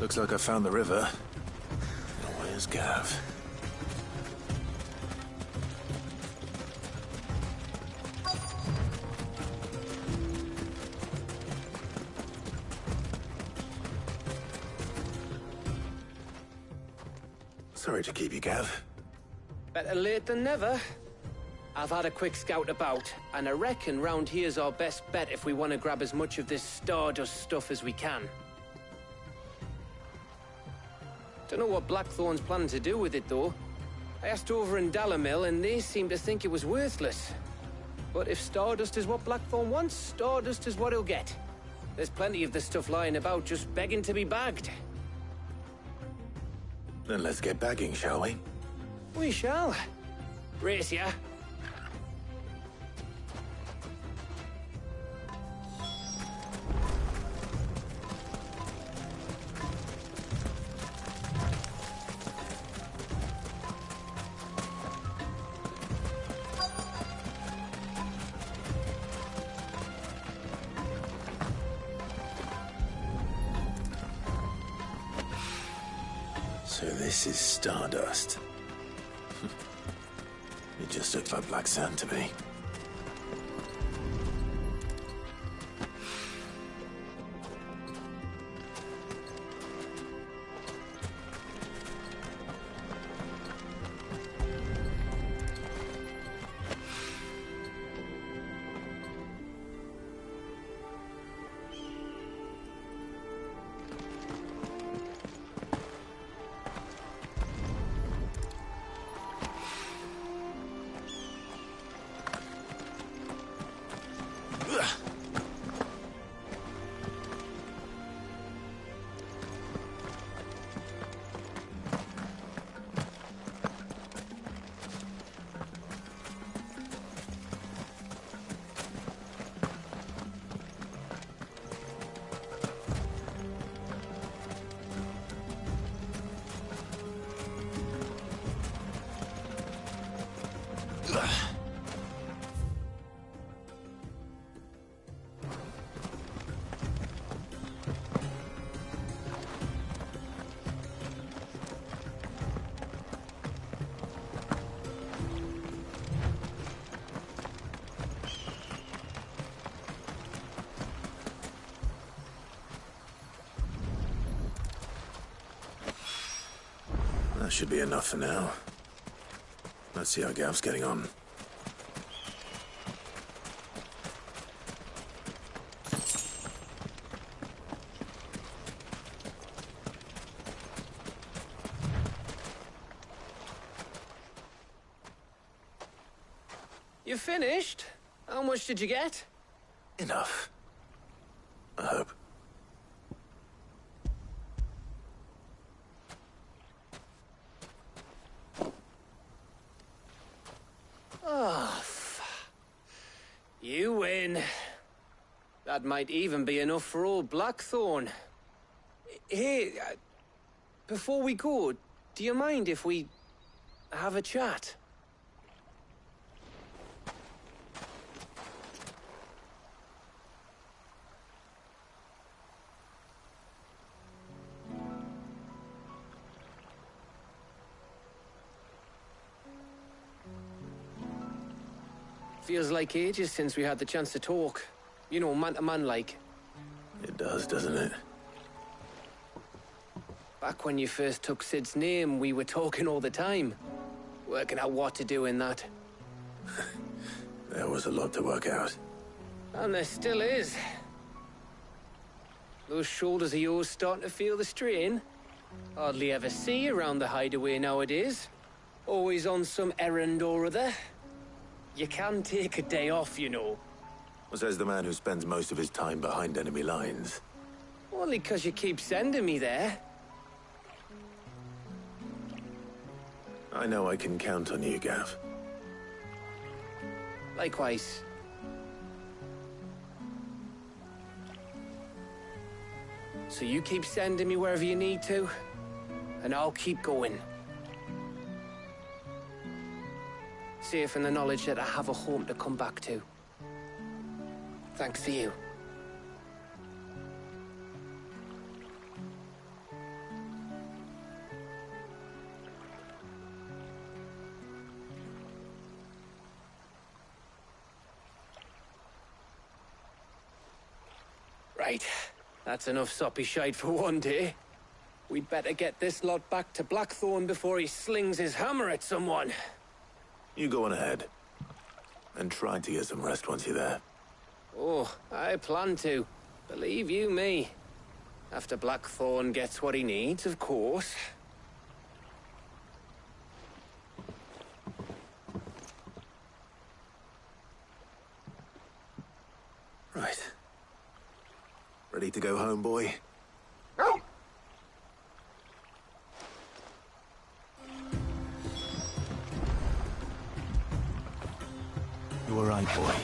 Looks like I found the river. Where's Gav? Sorry to keep you, Gav. Better late than never. I've had a quick scout about, and I reckon round here's our best bet if we want to grab as much of this Stardust stuff as we can. Don't know what Blackthorn's planning to do with it, though. I asked over in Dalamil, and they seem to think it was worthless. But if Stardust is what Blackthorn wants, Stardust is what he'll get. There's plenty of this stuff lying about, just begging to be bagged. Then let's get bagging, shall we? We shall. Race ya. So this is Stardust. It just looks like black sand to me. That should be enough for now. Let's see how Gav's getting on. You finished? How much did you get? Enough. I hope. You win. That might even be enough for old Blackthorn. Hey, before we go, do you mind if we have a chat? Feels like ages since we had the chance to talk. You know, man to man like. It does, doesn't it? Back when you first took Sid's name, we were talking all the time. Working out what to do in that. There was a lot to work out. And there still is. Those shoulders of yours starting to feel the strain. Hardly ever see you around the hideaway nowadays. Always on some errand or other. You can take a day off, you know. Says the man who spends most of his time behind enemy lines. Only 'cause you keep sending me there. I know I can count on you, Gav. Likewise. So you keep sending me wherever you need to, and I'll keep going. Safe in the knowledge that I have a home to come back to. Thanks to you. Right. That's enough soppy shite for one day. We'd better get this lot back to Blackthorn before he slings his hammer at someone. You go on ahead. And try to get some rest once you're there. Oh, I plan to. Believe you me. After Blackthorn gets what he needs, of course. Right. Ready to go home, boy? You all right, boy?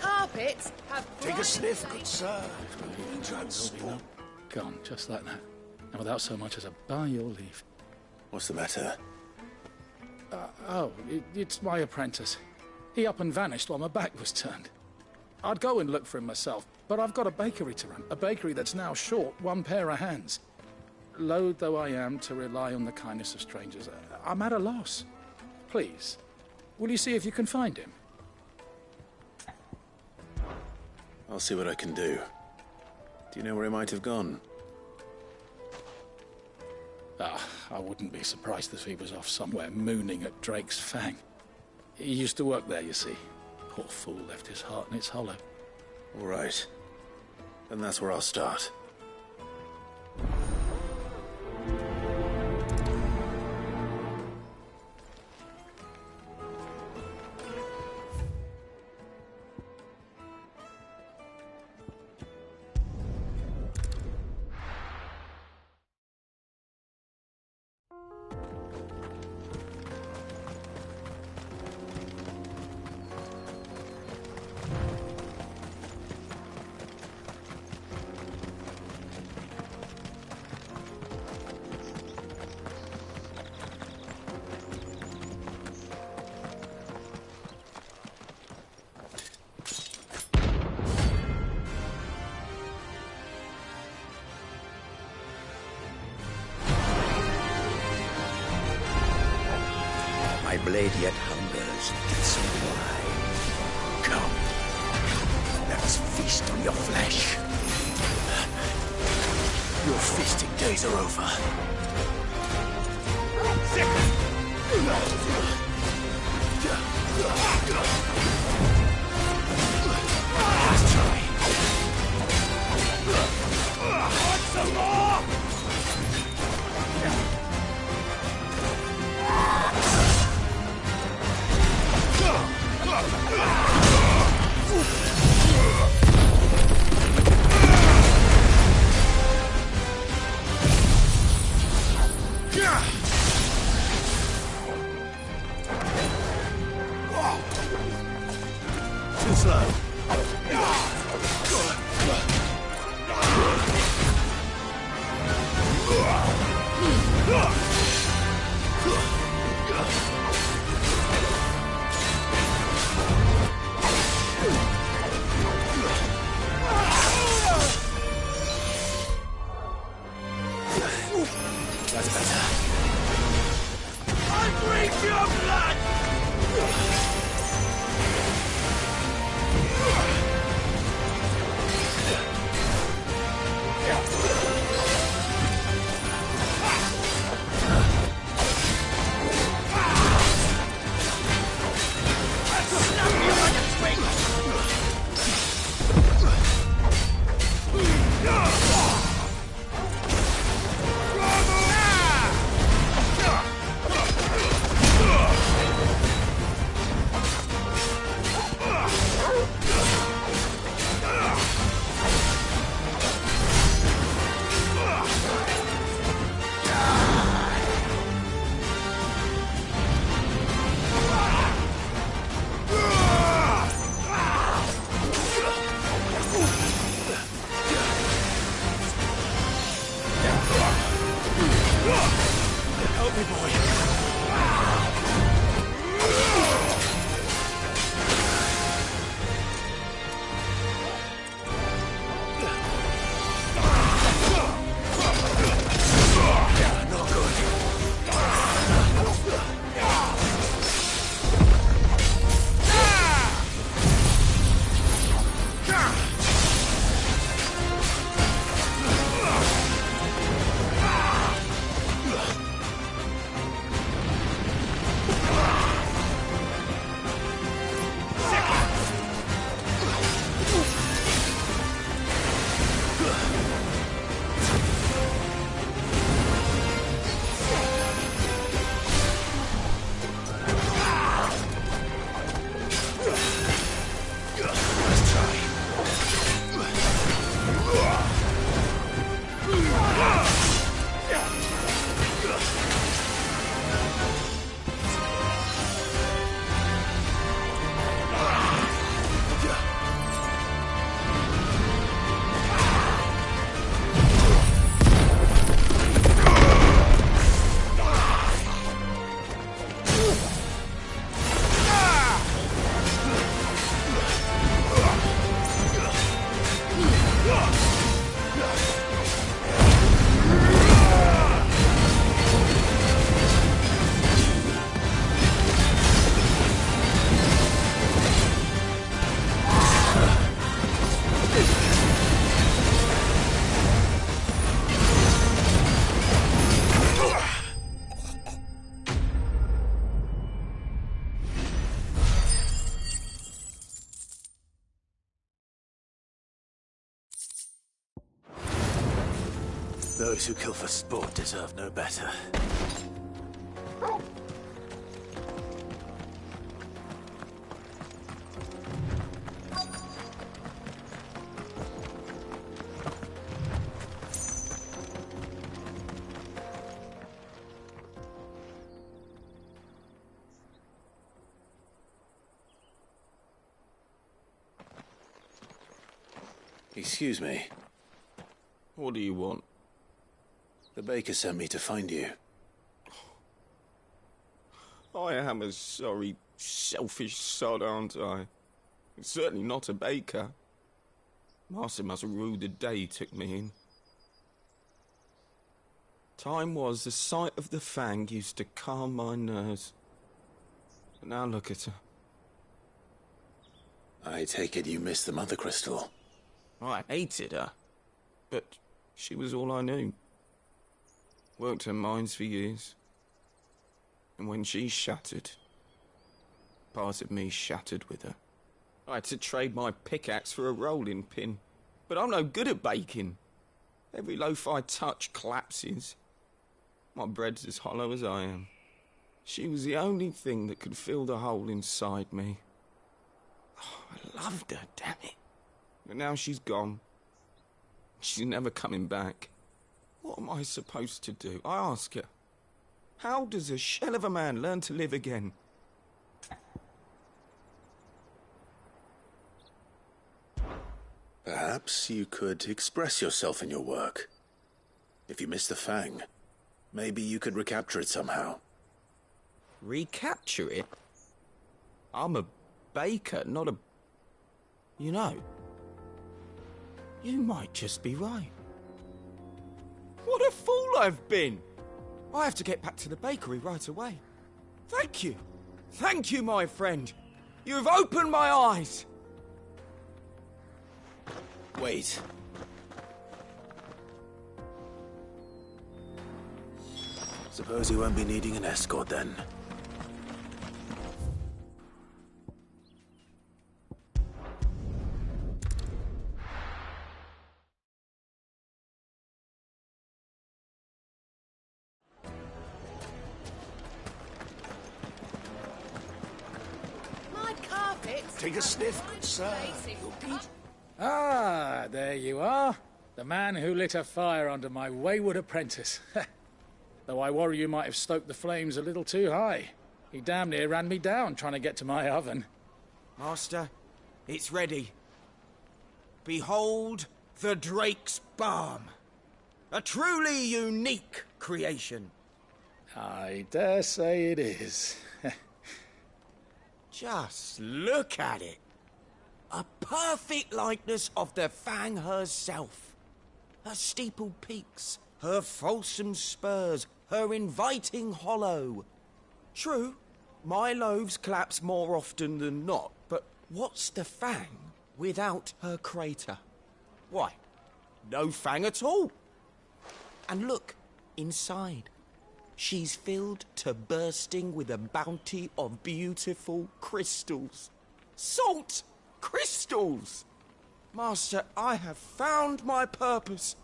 Carpets have Take a sniff, good sir. Transport. Gone, just like that. And without so much as a by your leave. What's the matter? It's my apprentice. He up and vanished while my back was turned. I'd go and look for him myself, but I've got a bakery to run. A bakery that's now short one pair of hands. Loath though I am to rely on the kindness of strangers, I'm at a loss. Please, will you see if you can find him? I'll see what I can do. Do you know where he might have gone? I wouldn't be surprised if he was off somewhere mooning at Drake's Fang. He used to work there, you see. Poor fool left his heart in its hollow. All right. Then that's where I'll start. My blade yet hungers. Get some wine. Come. Let us feast on your flesh. Your feasting days are over. Let's try. Want some more? Those who kill for sport deserve no better. Excuse me. What do you want? The baker sent me to find you. I am a sorry, selfish sod, aren't I? Certainly not a baker. Master must have ruled the day he took me in. Time was the sight of the fang used to calm my nerves. But now look at her. I take it you missed the Mother Crystal. I hated her, but she was all I knew. Worked her mines for years. And when she shattered, part of me shattered with her. I had to trade my pickaxe for a rolling pin, but I'm no good at baking. Every loaf I touch collapses. My bread's as hollow as I am. She was the only thing that could fill the hole inside me. Oh, I loved her, damn it. But now she's gone. She's never coming back. What am I supposed to do? I ask her. How does a shell of a man learn to live again? Perhaps you could express yourself in your work. If you missed the fang, maybe you could recapture it somehow. Recapture it? I'm a baker, not a... You know, you might just be right. What a fool I've been! I have to get back to the bakery right away. Thank you. Thank you, my friend. You've opened my eyes. Wait. Suppose you won't be needing an escort then. Take a sniff, good sir. Ah, there you are. The man who lit a fire under my wayward apprentice. Though I worry you might have stoked the flames a little too high. He damn near ran me down trying to get to my oven. Master, it's ready. Behold the Drake's Balm. A truly unique creation. I dare say it is. Just look at it. A perfect likeness of the Fang herself. Her steepled peaks, her fulsome spurs, her inviting hollow. True, my loaves collapse more often than not, but what's the Fang without her crater? Why, no Fang at all. And look, inside. She's filled to bursting with a bounty of beautiful crystals. Salt crystals! Master, I have found my purpose.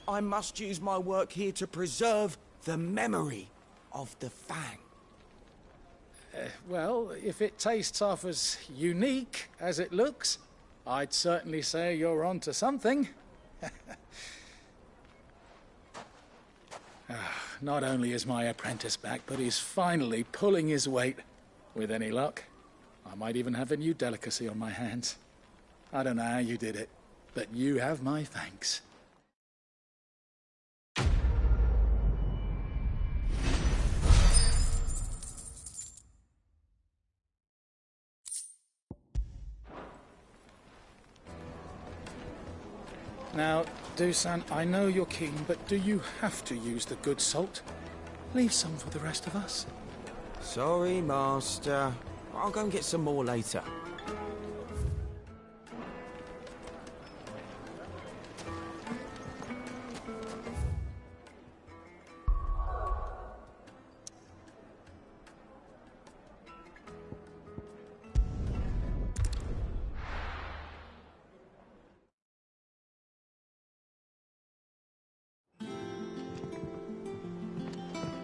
I must use my work here to preserve the memory of the Fang. Well, if it tastes half as unique as it looks, I'd certainly say you're on to something. Not only is my apprentice back, but he's finally pulling his weight. With any luck, I might even have a new delicacy on my hands. I don't know how you did it, but you have my thanks. Now, Dusan, I know you're keen, but do you have to use the good salt? Leave some for the rest of us. Sorry, Master. I'll go and get some more later.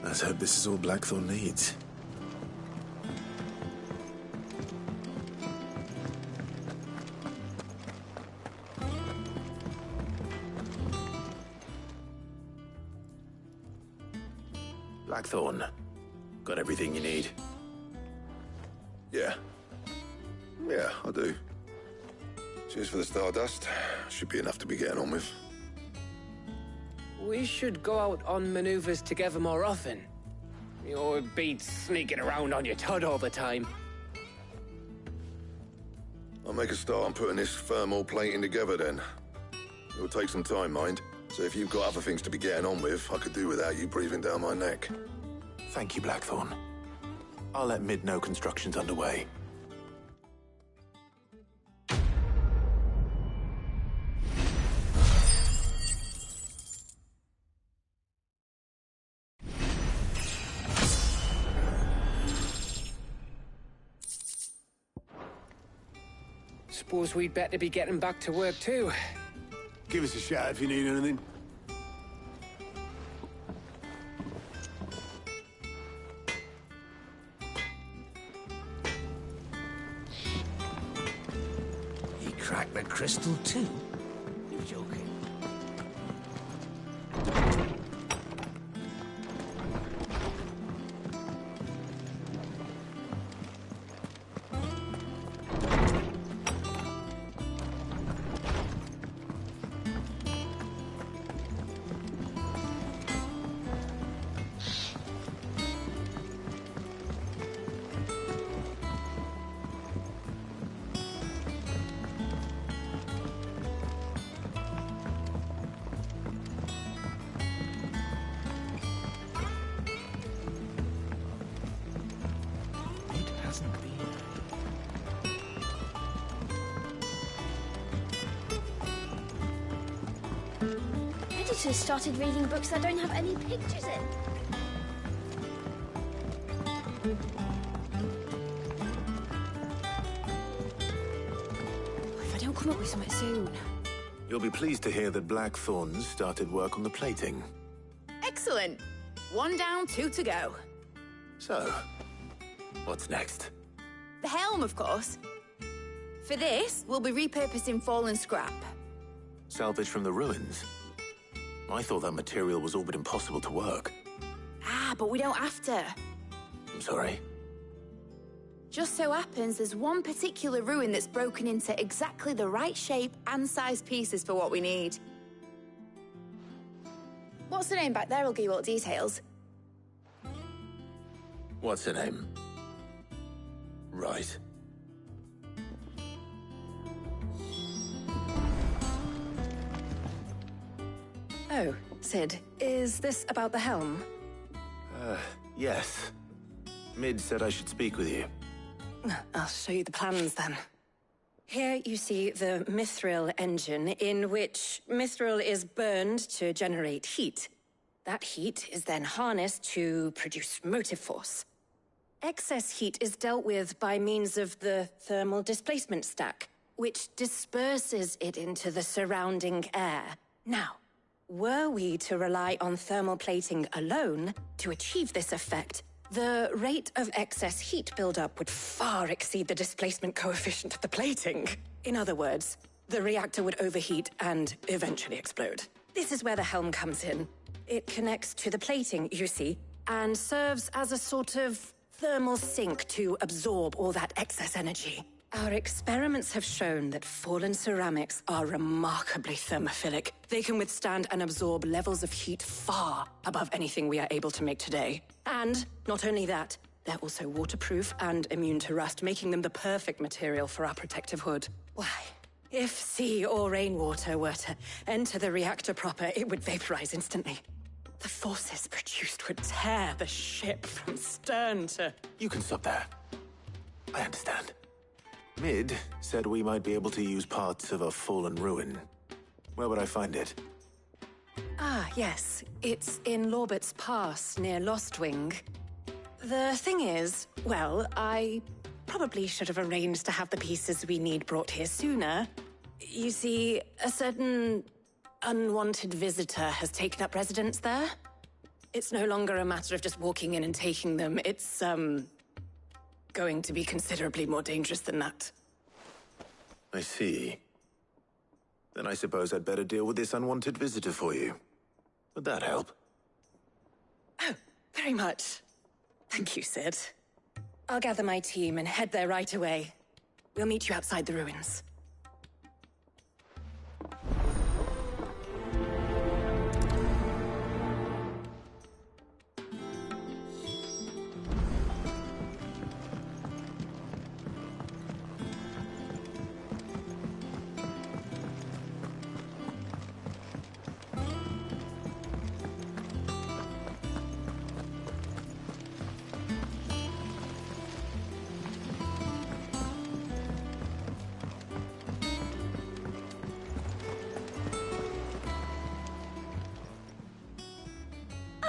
Let's hope this is all Blackthorn needs. Blackthorn, got everything you need? Yeah. Yeah, I do. Cheers for the stardust. Should be enough to be getting on with. We should go out on maneuvers together more often. You'll be sneaking around on your tud all the time. I'll make a start on putting this thermal plating together then. It'll take some time, mind. So if you've got other things to be getting on with, I could do without you breathing down my neck. Thank you, Blackthorn. I'll let Mid know construction's underway. Suppose we'd better be getting back to work too. Give us a shout if you need anything. He cracked the crystal too? You're joking. Editors started reading books that don't have any pictures in. If I don't come up with something soon. You'll be pleased to hear that Blackthorn started work on the plating. Excellent. 1 down, 2 to go. So, what's next? The helm, of course. For this, we'll be repurposing fallen scrap. Salvage from the ruins? I thought that material was all but impossible to work. Ah, but we don't have to. I'm sorry. Just so happens there's one particular ruin that's broken into exactly the right shape and size pieces for what we need. What's the name back there? I'll give you all the details. What's her name? Right. Oh, Sid, is this about the helm? Yes. Mid said I should speak with you. I'll show you the plans then. Here you see the mithril engine, in which mithril is burned to generate heat. That heat is then harnessed to produce motive force. Excess heat is dealt with by means of the thermal displacement stack, which disperses it into the surrounding air. Now, were we to rely on thermal plating alone to achieve this effect, the rate of excess heat buildup would far exceed the displacement coefficient of the plating. In other words, the reactor would overheat and eventually explode. This is where the helm comes in. It connects to the plating, you see, and serves as a sort of thermal sink to absorb all that excess energy. Our experiments have shown that fallen ceramics are remarkably thermophilic. They can withstand and absorb levels of heat far above anything we are able to make today. And not only that, they're also waterproof and immune to rust, making them the perfect material for our protective hood. Why, if sea or rainwater were to enter the reactor proper, it would vaporize instantly. The forces produced would tear the ship from stern to... You can stop there. I understand. Mid said we might be able to use parts of a fallen ruin. Where would I find it? Ah, yes. It's in Lorbert's Pass, near Lostwing. The thing is, well, I probably should have arranged to have the pieces we need brought here sooner. You see, a certain unwanted visitor has taken up residence there. It's no longer a matter of just walking in and taking them. It's, going to be considerably more dangerous than that. I see. Then I suppose I'd better deal with this unwanted visitor for you. Would that help? Oh, very much. Thank you, Sid. I'll gather my team and head there right away. We'll meet you outside the ruins.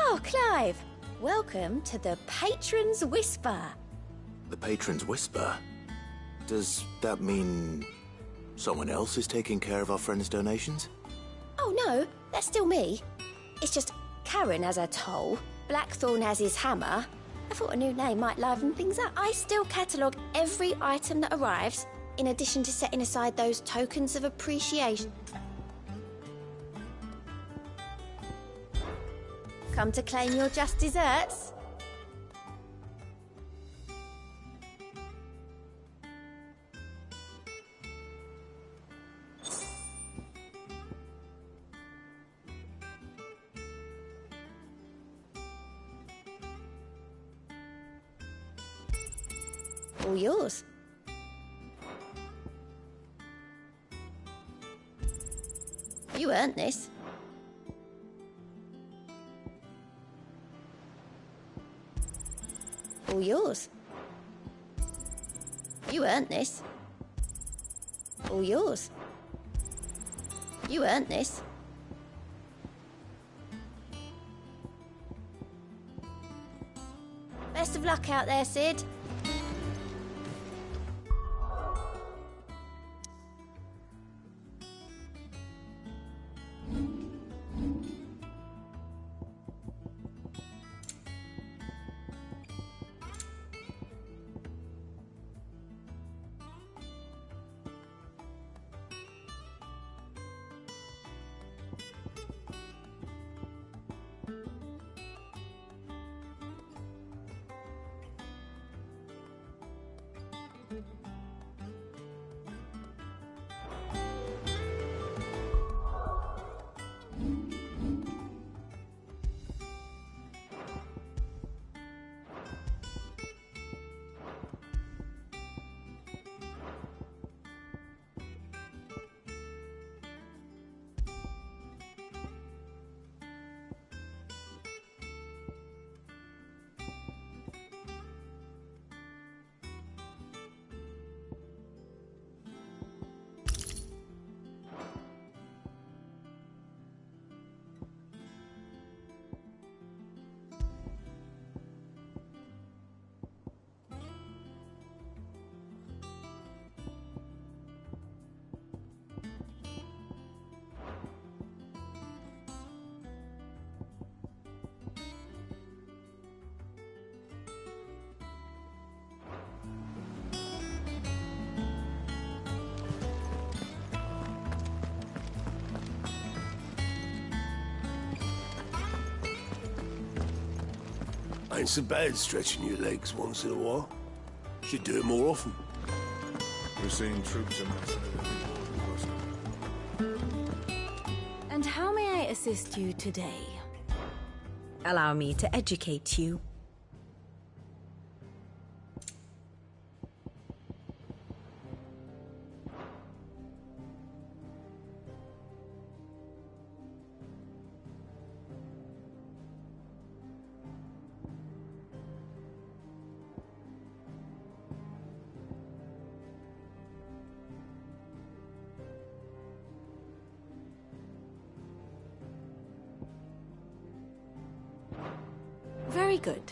Oh, Clive! Welcome to the Patron's Whisper. The Patron's Whisper? Does that mean someone else is taking care of our friend's donations? Oh no, that's still me. It's just Karen has her toll, Blackthorn has his hammer. I thought a new name might liven things up. I still catalogue every item that arrives, in addition to setting aside those tokens of appreciation. Come to claim your just desserts? All yours. You earned this. All yours. You earned this. All yours. You earned this. Best of luck out there, Sid. Ain't so bad stretching your legs once in a while. Should do it more often. We're seeing troops amassing. And how may I assist you today? Allow me to educate you. Very good.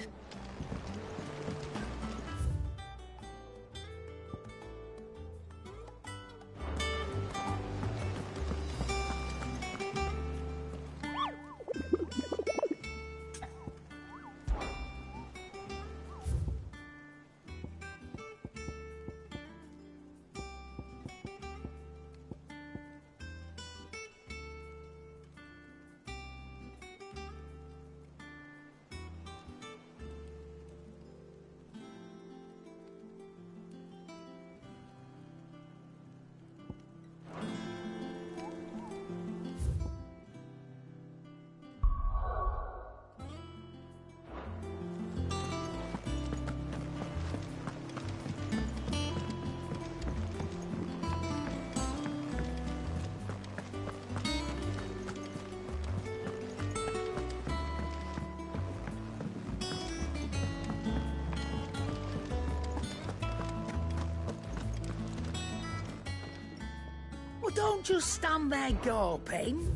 Don't just stand there gawping.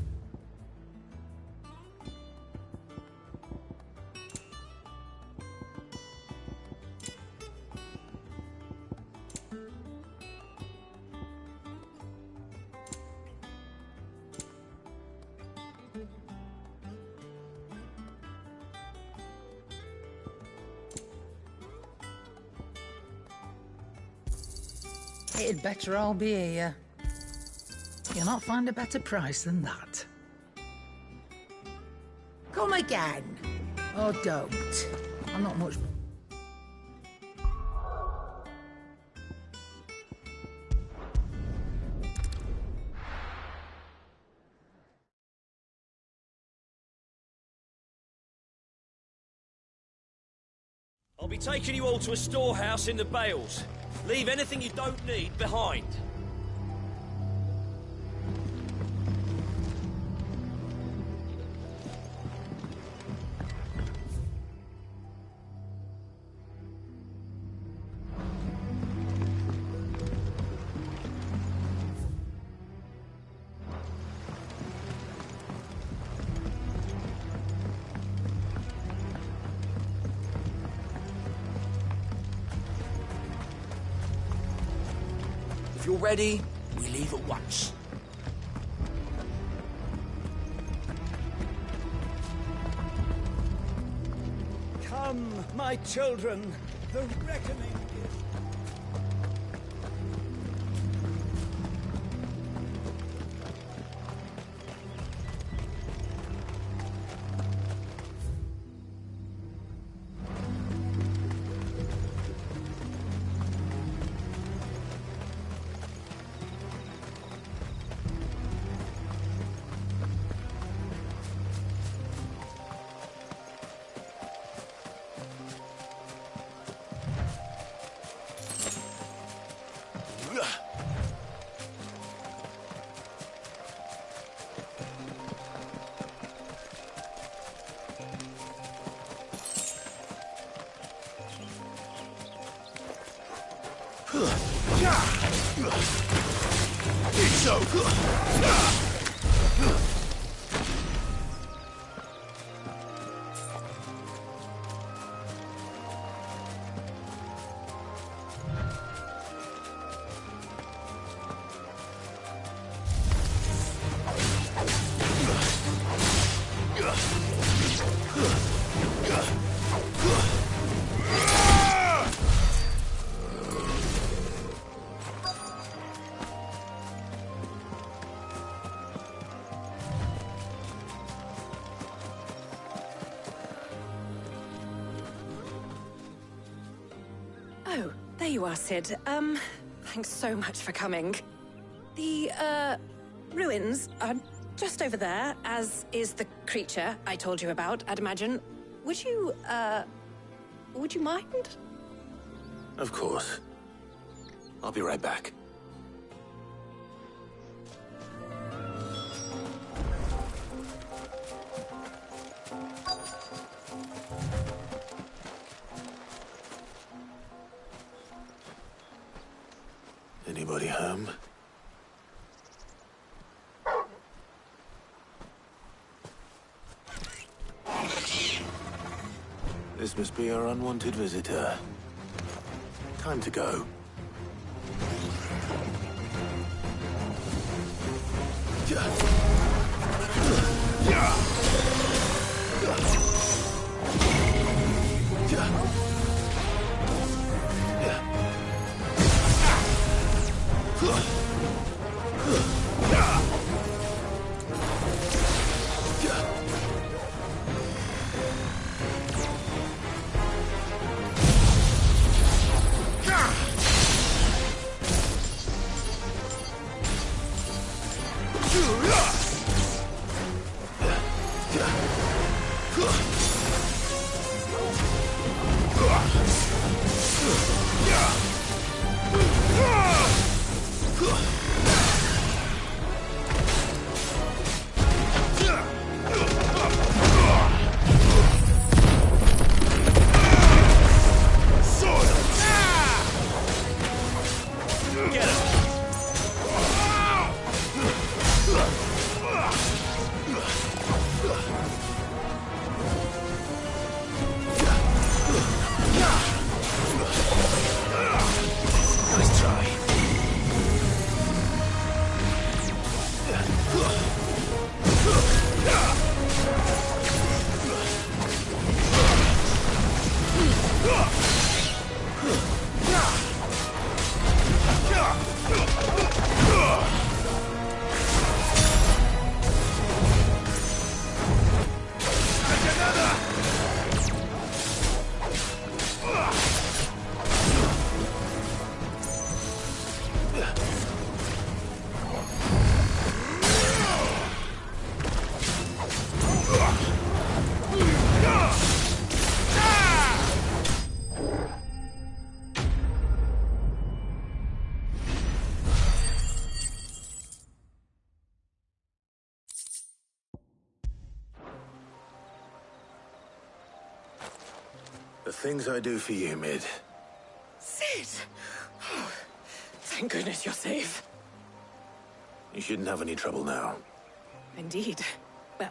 It'd better all be here. You'll not find a better price than that. Come again. Or don't. I'm not much... I'll be taking you all to a storehouse in the Bales. Leave anything you don't need behind. If you're ready, we leave at once. Come, my children, the reckoning is... It's so good. Oh, there you are, Sid. Thanks so much for coming. The, ruins are just over there, as is the creature I told you about, I'd imagine. Would you mind? Of course. I'll be right back. Anybody home? This must be our unwanted visitor. Time to go. Get him! The things I do for you, Mid. Sid! Oh, thank goodness you're safe. You shouldn't have any trouble now. Indeed. Well,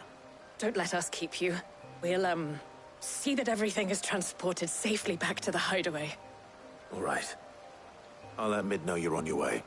don't let us keep you. We'll, see that everything is transported safely back to the hideaway. All right. I'll let Mid know you're on your way.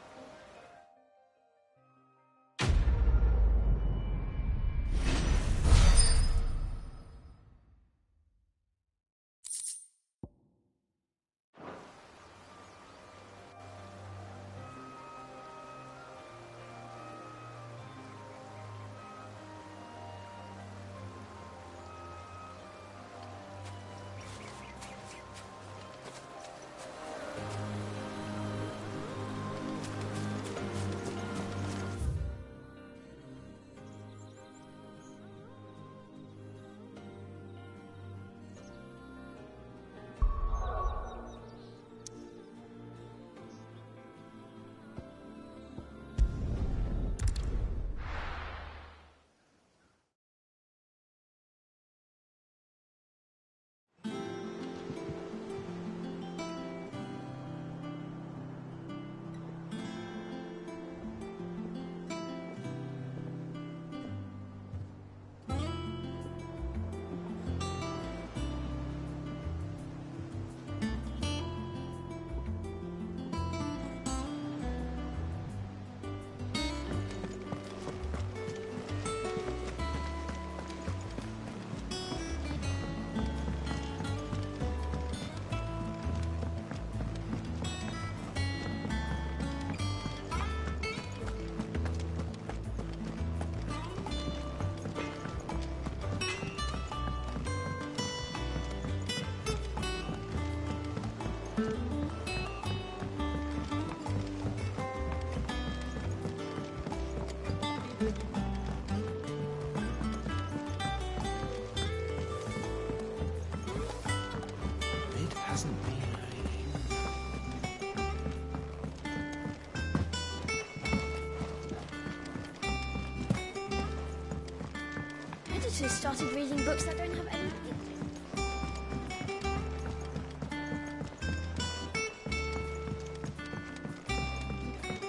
Editors started reading books that don't have anything.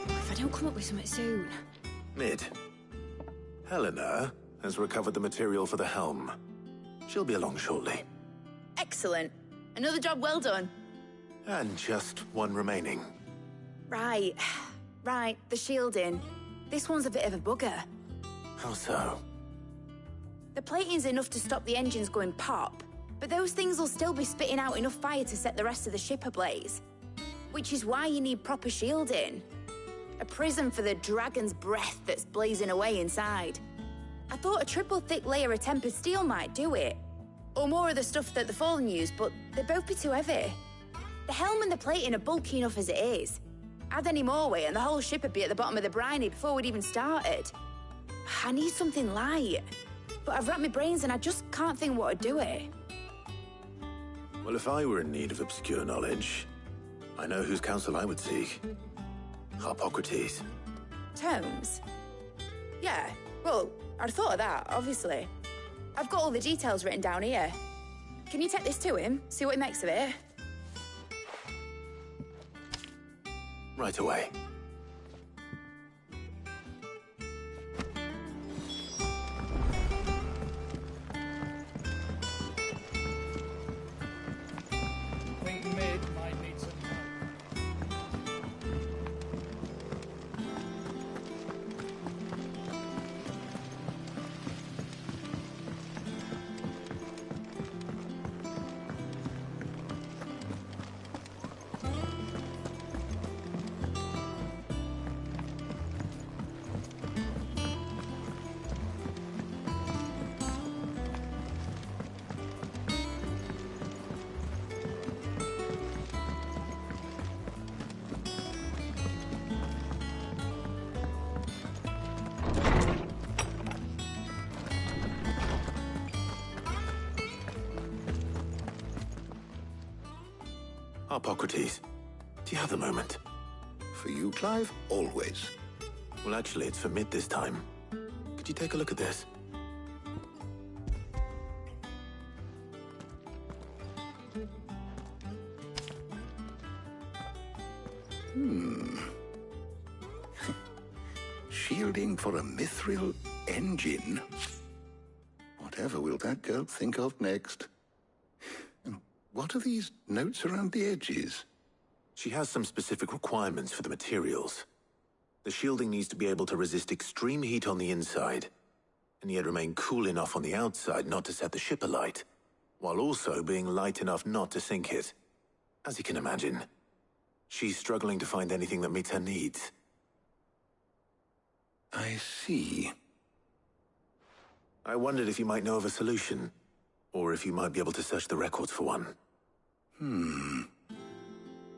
If I don't come up with something soon. Mid. Helena has recovered the material for the helm. She'll be along shortly. Excellent. Another job well done. And just one remaining. Right. Right, the shielding. This one's a bit of a bugger. How so? The plating's enough to stop the engines going pop, but those things will still be spitting out enough fire to set the rest of the ship ablaze. Which is why you need proper shielding. A prison for the dragon's breath that's blazing away inside. I thought a triple thick layer of tempered steel might do it. Or more of the stuff that the Fallen use, but they'd both be too heavy. The helm and the plating are bulky enough as it is. Add any more weight and the whole ship would be at the bottom of the briny before we'd even started. I need something light. But I've racked my brains and I just can't think what would do it. Well, if I were in need of obscure knowledge, I know whose counsel I would seek. Harpocrates. Tomes? Yeah, well, I'd thought of that, obviously. I've got all the details written down here. Can you take this to him, see what he makes of it? Right away. I think Mid might need some help. Harpocrates, do you have a moment? For you, Clive? Always. Well, actually, it's for Mid this time. Could you take a look at this? for a mithril engine? Whatever will that girl think of next? And what are these notes around the edges? She has some specific requirements for the materials. The shielding needs to be able to resist extreme heat on the inside, and yet remain cool enough on the outside not to set the ship alight, while also being light enough not to sink it. As you can imagine, she's struggling to find anything that meets her needs. I see. I wondered if you might know of a solution, or if you might be able to search the records for one.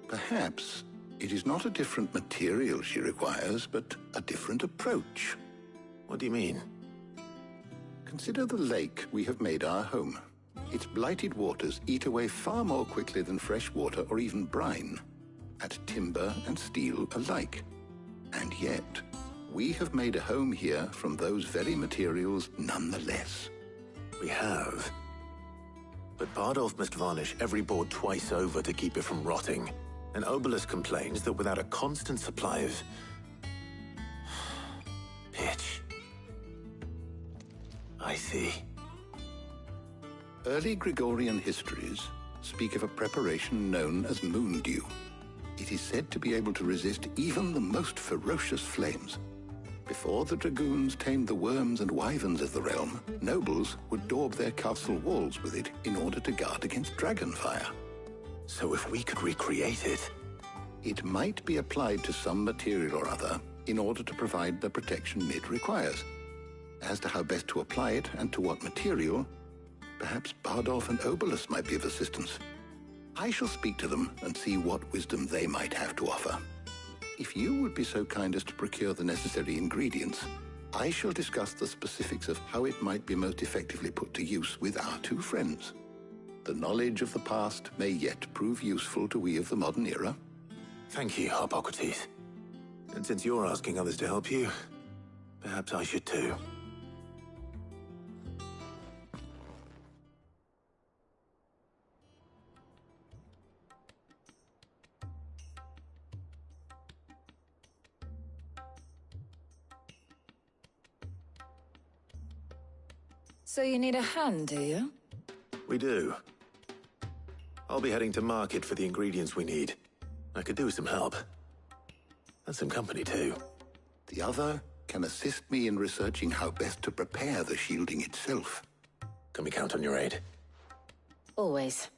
Perhaps it is not a different material she requires, but a different approach. What do you mean? Consider the lake we have made our home. Its blighted waters eat away far more quickly than fresh water or even brine, at timber and steel alike. And yet, we have made a home here from those very materials nonetheless. We have. But Bardolph must varnish every board twice over to keep it from rotting. And Obelus complains that without a constant supply of pitch. I see. Early Gregorian histories speak of a preparation known as moon dew. It is said to be able to resist even the most ferocious flames. Before the dragoons tamed the worms and wyverns of the realm, nobles would daub their castle walls with it in order to guard against dragon fire. So if we could recreate it... It might be applied to some material or other in order to provide the protection it requires. As to how best to apply it and to what material, perhaps Bardolph and Obelus might be of assistance. I shall speak to them and see what wisdom they might have to offer. If you would be so kind as to procure the necessary ingredients, I shall discuss the specifics of how it might be most effectively put to use with our two friends. The knowledge of the past may yet prove useful to we of the modern era. Thank you, Hippocrates. And since you're asking others to help you, perhaps I should too. So you need a hand, do you? We do. I'll be heading to market for the ingredients we need. I could do with some help. And some company, too. The other can assist me in researching how best to prepare the shielding itself. Can we count on your aid? Always.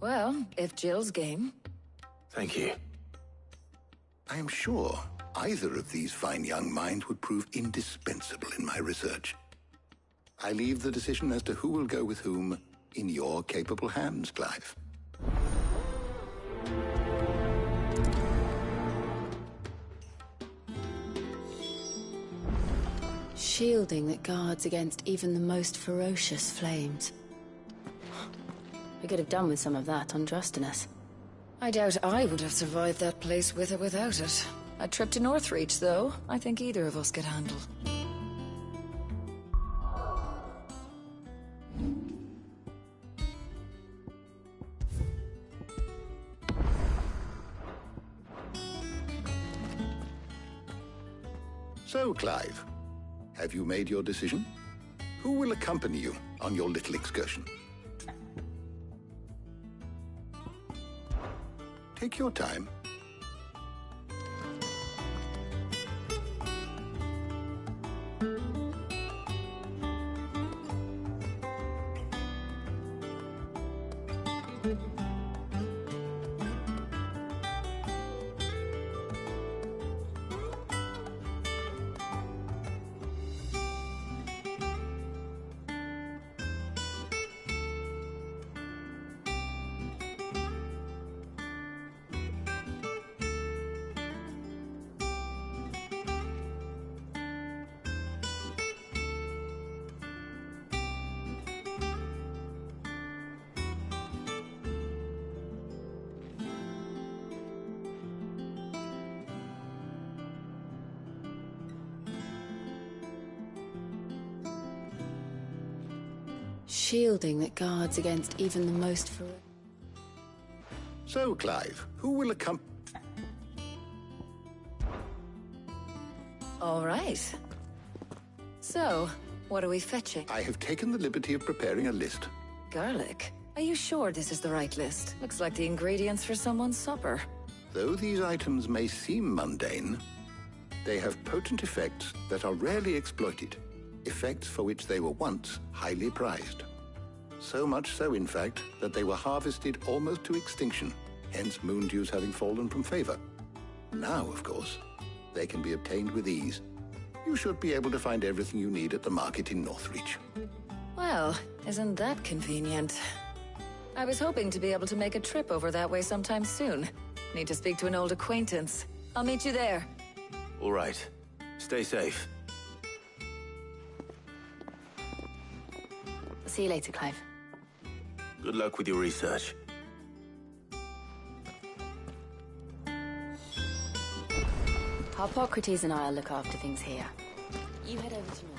Well, if Jill's game. Thank you. I am sure either of these fine young minds would prove indispensable in my research. I leave the decision as to who will go with whom in your capable hands, Clive. Shielding that guards against even the most ferocious flames. We could have done with some of that on Drustinus. I doubt I would have survived that place with or without it. A trip to Northreach, though, I think either of us could handle. So, Clive, have you made your decision? Who will accompany you on your little excursion? Take your time. Shielding that guards against even the most ferocious... So, Clive, who will accompany... All right. So, what are we fetching? I have taken the liberty of preparing a list. Garlic? Are you sure this is the right list? Looks like the ingredients for someone's supper. Though these items may seem mundane, they have potent effects that are rarely exploited, effects for which they were once highly prized. So much so, in fact, that they were harvested almost to extinction, hence moon dews having fallen from favor. Now, of course, they can be obtained with ease. You should be able to find everything you need at the market in Northreach. Well, isn't that convenient? I was hoping to be able to make a trip over that way sometime soon. Need to speak to an old acquaintance. I'll meet you there. All right. Stay safe. I'll see you later, Clive. Good luck with your research. Harpocrates and I'll look after things here. You head over to me.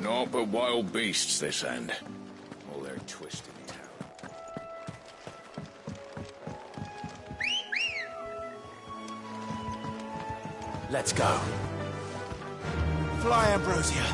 Naught but wild beasts, this end. All their twisted town. Let's go. Fly, Ambrosia.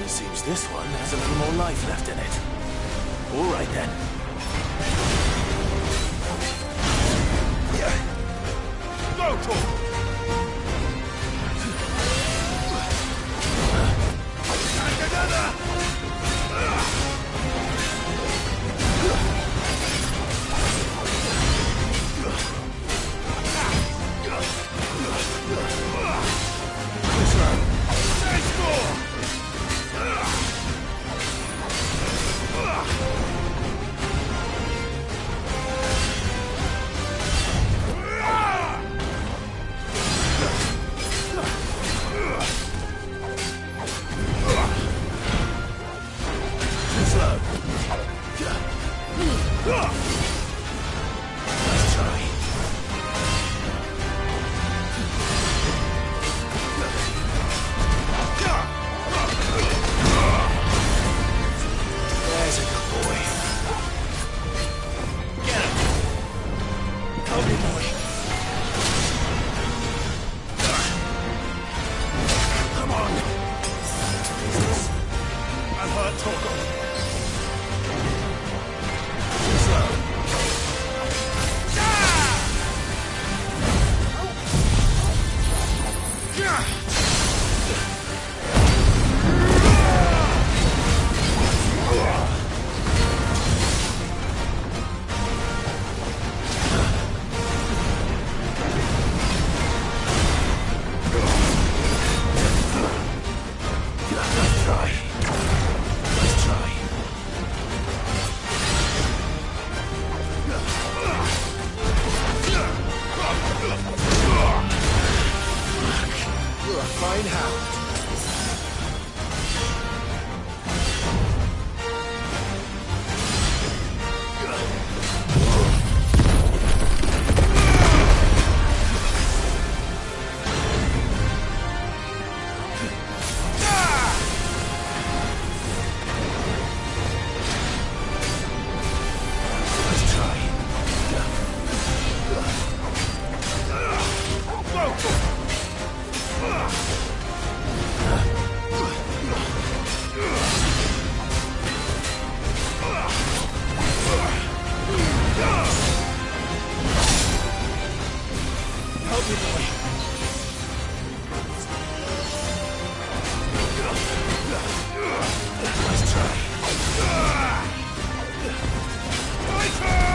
Seems this one has a little more life left in it. All right, then. Go, Tor! And another! There's a good boy. Get him! Help me, boy. Come on! I'm hurt, Torgal. Slow. You're a fine hound. Help me, boy. Let's try. My turn!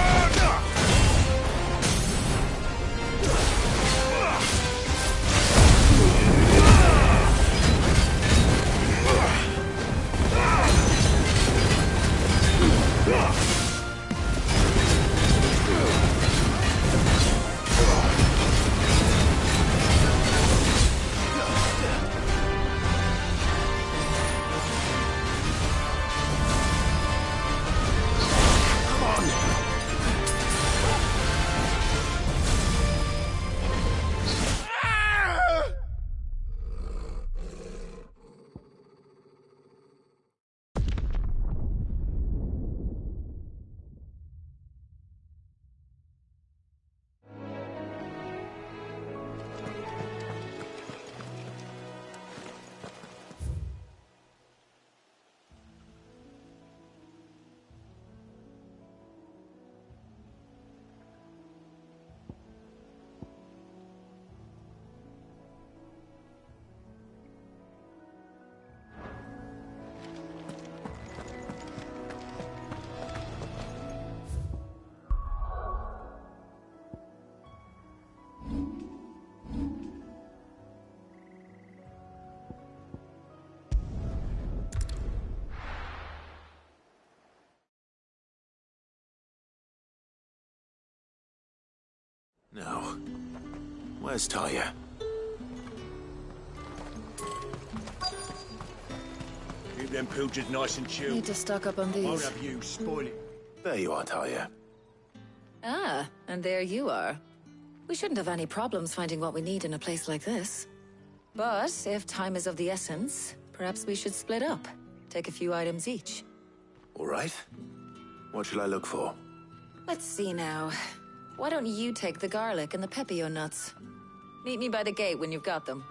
Now, where's Taya? Keep them pilchards nice and chilled. Need to stock up on these. Won't have you spoil it. There you are, Taya. Ah, and there you are. We shouldn't have any problems finding what we need in a place like this. But if time is of the essence, perhaps we should split up. Take a few items each. All right. What shall I look for? Let's see now. Why don't you take the garlic and the pepio nuts? Meet me by the gate when you've got them.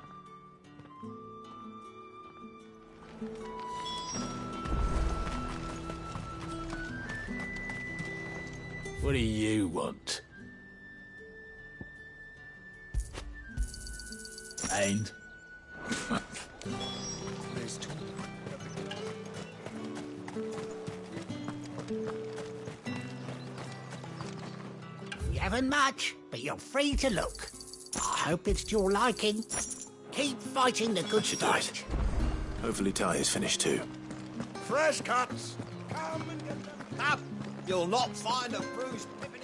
What do you want? And? You haven't much, but you're free to look. I hope it's to your liking. Keep fighting the good fight. Hopefully Taya's finished too. Fresh cuts. Come and get them. Up. You'll not find a bruised pippin.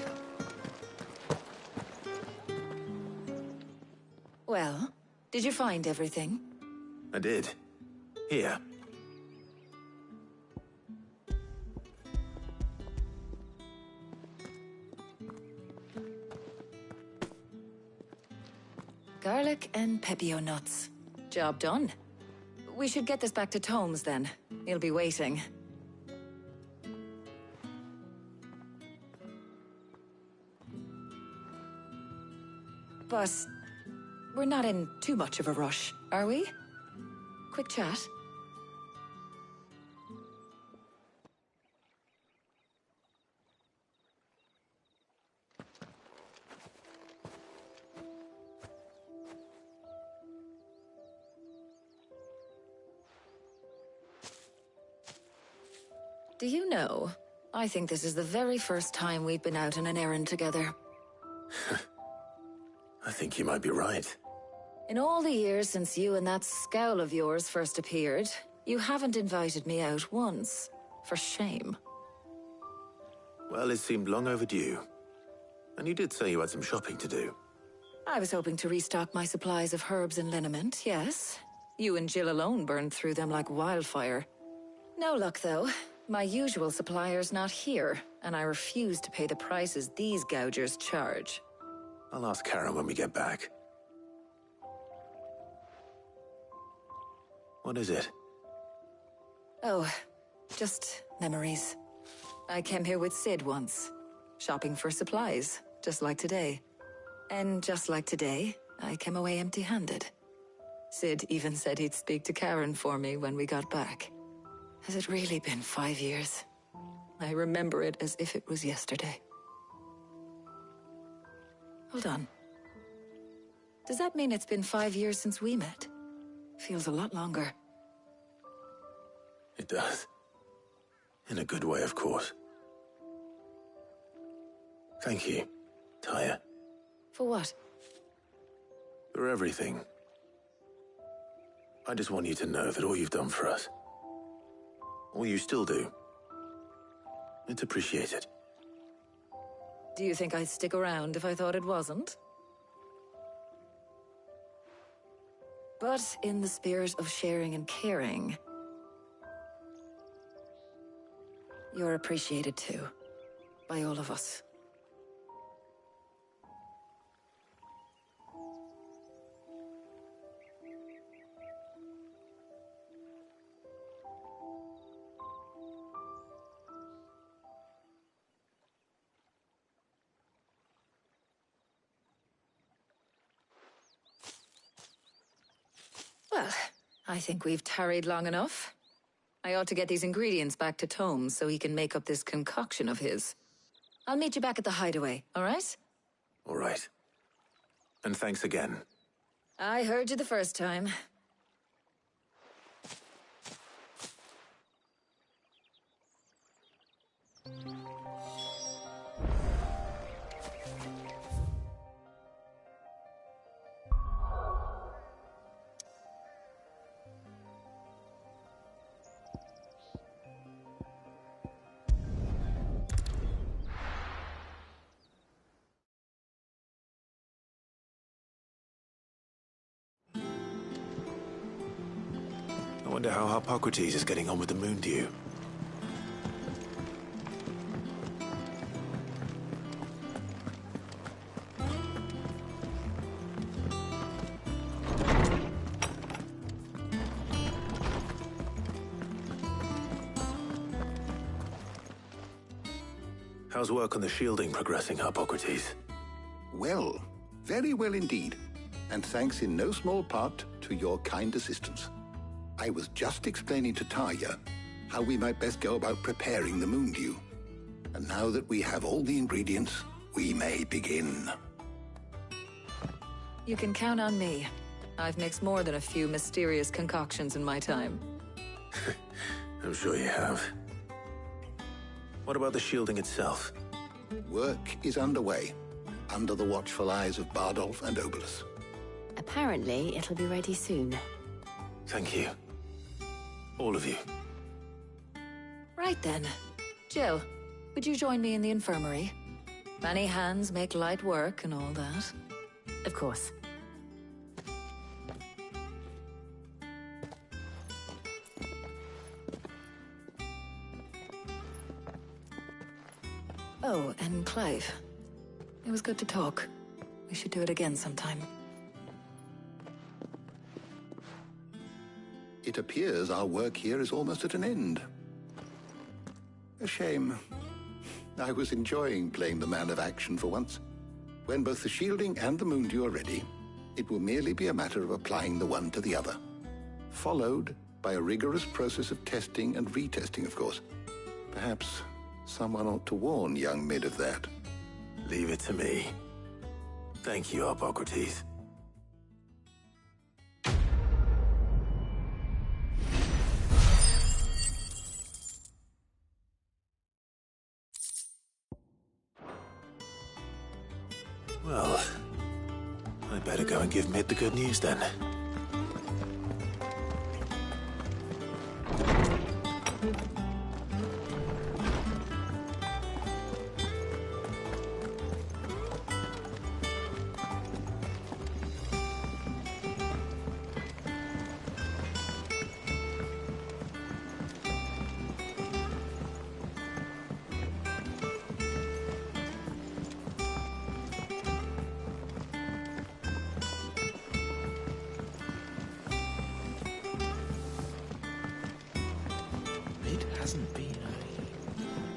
Well, did you find everything? I did. Here. Garlic and pepio nuts. Job done. We should get this back to Tomes then. He'll be waiting. But we're not in too much of a rush, are we? Quick chat. Do you know, I think this is the very first time we've been out on an errand together. I think you might be right. In all the years since you and that scowl of yours first appeared, you haven't invited me out once. For shame. Well, it seemed long overdue. And you did say you had some shopping to do. I was hoping to restock my supplies of herbs and liniment, yes. You and Jill alone burned through them like wildfire. No luck, though. My usual supplier's not here, and I refuse to pay the prices these gougers charge. I'll ask Karen when we get back. What is it? Oh, just memories. I came here with Sid once, shopping for supplies, just like today. And just like today, I came away empty-handed. Sid even said he'd speak to Karen for me when we got back. Has it really been 5 years? I remember it as if it was yesterday. Hold on. Does that mean it's been 5 years since we met? Feels a lot longer. It does. In a good way, of course. Thank you, Tyre. For what? For everything. I just want you to know that all you've done for us, all you still do, it's appreciated. Do you think I'd stick around if I thought it wasn't? But in the spirit of sharing and caring, you're appreciated too, by all of us. Well, I think we've tarried long enough. I ought to get these ingredients back to Tomes so he can make up this concoction of his. I'll meet you back at the hideaway, all right? All right. And thanks again. I heard you the first time. I wonder how Hippocrates is getting on with the moon dew. How's work on the shielding progressing, Hippocrates? Well, very well indeed. And thanks in no small part to your kind assistance. I was just explaining to Tarja how we might best go about preparing the moon dew. And now that we have all the ingredients, we may begin. You can count on me. I've mixed more than a few mysterious concoctions in my time. I'm sure you have. What about the shielding itself? Work is underway, under the watchful eyes of Bardolph and Obolus. Apparently, it'll be ready soon. Thank you. All of you. Right then. Jill, would you join me in the infirmary? Many hands make light work and all that. Of course. Oh, and Clive. It was good to talk. We should do it again sometime. it appears our work here is almost at an end. A shame. I was enjoying playing the man of action for once. When both the shielding and the moondew are ready, it will merely be a matter of applying the one to the other. Followed by a rigorous process of testing and retesting, of course. Perhaps someone ought to warn young Mid of that. Leave it to me. Thank you, Hippocrates. Well, I better go and give Mid the good news then.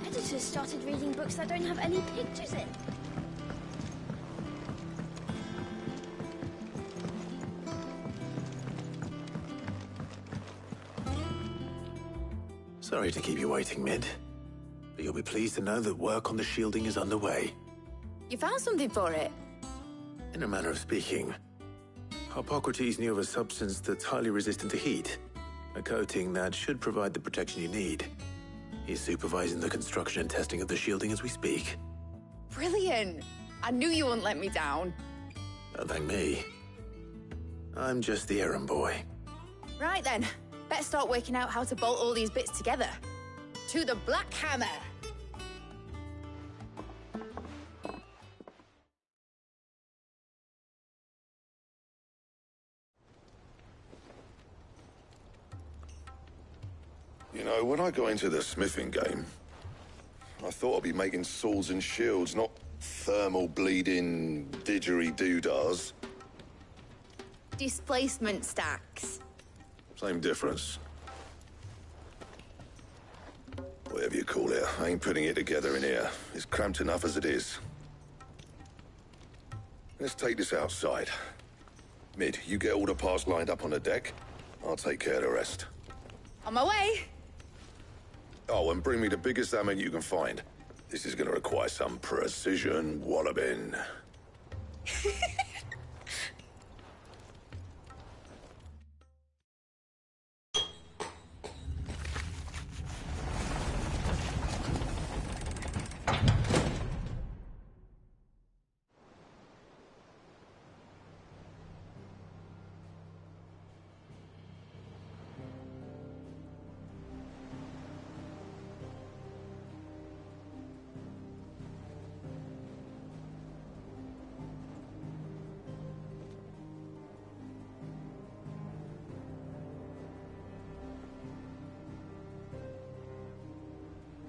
Editors started reading books that don't have any pictures in. Sorry to keep you waiting, Mid. But you'll be pleased to know that work on the shielding is underway. You found something for it? In a manner of speaking, Hippocrates knew of a substance that's highly resistant to heat. A coating that should provide the protection you need. He's supervising the construction and testing of the shielding as we speak. Brilliant! I knew you wouldn't let me down. Don't thank me. I'm just the errand boy. Right then, better start working out how to bolt all these bits together. To the Black Hammer! You know, when I got into the smithing game, I thought I'd be making swords and shields, not thermal bleeding didgeridoo-dahs. Displacement stacks. Same difference. Whatever you call it, I ain't putting it together in here. It's cramped enough as it is. Let's take this outside. Mid, you get all the parts lined up on the deck. I'll take care of the rest. On my way! Oh, and bring me the biggest hammer you can find. This is gonna require some precision walloping.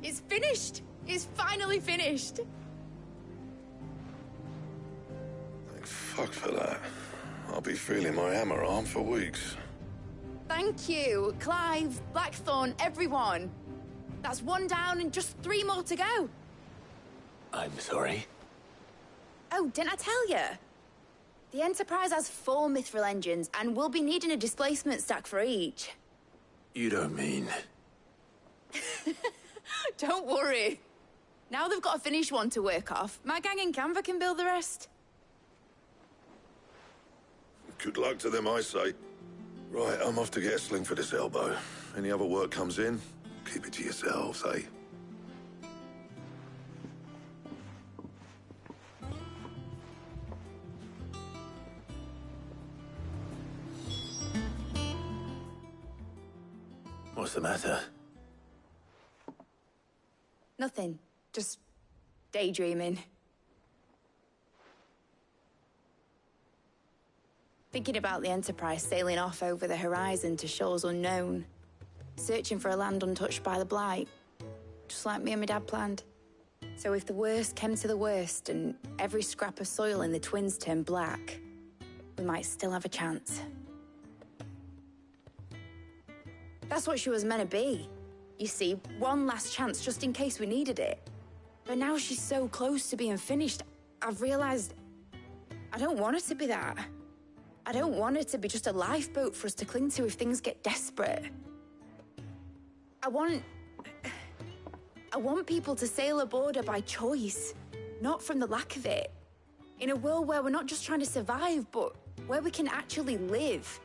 It's finished! It's finally finished! Thank fuck for that. I'll be feeling my hammer arm for weeks. Thank you, Clive, Blackthorn, everyone. That's one down and just 3 more to go. I'm sorry. Oh, didn't I tell you? The Enterprise has 4 mithril engines, and we'll be needing a displacement stack for each. You don't mean... Don't worry. Now they've got a finished one to work off, my gang in Canva can build the rest. Good luck to them, I say. Right, I'm off to get a sling for this elbow. Any other work comes in, keep it to yourselves, eh? What's the matter? Nothing. Just daydreaming. Thinking about the Enterprise sailing off over the horizon to shores unknown. Searching for a land untouched by the Blight. Just like me and my dad planned. So if the worst came to the worst and every scrap of soil in the Twins turned black, we might still have a chance. That's what she was meant to be. You see, one last chance just in case we needed it. But now she's so close to being finished, I've realized I don't want her to be that. I don't want her to be just a lifeboat for us to cling to if things get desperate. I want people to sail aboard her by choice, not from the lack of it. In a world where we're not just trying to survive, but where we can actually live.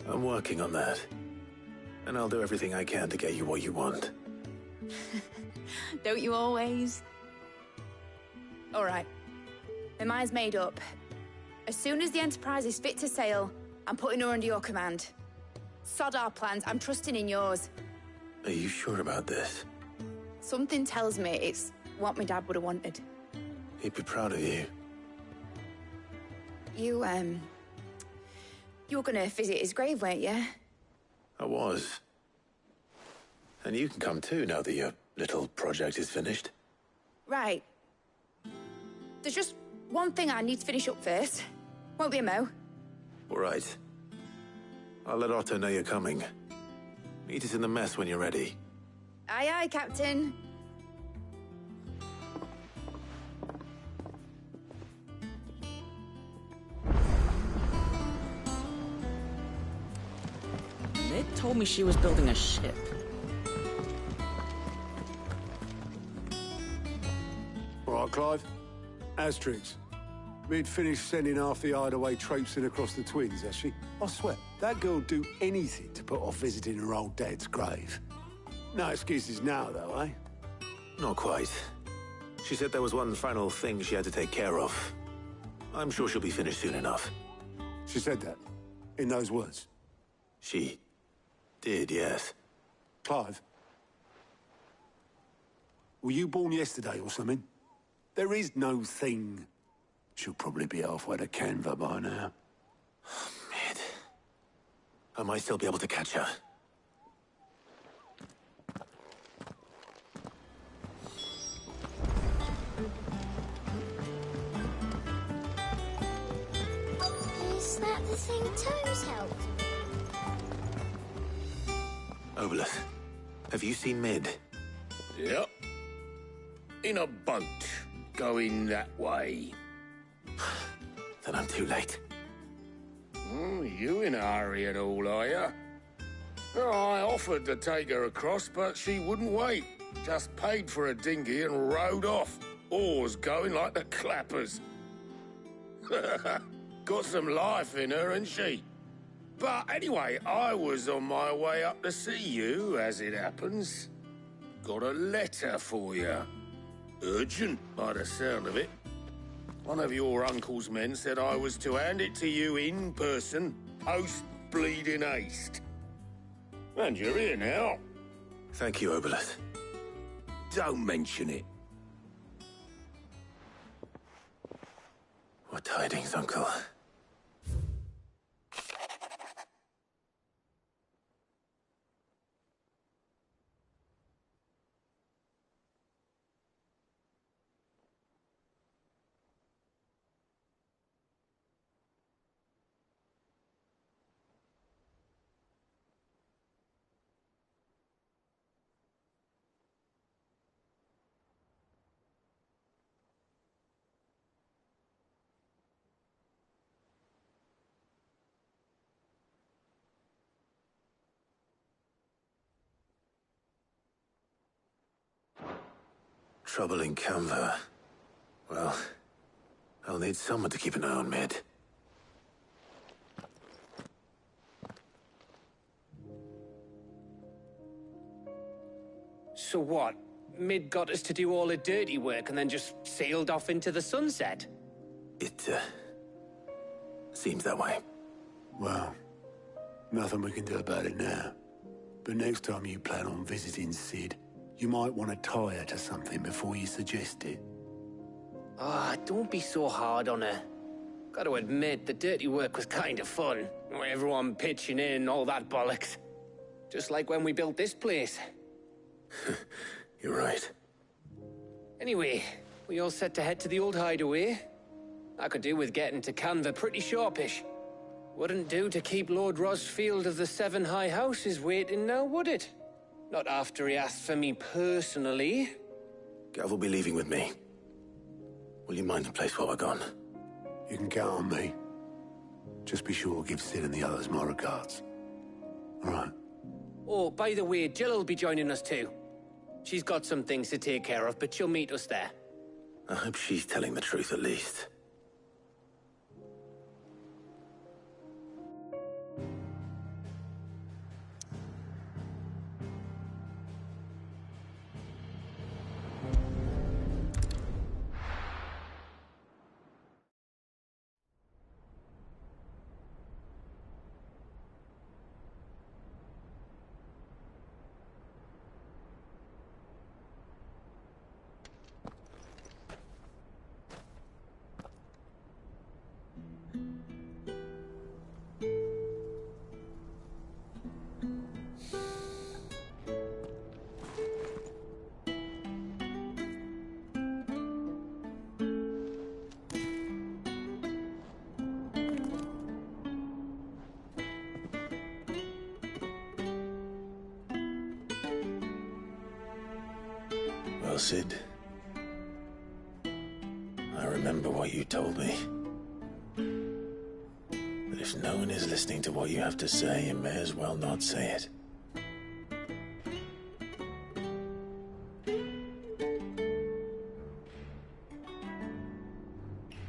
I'm working on that. And I'll do everything I can to get you what you want. Don't you always? All right. My mind's made up. As soon as the Enterprise is fit to sail, I'm putting her under your command. Sod our plans, I'm trusting in yours. Are you sure about this? Something tells me it's what my dad would have wanted. He'd be proud of you. You were gonna visit his grave, weren't you? I was. And you can come too now that your little project is finished. Right. There's just one thing I need to finish up first. Won't be a mo. All right. I'll let Otto know you're coming. Meet us in the mess when you're ready. Aye, aye, Captain. Mid told me she was building a ship. All right, Clive. Asterix. Mid finished sending half the hideaway traipsing across the Twins, has she? I swear, that girl'd do anything to put off visiting her old dad's grave. No excuses now, though, eh? Not quite. She said there was one final thing she had to take care of. I'm sure she'll be finished soon enough. She said that? In those words? She did, yes. Clive? Were you born yesterday or something? There is no thing. She'll probably be halfway to Canva by now. Mid. I might still be able to catch her. Is that the thing Tomes helped? Obolus, have you seen Mid? Yep. In a boat, going that way. Then I'm too late. You in a hurry and all, are you? Oh, I offered to take her across, but she wouldn't wait. Just paid for a dinghy and rowed off. Oars going like the clappers. Got some life in her, ain't she? But anyway, I was on my way up to see you, as it happens. Got a letter for you. Urgent, by the sound of it. One of your uncle's men said I was to hand it to you in person, post-bleeding haste. And you're here now. Thank you, Obolus. Don't mention it. What tidings, Uncle? Trouble in Canva. Well, I'll need someone to keep an eye on Mid. So what? Mid got us to do all the dirty work and then just sailed off into the sunset? It, seems that way. Well, nothing we can do about it now. But next time you plan on visiting Sid, you might want to tie her to something before you suggest it. Ah, don't be so hard on her. Gotta admit, the dirty work was kind of fun. Everyone pitching in, all that bollocks. Just like when we built this place. You're right. Anyway, we all set to head to the old hideaway. I could do with getting to Canva pretty sharpish. Wouldn't do to keep Lord Rosfield of the Seven High Houses waiting now, would it? Not after he asked for me personally. Gav will be leaving with me. Will you mind the place while we're gone? You can count on me. Just be sure to give Sid and the others my regards. All right. Oh, by the way, Jill will be joining us too. She's got some things to take care of, but she'll meet us there. I hope she's telling the truth at least. Well, Sid, I remember what you told me. But if no one is listening to what you have to say, you may as well not say it.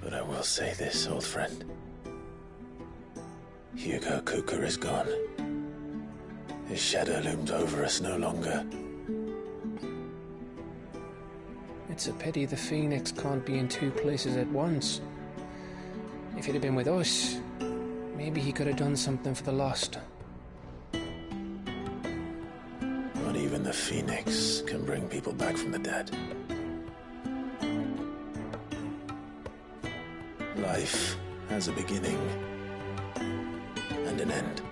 But I will say this, old friend. Hugo Cooker is gone. His shadow looms over us no longer. It's a pity the Phoenix can't be in two places at once. If he'd have been with us, maybe he could have done something for the lost. Not even the Phoenix can bring people back from the dead. Life has a beginning and an end.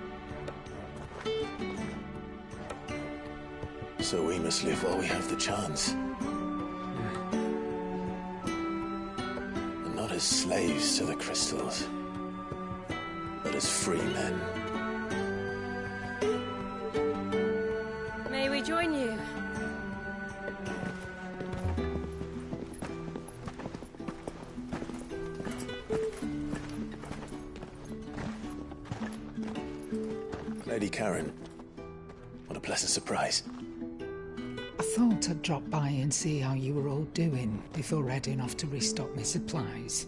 So we must live while we have the chance. Not as slaves to the crystals, but as free men. May we join you? Lady Karen, what a pleasant surprise. I thought I'd drop by and see how you were all doing before heading off to restock my supplies.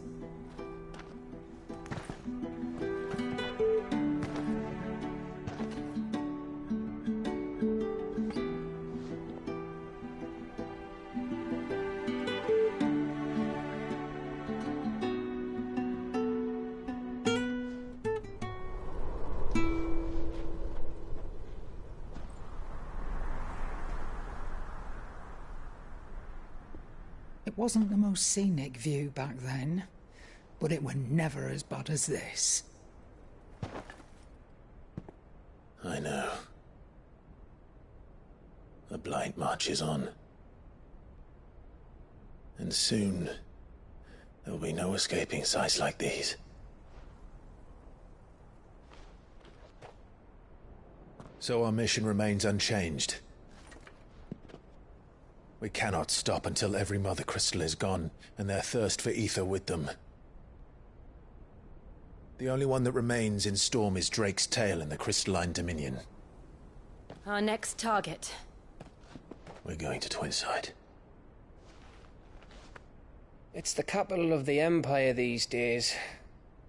It wasn't the most scenic view back then, but it were never as bad as this. I know. The Blight marches on. And soon, there will be no escaping sights like these. So our mission remains unchanged. We cannot stop until every Mother Crystal is gone, and their thirst for ether with them. The only one that remains in Storm is Drake's tail in the Crystalline Dominion. Our next target. We're going to Twinside. It's the capital of the Empire these days.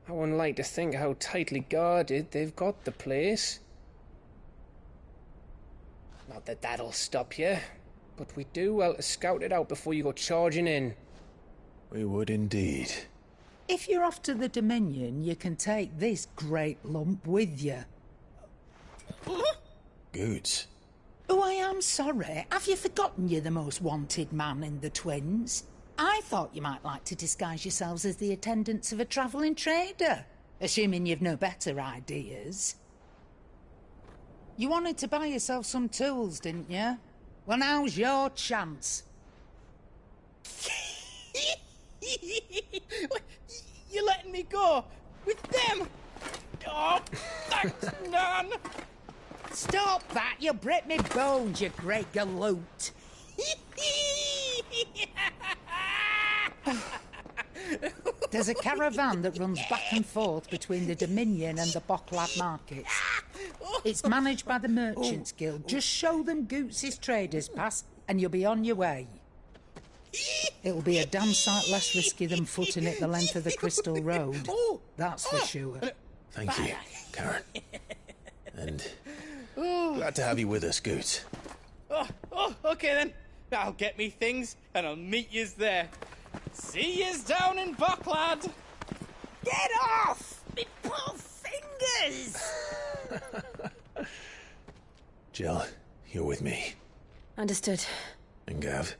I wouldn't like to think how tightly guarded they've got the place. Not that that'll stop you, but we do well to scout it out before you go charging in. We would indeed. If you're off to the Dominion, you can take this great lump with you. Goods. Oh, I am sorry. Have you forgotten you're the most wanted man in the Twins? I thought you might like to disguise yourselves as the attendants of a travelling trader, assuming you've no better ideas. You wanted to buy yourself some tools, didn't you? Well, now's your chance. You're letting me go with them? Oh, Oh, thanks, Nan! Stop that! You'll break me bones, you great galoot! There's a caravan that runs back and forth between the Dominion and the Bocklad markets. It's managed by the Merchants Guild. Just show them Goots' traders pass and you'll be on your way. It'll be a damn sight less risky than footing it the length of the Crystal Road. That's for sure. Thank you, Karen. And glad to have you with us, Goots. Okay then. I'll get me things and I'll meet yous there. See yous down in Bocklad. Get off! Me poor fingers! Jill, you're with me. Understood. And Gav?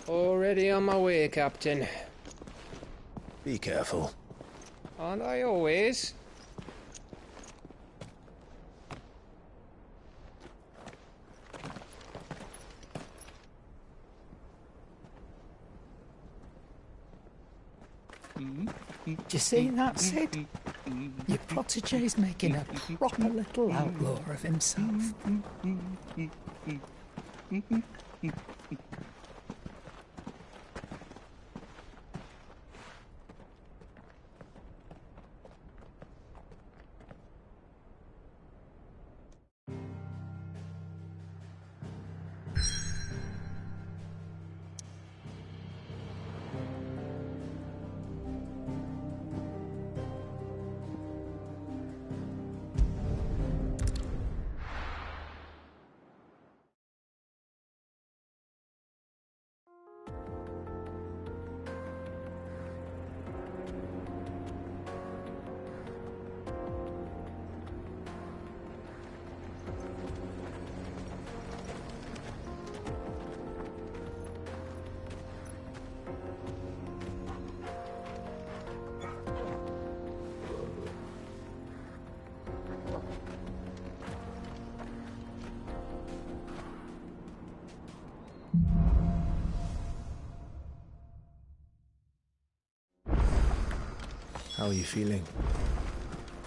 Already on my way, Captain. Be careful. Aren't I always? Do you see that, Sid? Your protege's making a proper little outlaw of himself. How are you feeling?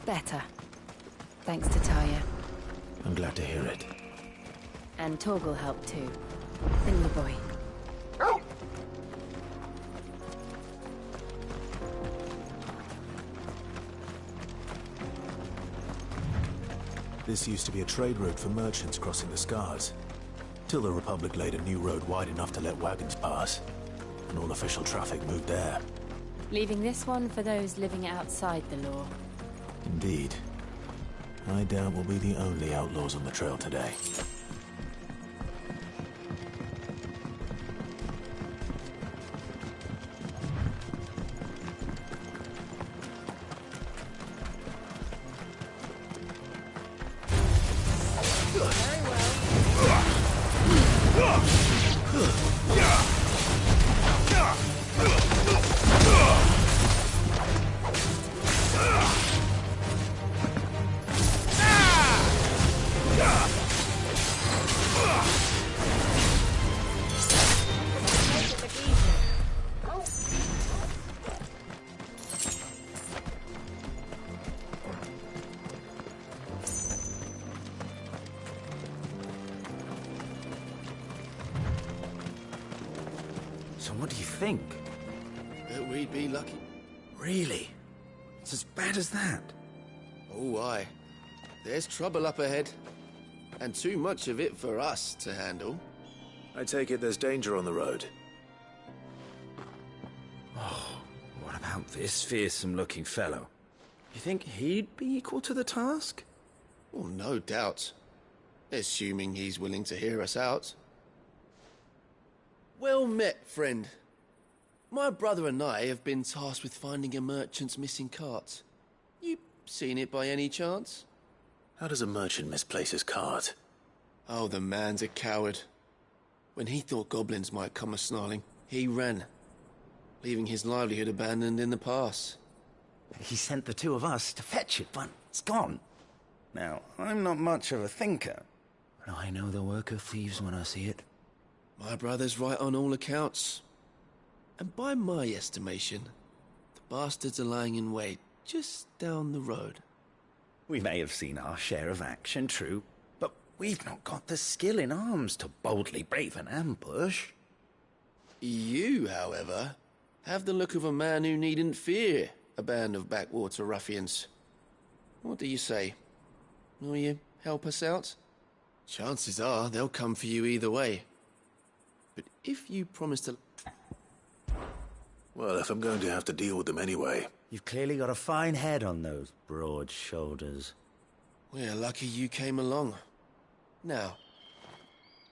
Better. Thanks to Talia. I'm glad to hear it. And Torgal helped too. Bring the boy. This used to be a trade route for merchants crossing the Scars. Till the Republic laid a new road wide enough to let wagons pass. And all official traffic moved there. Leaving this one for those living outside the law. Indeed. I doubt we'll be the only outlaws on the trail today. So what do you think? That we'd be lucky. Really? It's as bad as that? Oh, aye. There's trouble up ahead. And too much of it for us to handle. I take it there's danger on the road. Oh, what about this fearsome-looking fellow? You think he'd be equal to the task? Well, no doubt. Assuming he's willing to hear us out. Well met, friend. My brother and I have been tasked with finding a merchant's missing cart. You seen it by any chance? How does a merchant misplace his cart? Oh, the man's a coward. When he thought goblins might come a-snarling, he ran, leaving his livelihood abandoned in the pass. He sent the two of us to fetch it, but it's gone. Now, I'm not much of a thinker, but I know the work of thieves when I see it. My brother's right on all accounts. And by my estimation, the bastards are lying in wait just down the road. We may have seen our share of action, true, but we've not got the skill in arms to boldly brave an ambush. You, however, have the look of a man who needn't fear a band of backwater ruffians. What do you say? Will you help us out? Chances are they'll come for you either way. But if you promise to... Well, if I'm going to have to deal with them anyway... You've clearly got a fine head on those broad shoulders. We're lucky you came along. Now,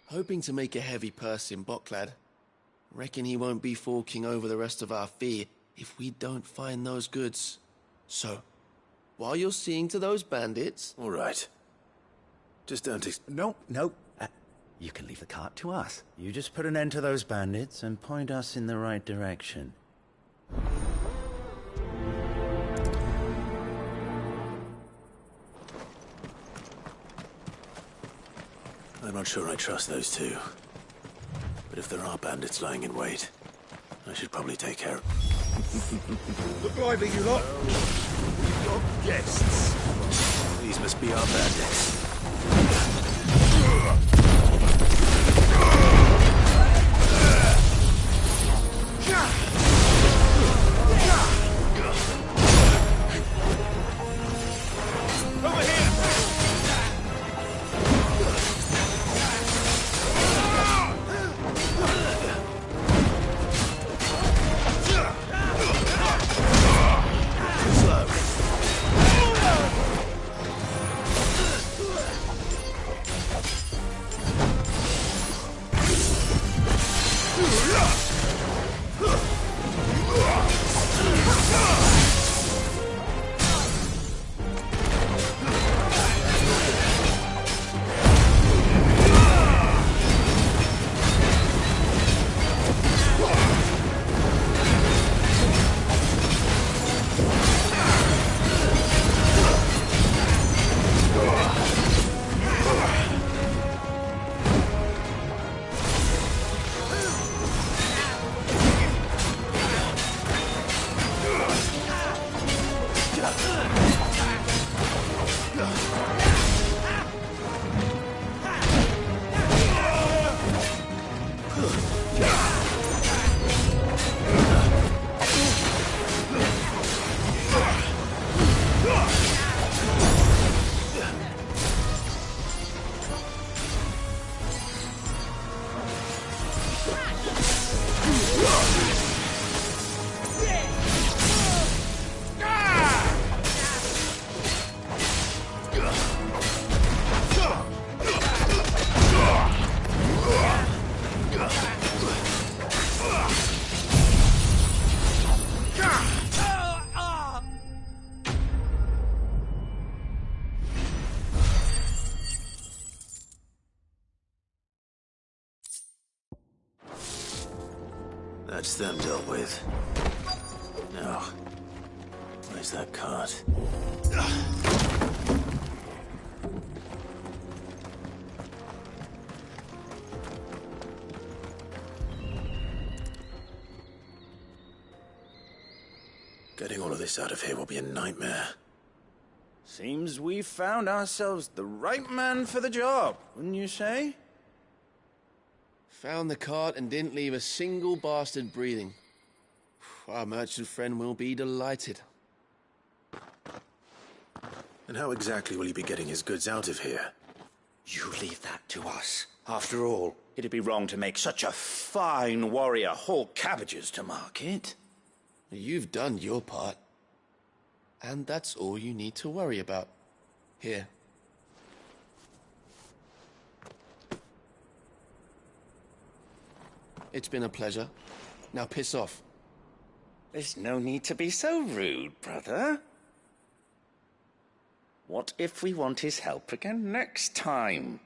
hoping to make a heavy purse in Boklad, reckon he won't be forking over the rest of our fee if we don't find those goods. So, while you're seeing to those bandits... All right. Just don't... No. You can leave the cart to us. You just put an end to those bandits and point us in the right direction. I'm not sure I trust those two. But if there are bandits lying in wait, I should probably take care of... Look lively, you lot! We've got guests! These must be our bandits. Over here! That's them dealt with. Now, where's that cart? Getting all of this out of here will be a nightmare. Seems we've found ourselves the right man for the job, wouldn't you say? Found the cart and didn't leave a single bastard breathing. Our merchant friend will be delighted. And how exactly will he be getting his goods out of here? You leave that to us. After all, it'd be wrong to make such a fine warrior haul cabbages to market. You've done your part. And that's all you need to worry about. Here. It's been a pleasure. Now piss off. There's no need to be so rude, brother. What if we want his help again next time?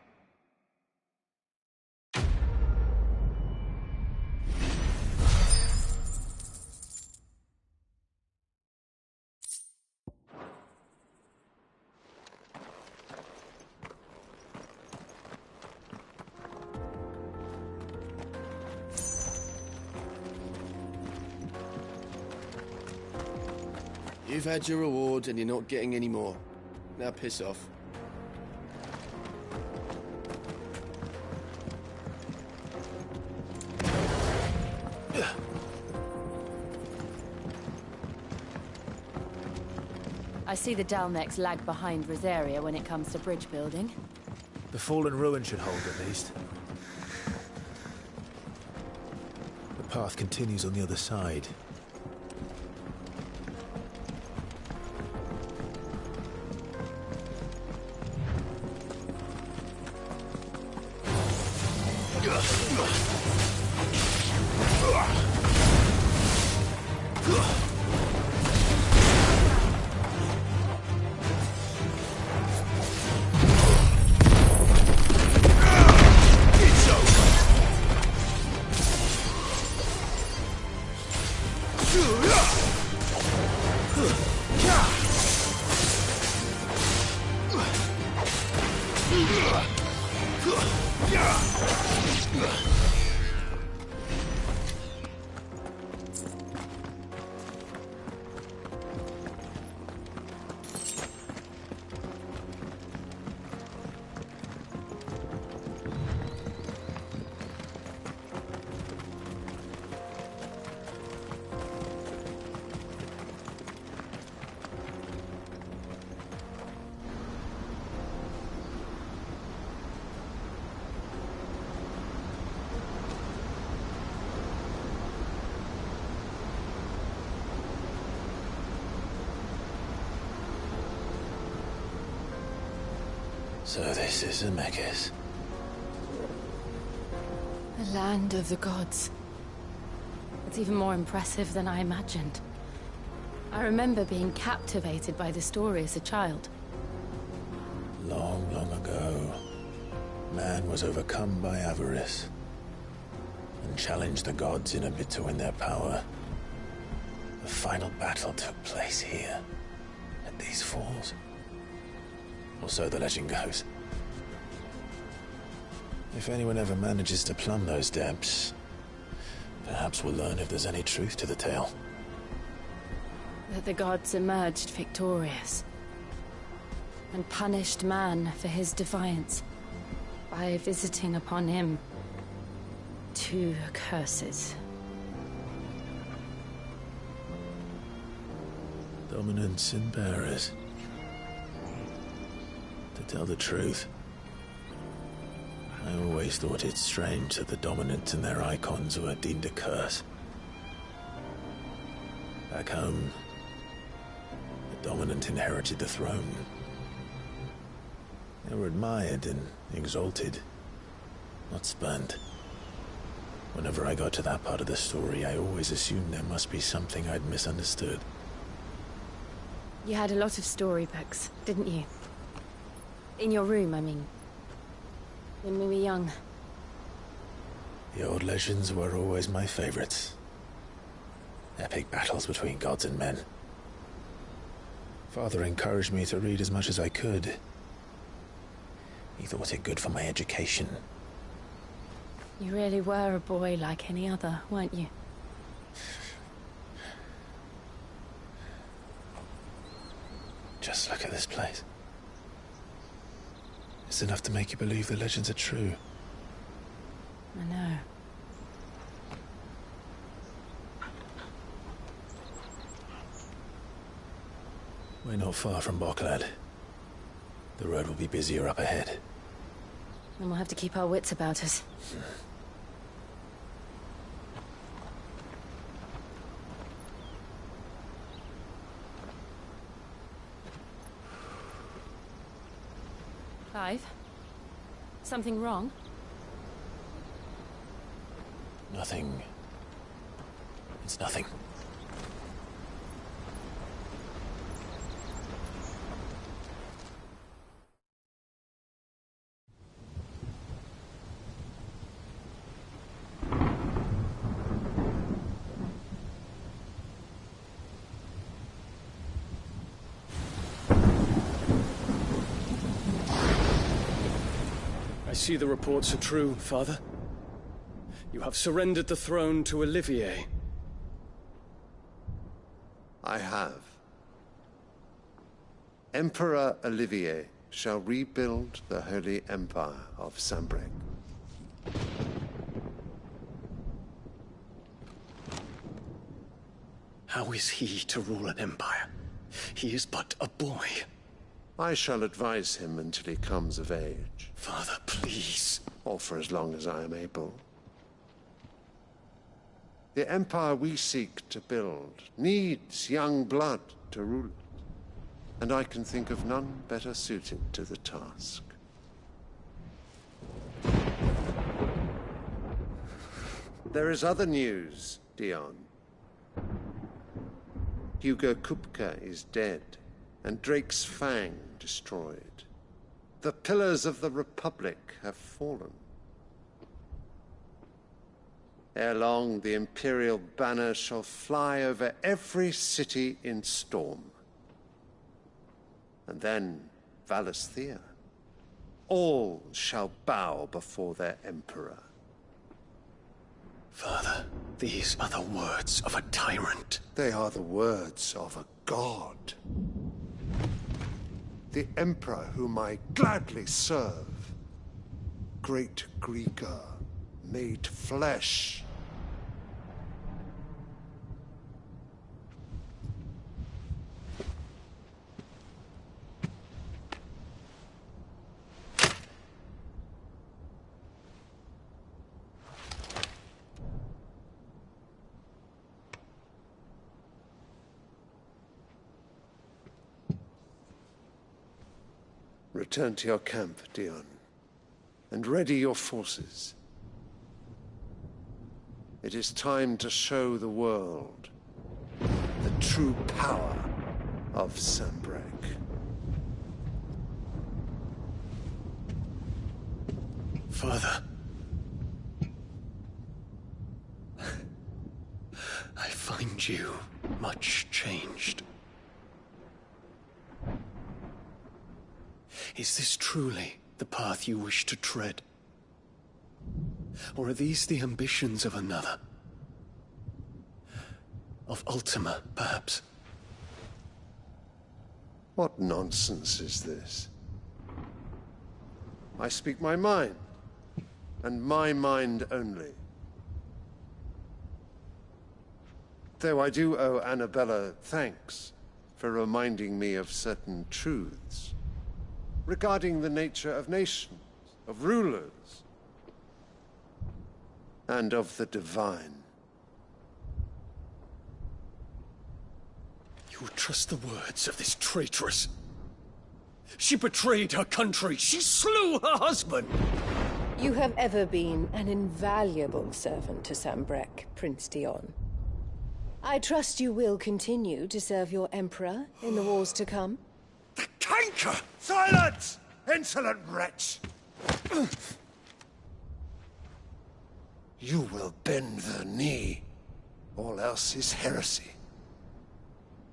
You've had your reward and you're not getting any more. Now piss off. I see the Dalnecs lag behind Rosaria when it comes to bridge building. The fallen ruin should hold, at least. The path continues on the other side. So this is Zemeckis. The land of the gods. It's even more impressive than I imagined. I remember being captivated by the story as a child. Long, long ago, man was overcome by avarice and challenged the gods in a bid to win their power. The final battle took place here, at these falls. Or so the legend goes. If anyone ever manages to plumb those depths, perhaps we'll learn if there's any truth to the tale. That the gods emerged victorious and punished man for his defiance by visiting upon him 2 curses. Dominants and bearers. To tell the truth, I always thought it strange that the dominant and their icons were deemed a curse. Back home, the dominant inherited the throne. They were admired and exalted, not spurned. Whenever I got to that part of the story, I always assumed there must be something I'd misunderstood. You had a lot of storybooks, didn't you? In your room, I mean. When we were young. The old legends were always my favorites. Epic battles between gods and men. Father encouraged me to read as much as I could. He thought it good for my education. You really were a boy like any other, weren't you? Just look at this place. It's enough to make you believe the legends are true. I know. We're not far from Boklad. The road will be busier up ahead. Then we'll have to keep our wits about us. Clive? Something wrong? Nothing. It's nothing. I see the reports are true, Father. You have surrendered the throne to Olivier. I have. Emperor Olivier shall rebuild the Holy Empire of Sambrec. How is he to rule an empire? He is but a boy. I shall advise him until he comes of age. Father, please. Or for as long as I am able. The empire we seek to build needs young blood to rule it. And I can think of none better suited to the task. There is other news, Dion. Hugo Kupka is dead, and Drake's Fang destroyed. The pillars of the Republic have fallen. Ere long, the Imperial banner shall fly over every city in Storm. And then Valisthea. All shall bow before their Emperor. Father, these are the words of a tyrant. They are the words of a god. The Emperor whom I gladly serve. Great Greeker, made flesh. Return to your camp, Dion, and ready your forces. It is time to show the world the true power of Sambrec. Father. I find you much changed. Is this truly the path you wish to tread? Or are these the ambitions of another? Of Ultima, perhaps? What nonsense is this? I speak my mind, and my mind only. Though I do owe Annabella thanks for reminding me of certain truths regarding the nature of nations, of rulers, and of the divine. You would trust the words of this traitress? She betrayed her country. She slew her husband. You have ever been an invaluable servant to Sambrec, Prince Dion. I trust you will continue to serve your Emperor in the wars to come. The canker! Silence! Insolent wretch! You will bend the knee. All else is heresy.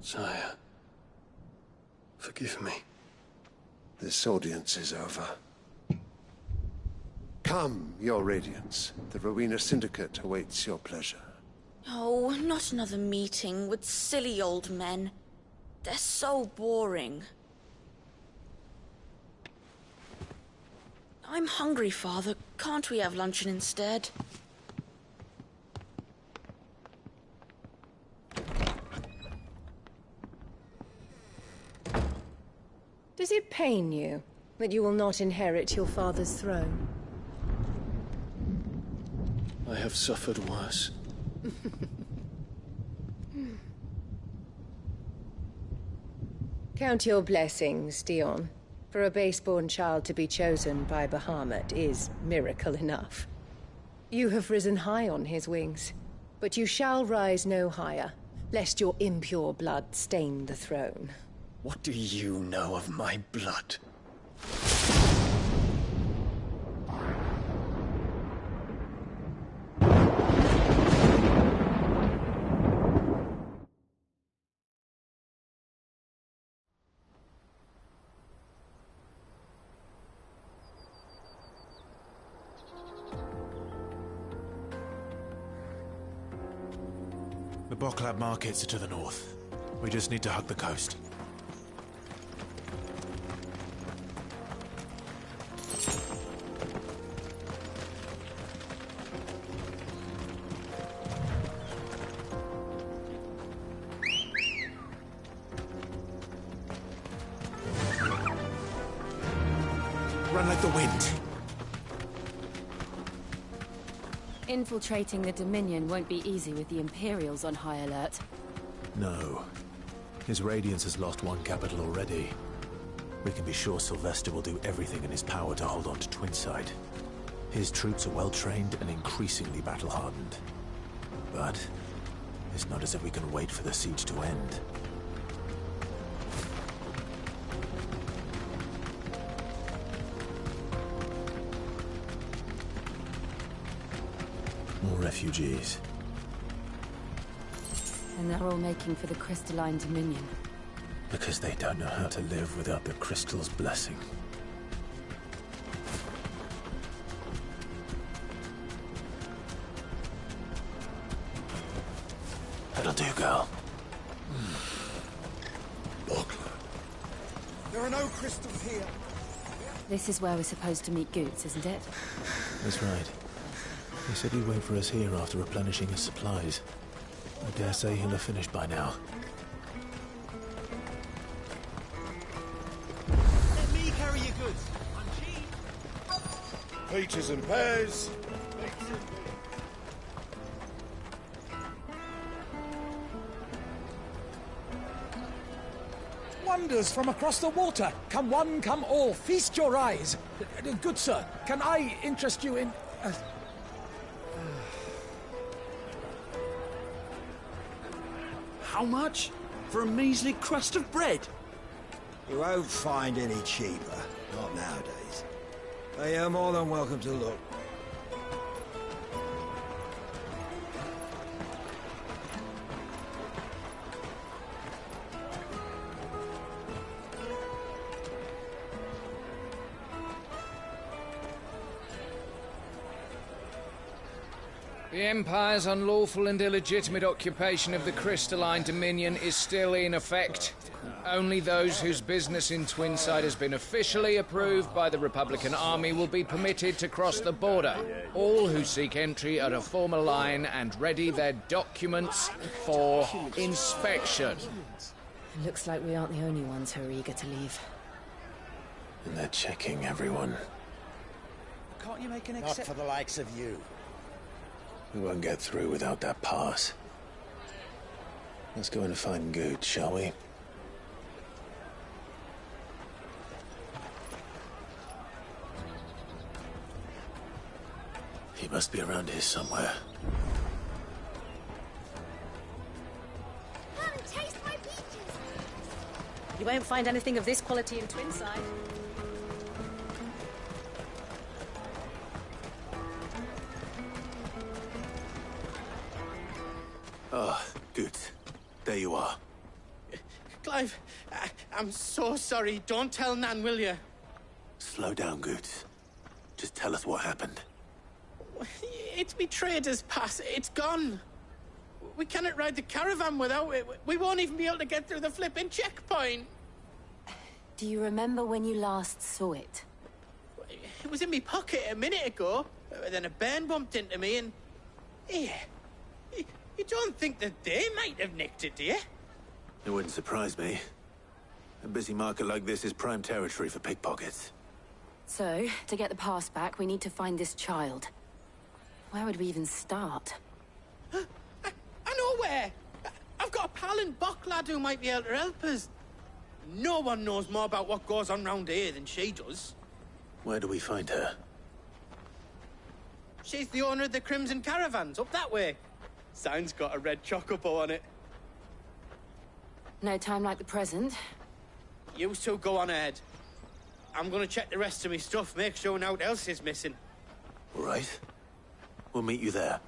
Sire, forgive me. This audience is over. Come, your Radiance. The Rowena Syndicate awaits your pleasure. Oh, not another meeting with silly old men. They're so boring. I'm hungry, Father. Can't we have luncheon instead? Does it pain you that you will not inherit your father's throne? I have suffered worse. Count your blessings, Dion. For a base-born child to be chosen by Bahamut is miracle enough. You have risen high on his wings, but you shall rise no higher, lest your impure blood stain the throne. What do you know of my blood? The Boklab markets are to the north. We just need to hug the coast. ride the wind. Infiltrating the Dominion won't be easy with the Imperials on high alert. No. His Radiance has lost one capital already. We can be sure Sylvester will do everything in his power to hold on to Twinside. His troops are well-trained and increasingly battle-hardened. But it's not as if we can wait for the siege to end. More refugees. And they're all making for the Crystalline Dominion. Because they don't know how to live without the Crystal's blessing. That'll do, girl. There are no crystals here. This is where we're supposed to meet Goots, isn't it? That's right. He said he'd wait for us here after replenishing his supplies. I dare say he'll have finished by now. Let me carry your goods. I'm cheap. Peaches and pears. Wonders from across the water. Come one, come all. Feast your eyes. Good sir, can I interest you in... How much? For a measly crust of bread? You won't find any cheaper. Not nowadays. But you're more than welcome to look. The Empire's unlawful and illegitimate occupation of the Crystalline Dominion is still in effect. Only those whose business in Twinside has been officially approved by the Republican Army will be permitted to cross the border. All who seek entry are to form a line and ready their documents for inspection. Looks like we aren't the only ones who are eager to leave. And they're checking everyone. Can't you make an Not for the likes of you. We won't get through without that pass. Let's go and find Goot, shall we? He must be around here somewhere. Come and taste my peaches! You won't find anything of this quality in Twinside. Ah, good. There you are. Clive, I'm so sorry. Don't tell Nan, will you? Slow down, Goots. Just tell us what happened. It's me trader's pass. It's gone. We cannot ride the caravan without it. We won't even be able to get through the flipping checkpoint. Do you remember when you last saw it? It was in my pocket a minute ago. Then a bairn bumped into me and... Yeah. You don't think that they might have nicked it, do you? It wouldn't surprise me. A busy market like this is prime territory for pickpockets. So, to get the pass back, we need to find this child. Where would we even start? I know where! I've got a pal in Bock lad who might be able to help us. No one knows more about what goes on round here than she does. Where do we find her? She's the owner of the Crimson Caravans, up that way. Sign's got a red chocobo on it. No time like the present. You two go on ahead. I'm gonna check the rest of my stuff, make sure no one else is missing. All right. We'll meet you there.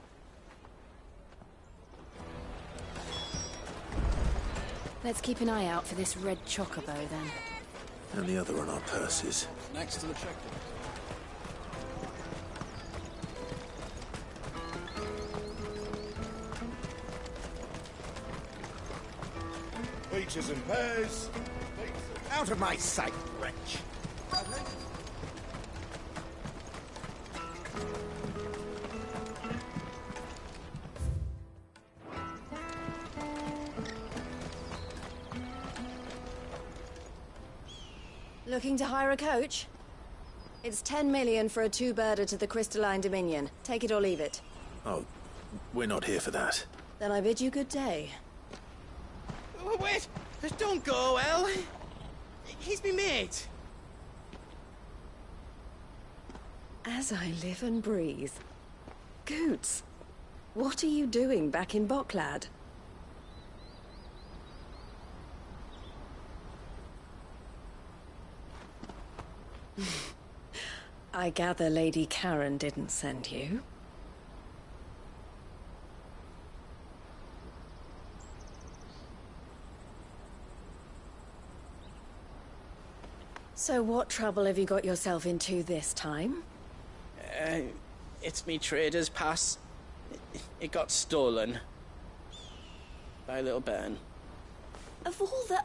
Let's keep an eye out for this red chocobo, then. And the other on our purses. Next to the checkpoint. Peaches and pears. Out of my sight, wretch. Looking to hire a coach? It's 10 million for a two-birder to the Crystalline Dominion. Take it or leave it. Oh, we're not here for that. Then I bid you good day. Wait! Don't go, El! He's me mate. As I live and breathe. Goots, what are you doing back in Boklad? I gather Lady Karen didn't send you. So what trouble have you got yourself into this time? It's me trader's pass. It got stolen. By a little bairn. Of all the...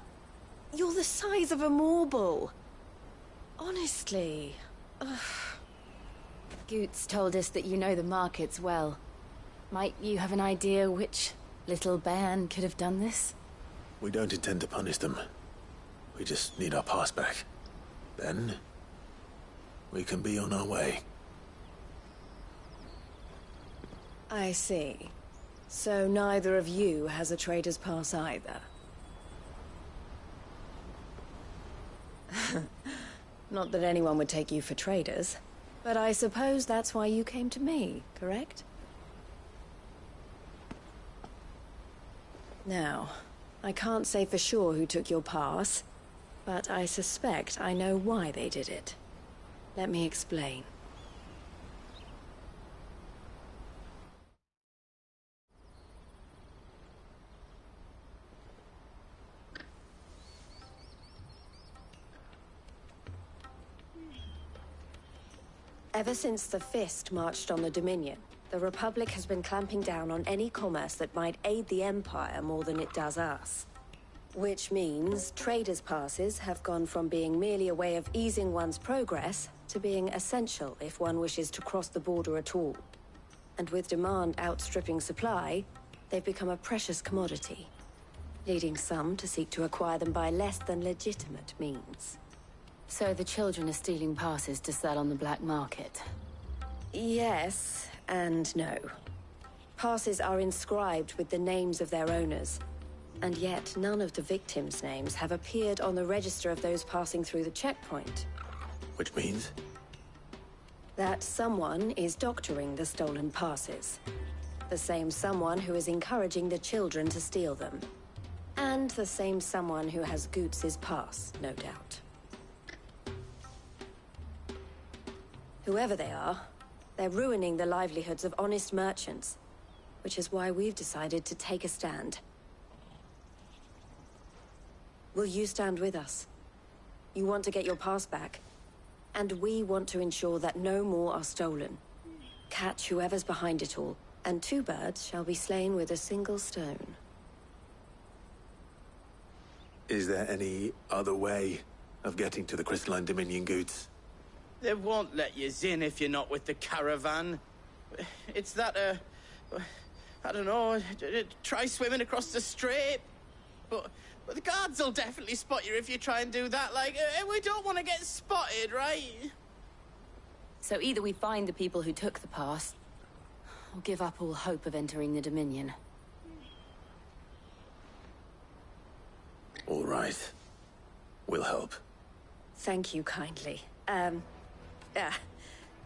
You're the size of a marble. Honestly. Ugh. Goots told us that you know the markets well. Might you have an idea which little bairn could have done this? We don't intend to punish them. We just need our pass back. Then, we can be on our way. I see. So neither of you has a trader's pass either. Not that anyone would take you for traders, but I suppose that's why you came to me, correct? Now, I can't say for sure who took your pass, but I suspect I know why they did it. Let me explain. Ever since the Fist marched on the Dominion, the Republic has been clamping down on any commerce that might aid the Empire more than it does us. Which means traders' passes have gone from being merely a way of easing one's progress to being essential if one wishes to cross the border at all. And with demand outstripping supply, they've become a precious commodity, leading some to seek to acquire them by less than legitimate means. So the children are stealing passes to sell on the black market? Yes, and no. Passes are inscribed with the names of their owners, and yet none of the victims' names have appeared on the register of those passing through the checkpoint. Which means? That someone is doctoring the stolen passes. The same someone who is encouraging the children to steal them. And the same someone who has Goots' pass, no doubt. Whoever they are, they're ruining the livelihoods of honest merchants, which is why we've decided to take a stand. Will you stand with us? You want to get your pass back, and we want to ensure that no more are stolen. Catch whoever's behind it all, and two birds shall be slain with a single stone. Is there any other way of getting to the Crystalline Dominion, Goots? They won't let you in if you're not with the caravan. It's that, I don't know, try swimming across the strait. But the guards will definitely spot you if you try and do that. Like, we don't want to get spotted, right? So either we find the people who took the pass, or give up all hope of entering the Dominion. All right. We'll help. Thank you kindly.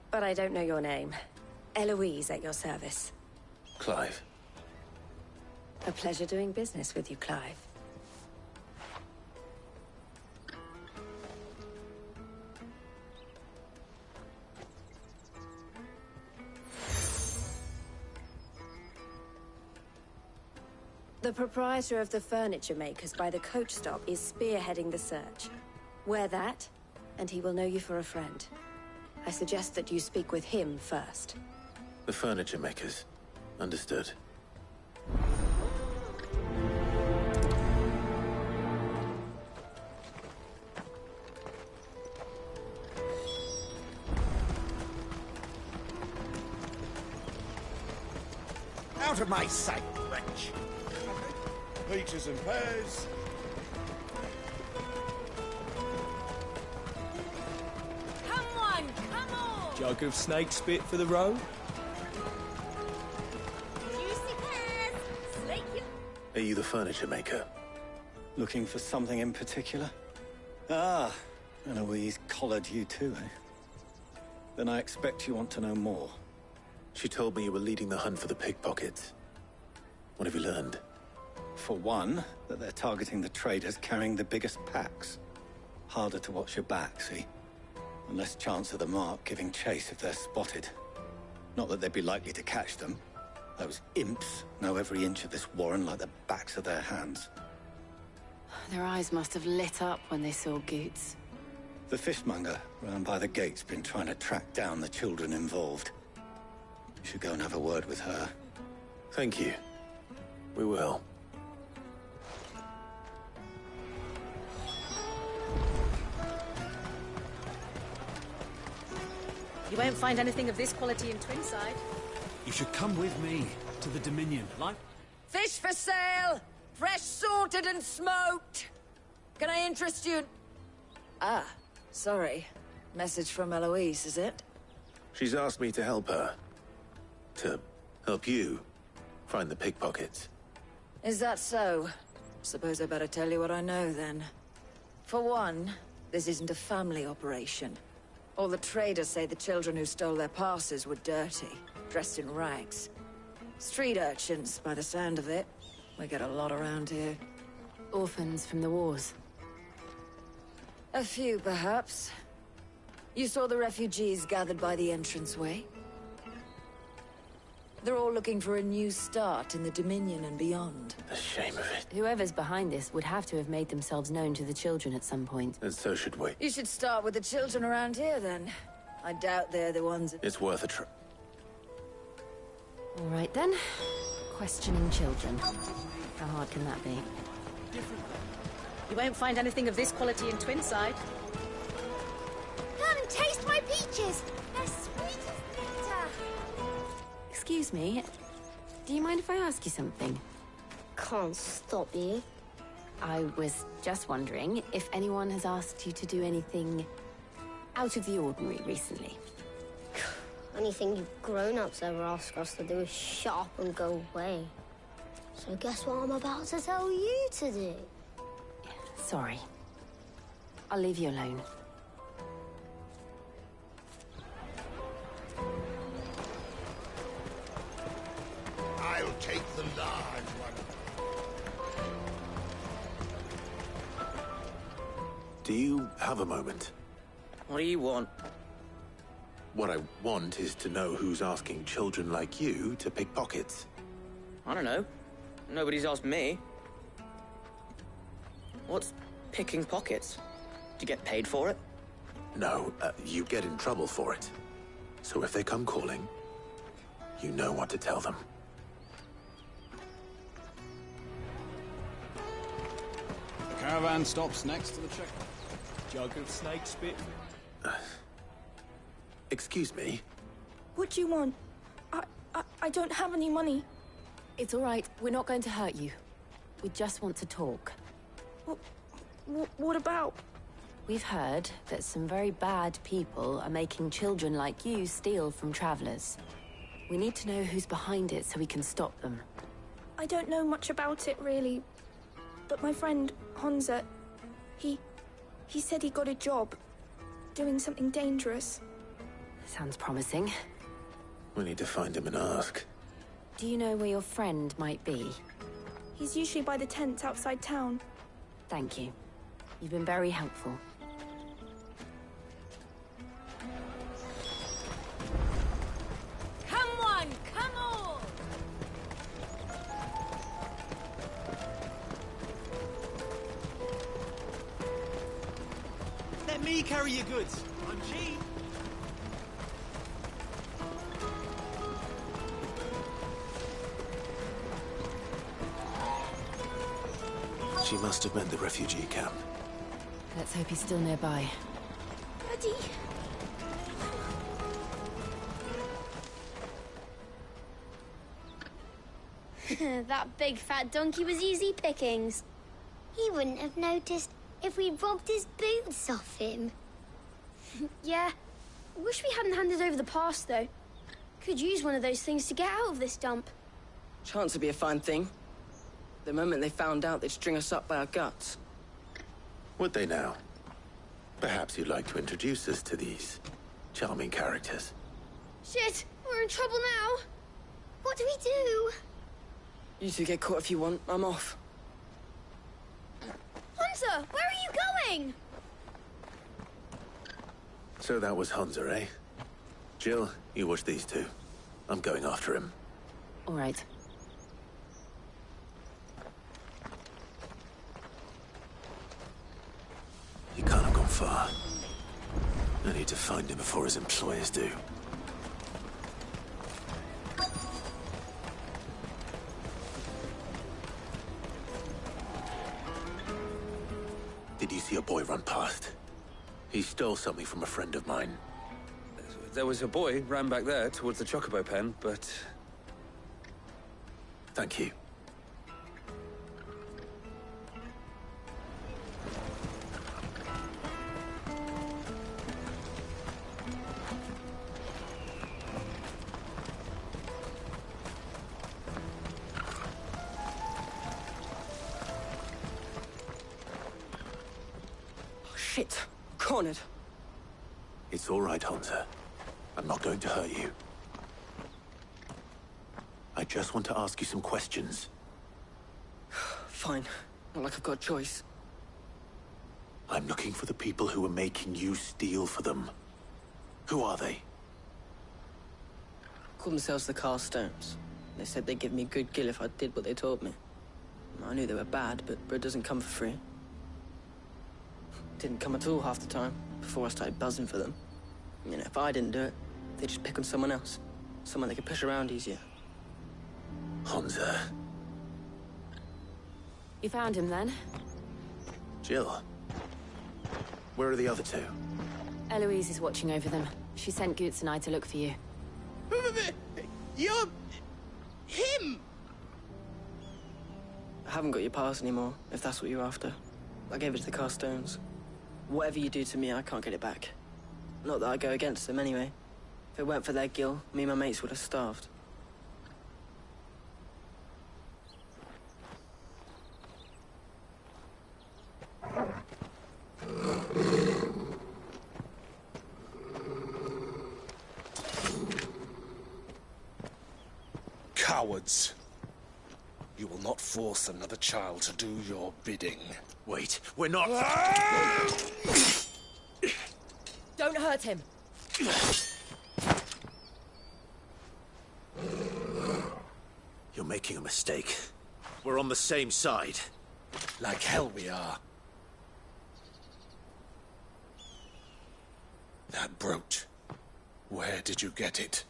But I don't know your name. Eloise at your service. Clive. A pleasure doing business with you, Clive. The proprietor of the furniture makers by the coach stop is spearheading the search. Wear that, and he will know you for a friend. I suggest that you speak with him first. The furniture makers. Understood. Out of my sight, wretch! Peaches and pears. Come on, Jug of snake spit for the road? Are you the furniture maker? Looking for something in particular? Ah, Eloise collared you too, eh? Then I expect you want to know more. She told me you were leading the hunt for the pickpockets. What have you learned? For one, that they're targeting the traders carrying the biggest packs. Harder to watch your back, see? And less chance of the mark giving chase if they're spotted. Not that they'd be likely to catch them. Those imps know every inch of this warren like the backs of their hands. Their eyes must have lit up when they saw Goots. The fishmonger round by the gate's been trying to track down the children involved. You should go and have a word with her. Thank you. We will. You won't find anything of this quality in Twinside. You should come with me to the Dominion, like? Fish for sale! Fresh salted and smoked! Can I interest you? Ah, sorry. Message from Eloise, is it? She's asked me to help her. To help you find the pickpockets. Is that so? Suppose I better tell you what I know, then. For one, this isn't a family operation. All the traders say the children who stole their passes were dirty, dressed in rags. Street urchins, by the sound of it. We get a lot around here. Orphans from the wars. A few, perhaps. You saw the refugees gathered by the entranceway? They're all looking for a new start in the Dominion and beyond. The shame of it. Whoever's behind this would have to have made themselves known to the children at some point. And so should we. You should start with the children around here, then. I doubt they're the ones... It's worth a try. All right, then. Questioning children. How hard can that be? You won't find anything of this quality in Twinside. Come and taste my peaches! They're sweet as nectar! Excuse me, do you mind if I ask you something? Can't stop you. I was just wondering if anyone has asked you to do anything out of the ordinary recently. Anything you grown-ups ever ask us to do is shut up and go away. So guess what I'm about to tell you to do? Sorry. I'll leave you alone. I'll take the large one. Do you have a moment? What do you want? What I want is to know who's asking children like you to pick pockets. I don't know. Nobody's asked me. What's picking pockets? Do you get paid for it? No, you get in trouble for it. So if they come calling, you know what to tell them. The caravan stops next to the check. Jug of snake spit. Excuse me? What do you want? I don't have any money. It's all right. We're not going to hurt you. We just want to talk. What about? We've heard that some very bad people are making children like you steal from travelers. We need to know who's behind it so we can stop them. I don't know much about it, really. But my friend, Honza, he said he got a job doing something dangerous. Sounds promising. We need to find him and ask. Do you know where your friend might be? He's usually by the tents outside town. Thank you. You've been very helpful. Come on, come on! Let me carry your goods. I'm cheap. She must have meant the refugee camp. Let's hope he's still nearby. Daddy! That big fat donkey was easy pickings. He wouldn't have noticed if we'd robbed his boots off him. Yeah, Wish we hadn't handed over the pass, though. Could use one of those things to get out of this dump. Chance would be a fine thing. The moment they found out, they'd string us up by our guts. Would they now? Perhaps you'd like to introduce us to these charming characters. Shit! We're in trouble now! What do we do? You two get caught if you want. I'm off. Hunter! Where are you going? So that was Hunter, eh? Jill, you watch these two. I'm going after him. All right. He can't have gone far. I need to find him before his employers do. Did you see a boy run past? He stole something from a friend of mine. There was a boy ran back there towards the Chocobo pen, but... Thank you. Shit. Cornered. It's all right, Hunter. I'm not going to hurt you. I just want to ask you some questions. Fine. Not like I've got a choice. I'm looking for the people who are making you steal for them. Who are they? Called themselves the Carstones. They said they'd give me good gill if I did what they told me. I knew they were bad, but bread doesn't come for free. Didn't come at all half the time, before I started buzzing for them. You know, if I didn't do it, they'd just pick on someone else. Someone they could push around easier. Hunter. You found him then? Jill. Where are the other two? Eloise is watching over them. She sent Goots and I to look for you. You're... him! I haven't got your pass anymore, if that's what you're after. I gave it to the Carstones. Whatever you do to me, I can't get it back. Not that I go against them, anyway. If it weren't for their gill, me and my mates would have starved. Cowards. You will not force another child to do your bidding. Wait, we're not... Don't hurt him. You're making a mistake. We're on the same side. Like hell we are. That brooch. Where did you get it?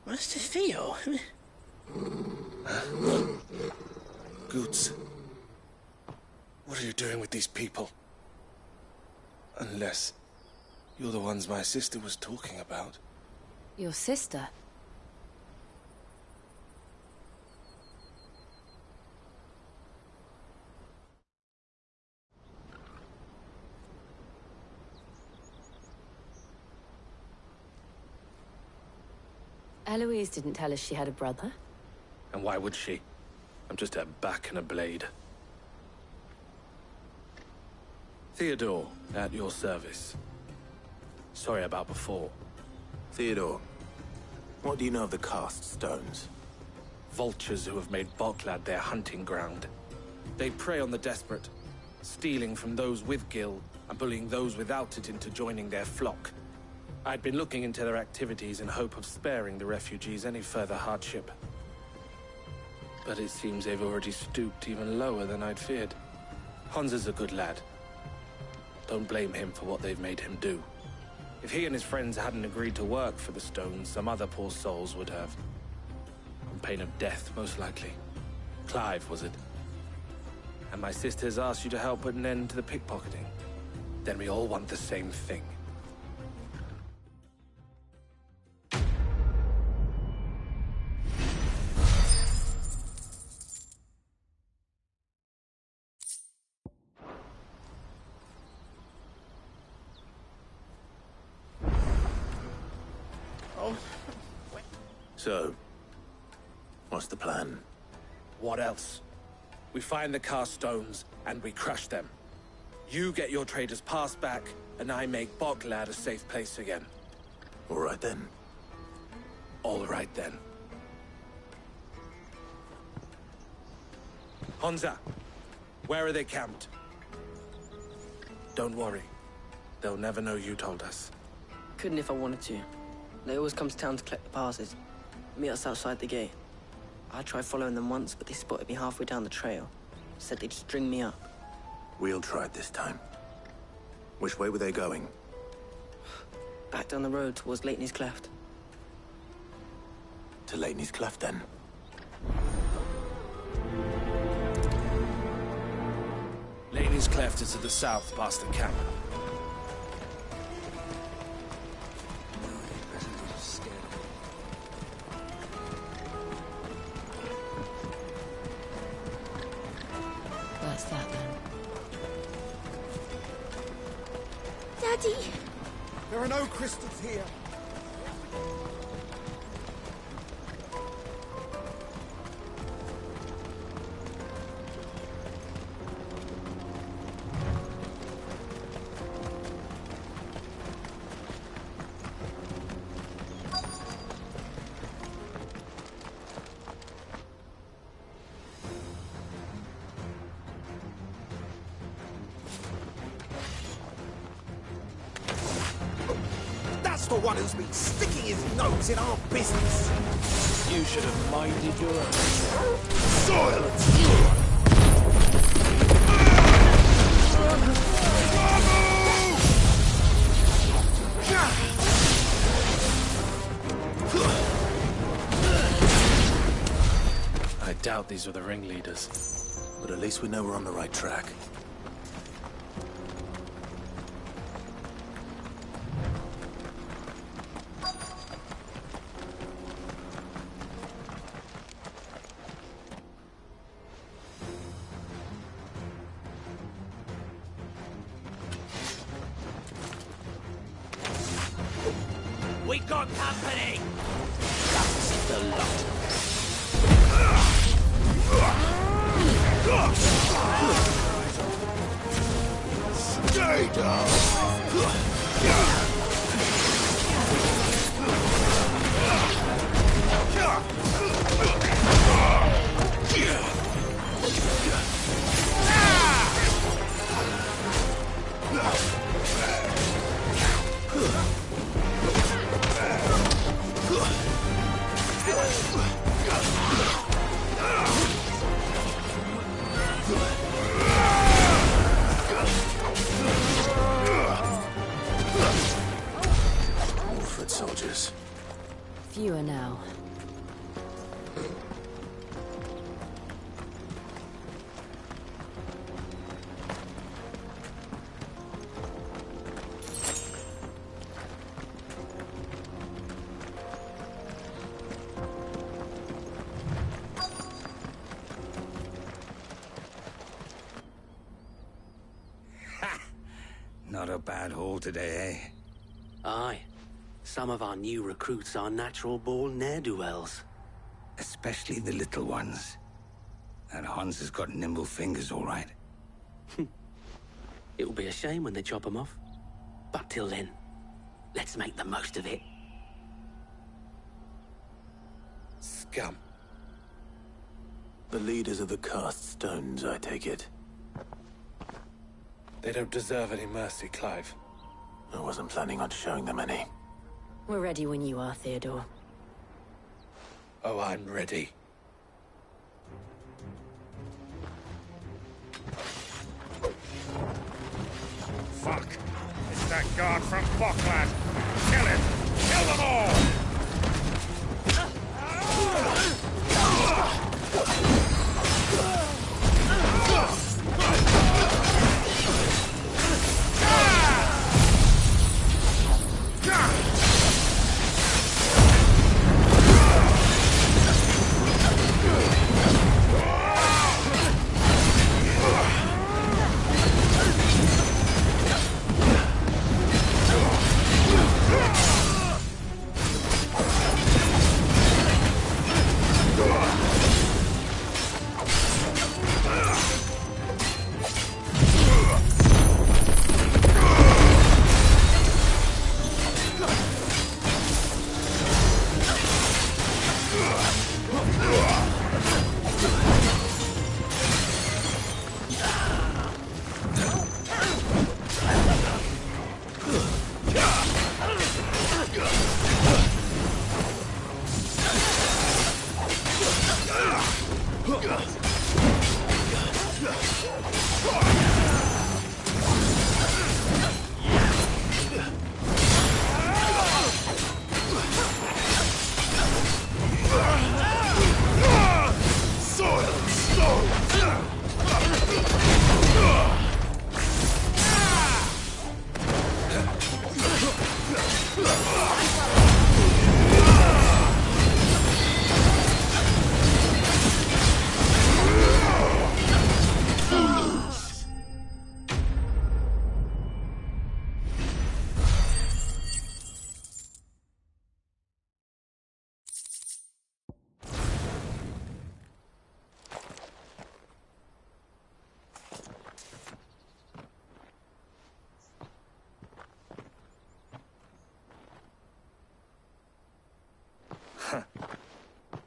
Master Theo? Goots. What are you doing with these people? Unless you're the ones my sister was talking about. Your sister? Eloise didn't tell us she had a brother. And why would she? I'm just a back and a blade. Theodore, at your service. Sorry about before. Theodore, what do you know of the Cast Stones? Vultures who have made Boklad their hunting ground. They prey on the desperate, stealing from those with gil and bullying those without it into joining their flock. I'd been looking into their activities in hope of sparing the refugees any further hardship. But it seems they've already stooped even lower than I'd feared. Hans is a good lad. Don't blame him for what they've made him do. If he and his friends hadn't agreed to work for the Stones, some other poor souls would have. On pain of death, most likely. Clive, was it? And my sisters asked you to help put an end to the pickpocketing. Then we all want the same thing. So, what's the plan? What else? We find the cast stones, and we crush them. You get your trader's pass back, and I make Boklad a safe place again. All right then. All right then. Honza, where are they camped? Don't worry. They'll never know you told us. Couldn't if I wanted to. They always come to town to collect the passes. Meet us outside the gate. I tried following them once, but they spotted me halfway down the trail. Said they'd string me up. We'll try it this time. Which way were they going? Back down the road towards Leighton's Cleft. To Leighton's Cleft, then. Leighton's Cleft is to the south, past the camp. That's that then. Daddy! There are no crystals here. The one who's been sticking his nose in our business. You should have minded your own. Silence! I doubt these are the ringleaders. But at least we know we're on the right track. We got company! That's the lot. Stay down! Soldiers. Fewer now. Not a bad haul today, eh? Aye. Some of our new recruits are natural-born ne'er-do-wells. Especially the little ones. And Hans has got nimble fingers, all right. It'll be a shame when they chop them off. But till then, let's make the most of it. Scum. The leaders of the cast stones, I take it. They don't deserve any mercy, Clive. I wasn't planning on showing them any. We're ready when you are, Theodore. Oh, I'm ready. Fuck! It's that guard from Boklad! Kill him! Kill them all!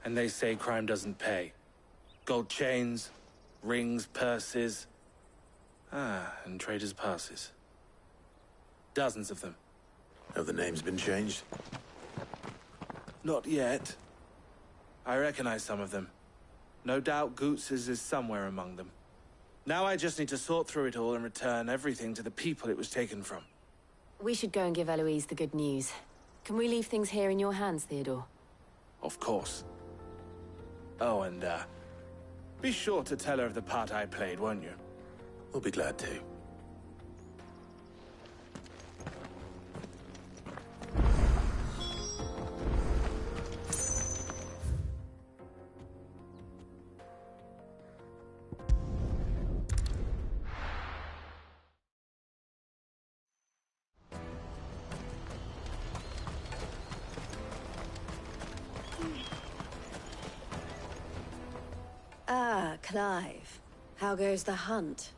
And they say crime doesn't pay. Gold chains, rings, purses. And traders' passes. Dozens of them. Have the names been changed? Not yet. I recognize some of them. No doubt Goots's is somewhere among them. Now I just need to sort through it all and return everything to the people it was taken from. We should go and give Eloise the good news. Can we leave things here in your hands, Theodore? Of course. Oh, and, be sure to tell her of the part I played, won't you? We'll be glad to. Clive. How goes the hunt?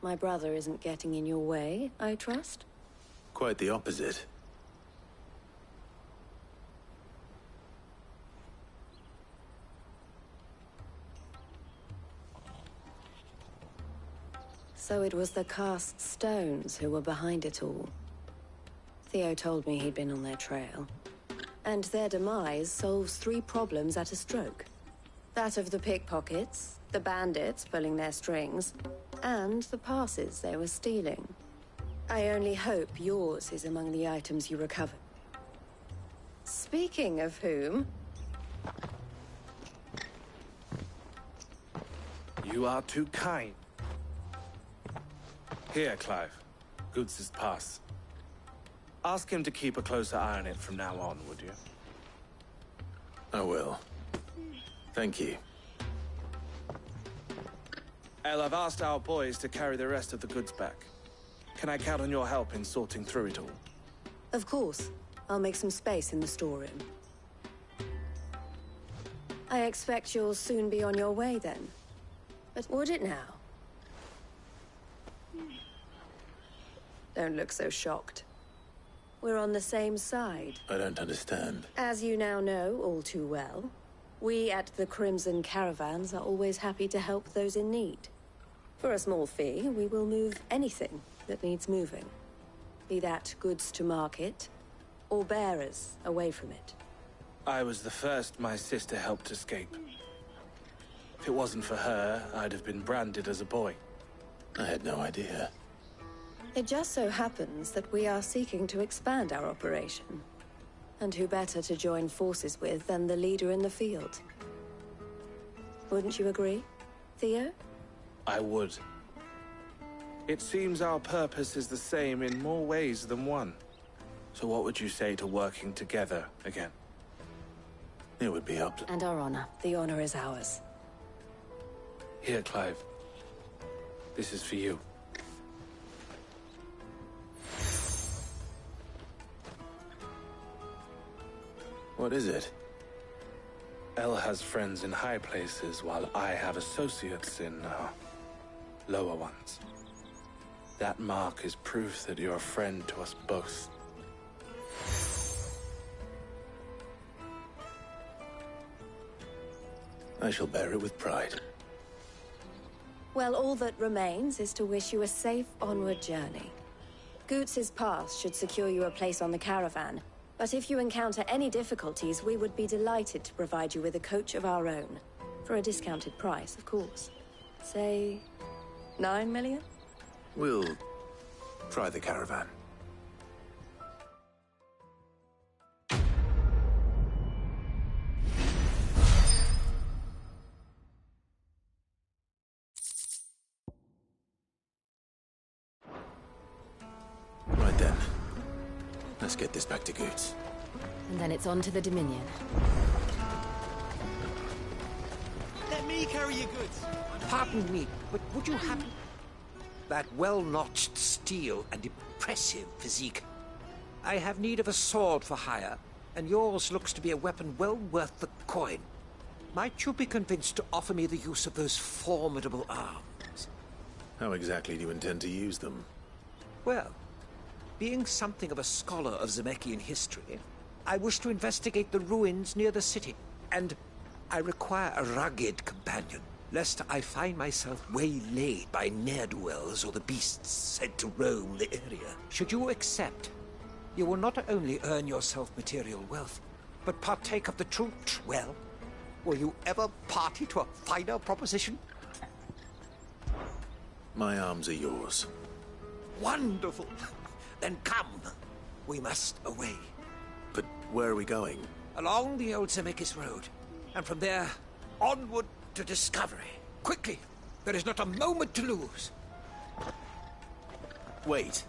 My brother isn't getting in your way, I trust? Quite the opposite. So it was the cast stones who were behind it all. Theo told me he'd been on their trail. And their demise solves 3 problems at a stroke. That of the pickpockets, the bandits pulling their strings, and the passes they were stealing. I only hope yours is among the items you recovered. Speaking of whom... You are too kind. Here, Clive. Goots's pass. Ask him to keep a closer eye on it from now on, would you? I will. Thank you. El, I've asked our boys to carry the rest of the goods back. Can I count on your help in sorting through it all? Of course. I'll make some space in the storeroom. I expect you'll soon be on your way then. But would it now? Don't look so shocked. We're on the same side. I don't understand. As you now know all too well, we at the Crimson Caravans are always happy to help those in need. For a small fee, we will move anything that needs moving. Be that goods to market, or bearers away from it. I was the first my sister helped escape. If it wasn't for her, I'd have been branded as a boy. I had no idea. It just so happens that we are seeking to expand our operation. And who better to join forces with than the leader in the field? Wouldn't you agree, Theo? I would. It seems our purpose is the same in more ways than one. So what would you say to working together again? It would be up to... And our honor. The honor is ours. Here, Clive. This is for you. What is it? El has friends in high places, while I have associates in, lower ones. That mark is proof that you're a friend to us both. I shall bear it with pride. Well, all that remains is to wish you a safe onward journey. Goots's pass should secure you a place on the caravan, but if you encounter any difficulties, we would be delighted to provide you with a coach of our own. For a discounted price, of course. Say, 9 million? We'll try the caravan. Right then. Let's get this back to Goots. And then it's on to the Dominion. Let me carry your goods. Pardon me, but would you happen... That well-notched steel and impressive physique. I have need of a sword for hire, and yours looks to be a weapon well worth the coin. Might you be convinced to offer me the use of those formidable arms? How exactly do you intend to use them? Well, being something of a scholar of Zemeckis history, I wish to investigate the ruins near the city, and I require a rugged companion, lest I find myself waylaid by ne'er-do-wells or the beasts said to roam the area. Should you accept, you will not only earn yourself material wealth, but partake of the true well, will you ever party to a finer proposition? My arms are yours. Wonderful! Then come. We must away. But where are we going? Along the old Zemeckis Road, and from there, onward to discovery. Quickly! There is not a moment to lose. Wait.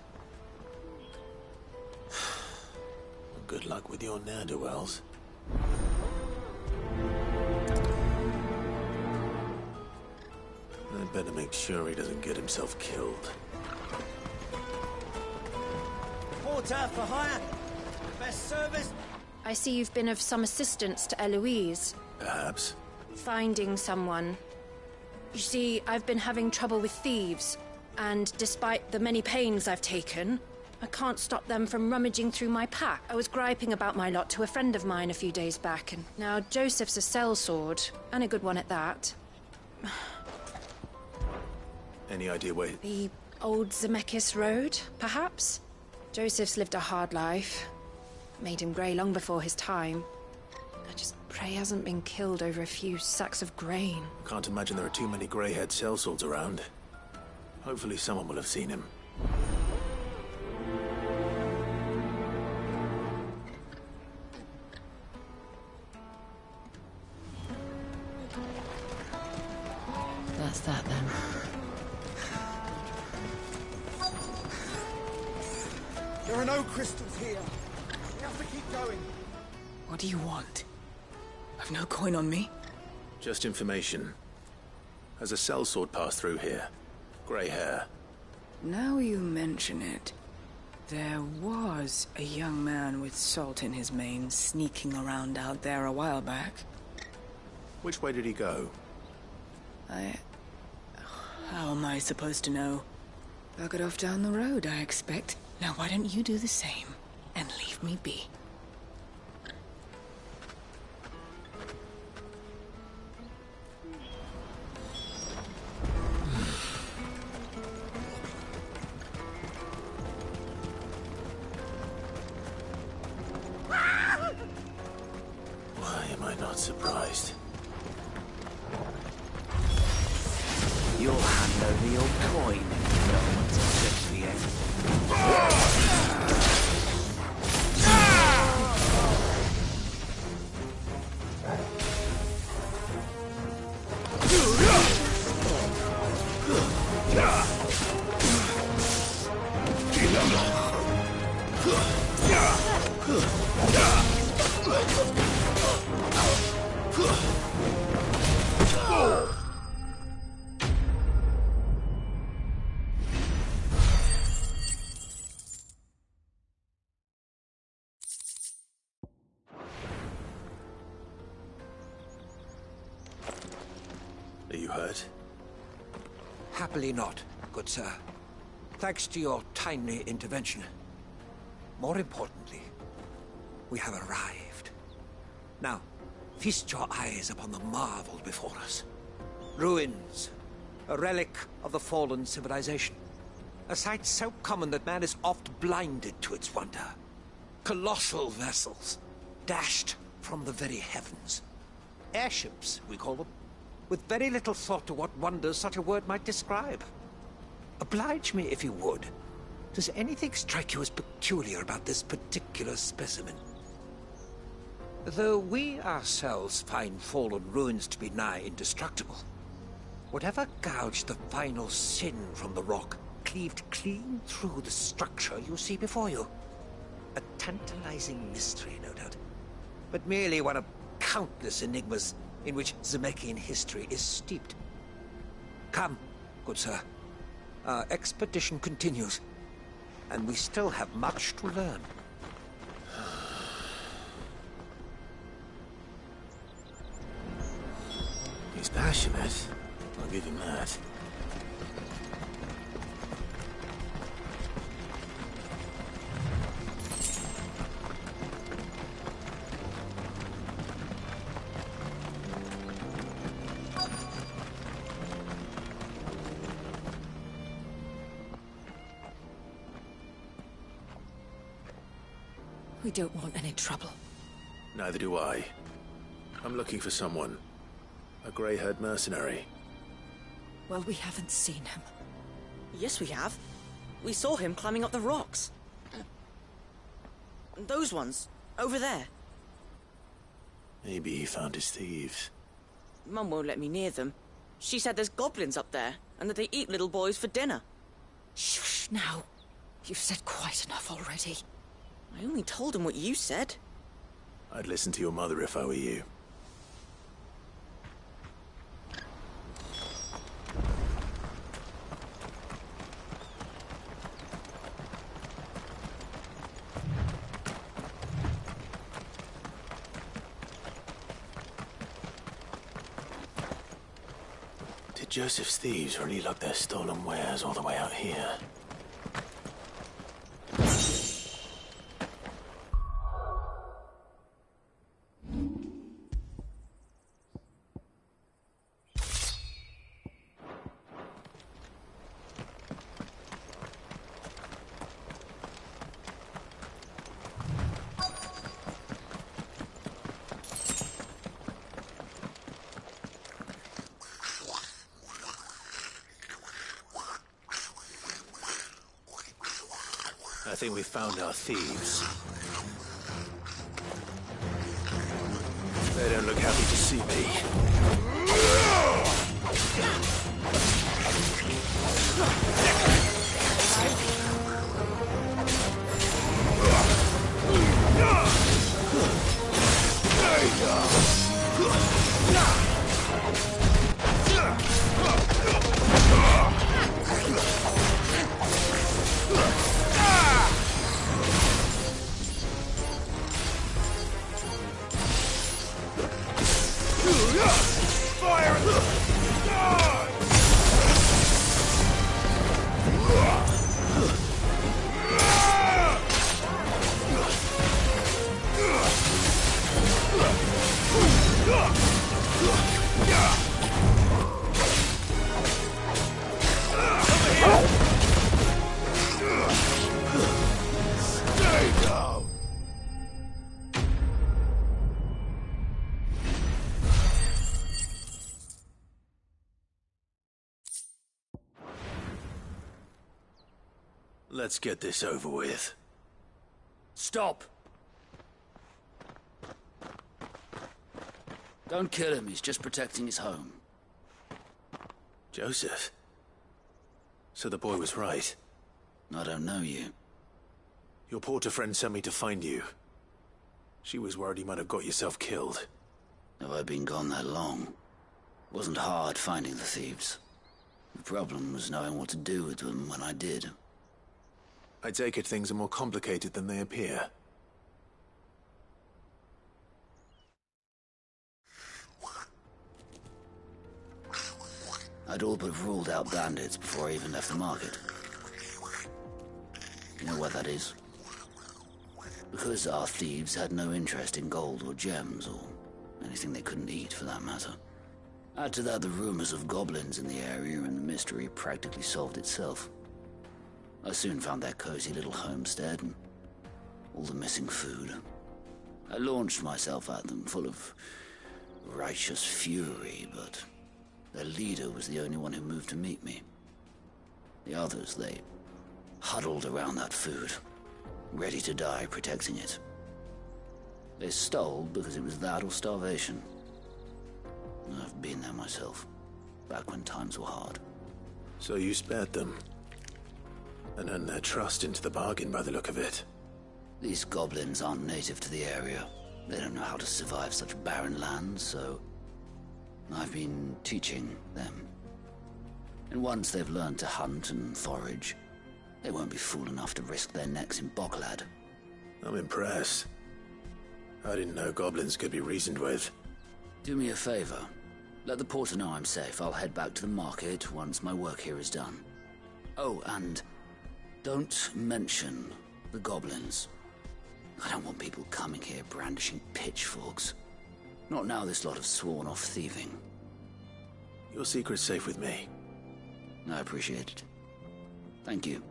Good luck with your ne'er-do-wells. I'd better make sure he doesn't get himself killed. Porter for hire. Best service. I see you've been of some assistance to Eloise. Perhaps. Finding someone. You see, I've been having trouble with thieves, and despite the many pains I've taken, I can't stop them from rummaging through my pack. I was griping about my lot to a friend of mine a few days back, and now Joseph's a sellsword, and a good one at that. Any idea where... The old Zemeckis Road, perhaps? Joseph's lived a hard life. Made him grey long before his time. I just pray he hasn't been killed over a few sacks of grain. Can't imagine there are too many grey-haired sellswords around. Hopefully someone will have seen him. That's that then. There are no crystals here. We have to keep going. What do you want? I've no coin on me. Just information. Has a sellsword passed through here? Grey hair. Now you mention it, there was a young man with salt in his mane sneaking around out there a while back. Which way did he go? How am I supposed to know? Buggered off down the road, I expect. Now why don't you do the same and leave me be? Why am I not surprised? You'll hand over your coin if no one's touched the end. Are you hurt? Happily not, good sir. Thanks to your timely intervention. More importantly, we have arrived. Now, feast your eyes upon the marvel before us. Ruins, a relic of the fallen civilization. A sight so common that man is oft blinded to its wonder. Colossal vessels, dashed from the very heavens. Airships, we call them. with very little thought to what wonders such a word might describe. Oblige me if you would. Does anything strike you as peculiar about this particular specimen? Though we ourselves find fallen ruins to be nigh indestructible, whatever gouged the final sin from the rock cleaved clean through the structure you see before you. A tantalizing mystery, no doubt, but merely one of countless enigmas in which Zemeckis history is steeped. Come, good sir. Our expedition continues, and we still have much to learn. He's passionate. I'll give him that. We don't want any trouble. Neither do I. I'm looking for someone. A grey-haired mercenary. Well, we haven't seen him. Yes, we have. We saw him climbing up the rocks. Those ones, over there. Maybe he found his thieves. Mum won't let me near them. She said there's goblins up there, and that they eat little boys for dinner. Shush, now. You've said quite enough already. I only told him what you said. I'd listen to your mother if I were you. Did Joseph's thieves really lug their stolen wares all the way out here? I think we found our thieves. They don't look happy to see me. Let's get this over with. Stop! Don't kill him, he's just protecting his home. Joseph? So the boy was right. I don't know you. Your porter friend sent me to find you. She was worried you might have got yourself killed. Have I been gone that long? It wasn't hard finding the thieves. The problem was knowing what to do with them when I did. I take it things are more complicated than they appear. I'd all but ruled out bandits before I even left the market. You know why that is? Because our thieves had no interest in gold or gems, or anything they couldn't eat for that matter. Add to that the rumors of goblins in the area, and the mystery practically solved itself. I soon found their cozy little homestead and all the missing food. I launched myself at them, full of righteous fury, but Their leader was the only one who moved to meet me. The others, they huddled around that food, ready to die protecting it. They stole because it was that or starvation. I've been there myself, back when times were hard. So you spared them, and earned their trust into the bargain by the look of it. These goblins aren't native to the area. They don't know how to survive such barren lands, so I've been teaching them. And once they've learned to hunt and forage, they won't be fool enough to risk their necks in Boklad. I'm impressed. I didn't know goblins could be reasoned with. Do me a favor. Let the porter know I'm safe. I'll head back to the market once my work here is done. Oh, and don't mention the goblins. I don't want people coming here brandishing pitchforks. Not now this lot have sworn off thieving. Your secret's safe with me. I appreciate it. Thank you.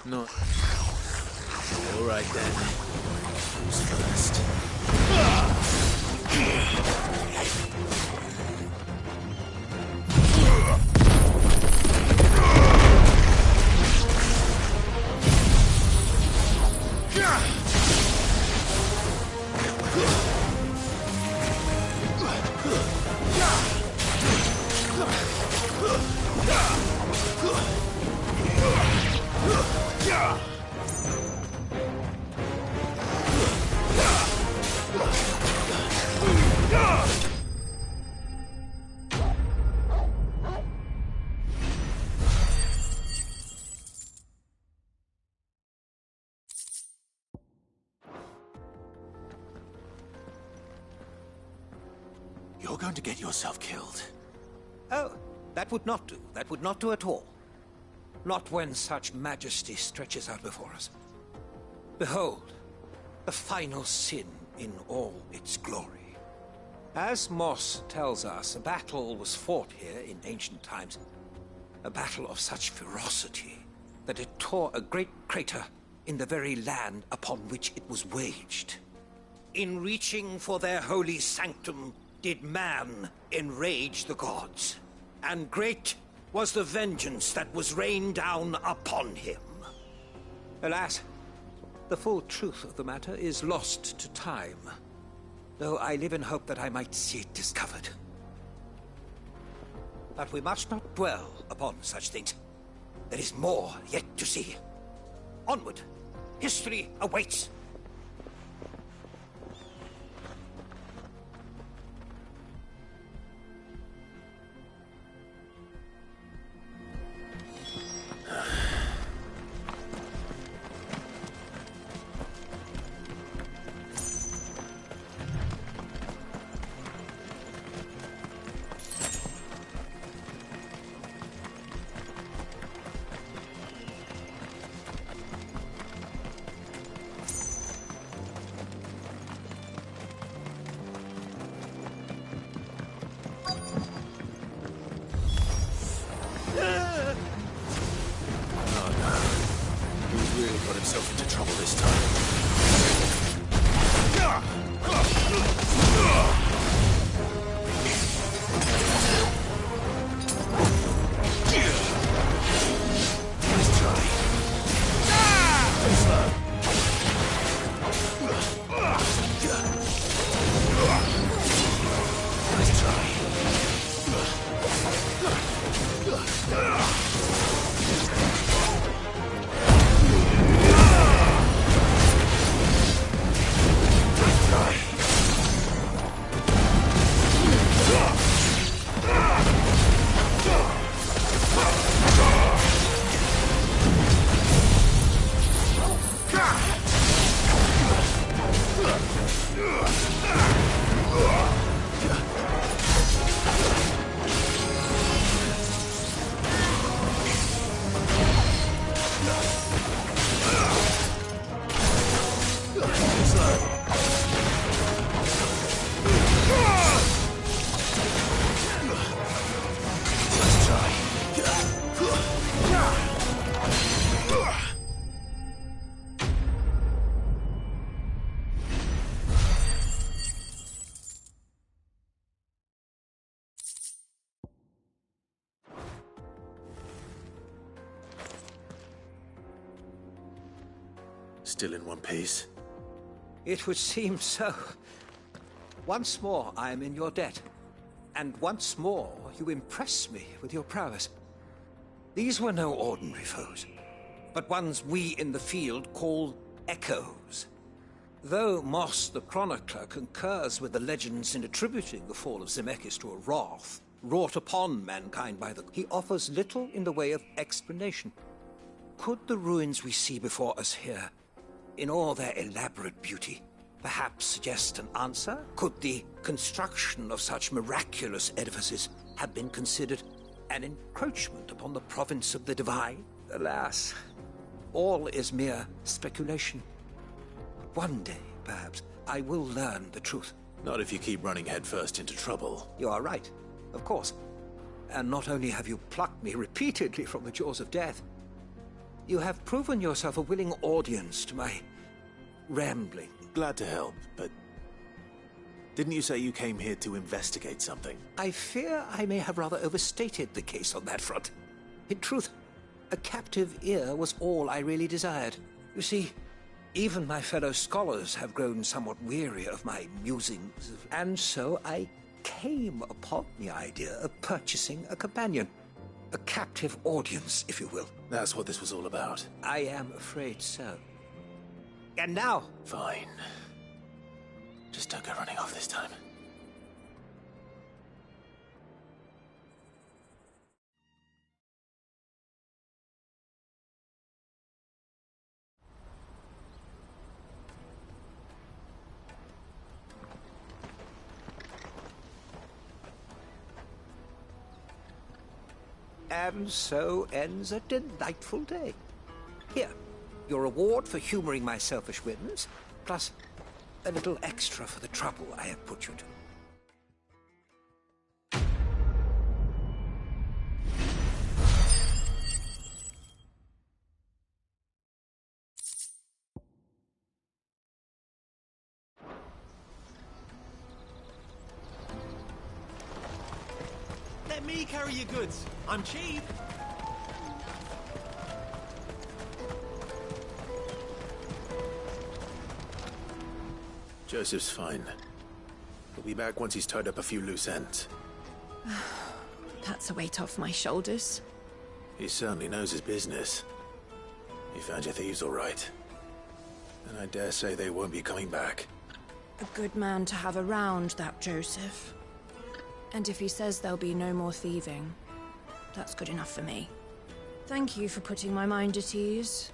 No. All right then. Who's first? You're going to get yourself killed. Oh, that would not do. That would not do at all. Not when such majesty stretches out before us. Behold, the final sin in all its glory. As Moss tells us, a battle was fought here in ancient times. A battle of such ferocity that it tore a great crater in the very land upon which it was waged. In reaching for their holy sanctum, did man enrage the gods, and great was the vengeance that was rained down upon him. Alas, the full truth of the matter is lost to time, though I live in hope that I might see it discovered. But we must not dwell upon such things. There is more yet to see. Onward! History awaits! Still in one piece? It would seem so. Once more I am in your debt. And once more you impress me with your prowess. These were no ordinary foes, but ones we in the field call echoes. Though Moss the Chronicler concurs with the legends in attributing the fall of Zemeckis to a wrath wrought upon mankind by he offers little in the way of explanation. Could the ruins we see before us here, in all their elaborate beauty, perhaps suggest an answer? Could the construction of such miraculous edifices have been considered an encroachment upon the province of the divine? Alas, all is mere speculation. One day, perhaps, I will learn the truth. Not if you keep running headfirst into trouble. You are right, of course. And not only have you plucked me repeatedly from the jaws of death, you have proven yourself a willing audience to my rambling. Glad to help, but didn't you say you came here to investigate something? I fear I may have rather overstated the case on that front. In truth, a captive ear was all I really desired. You see, even my fellow scholars have grown somewhat weary of my musings, and so I came upon the idea of purchasing a companion. A captive audience, if you will. That's what this was all about. I am afraid so. And now... Fine. Just don't go running off this time. And so ends a delightful day. Here, your reward for humoring my selfish whims, plus a little extra for the trouble I have put you to. Let me carry your goods. I'm cheap. Joseph's fine. He'll be back once he's tied up a few loose ends. That's a weight off my shoulders. He certainly knows his business. He found your thieves all right. And I dare say they won't be coming back. A good man to have around, that Joseph. And if he says there'll be no more thieving, that's good enough for me. Thank you for putting my mind at ease.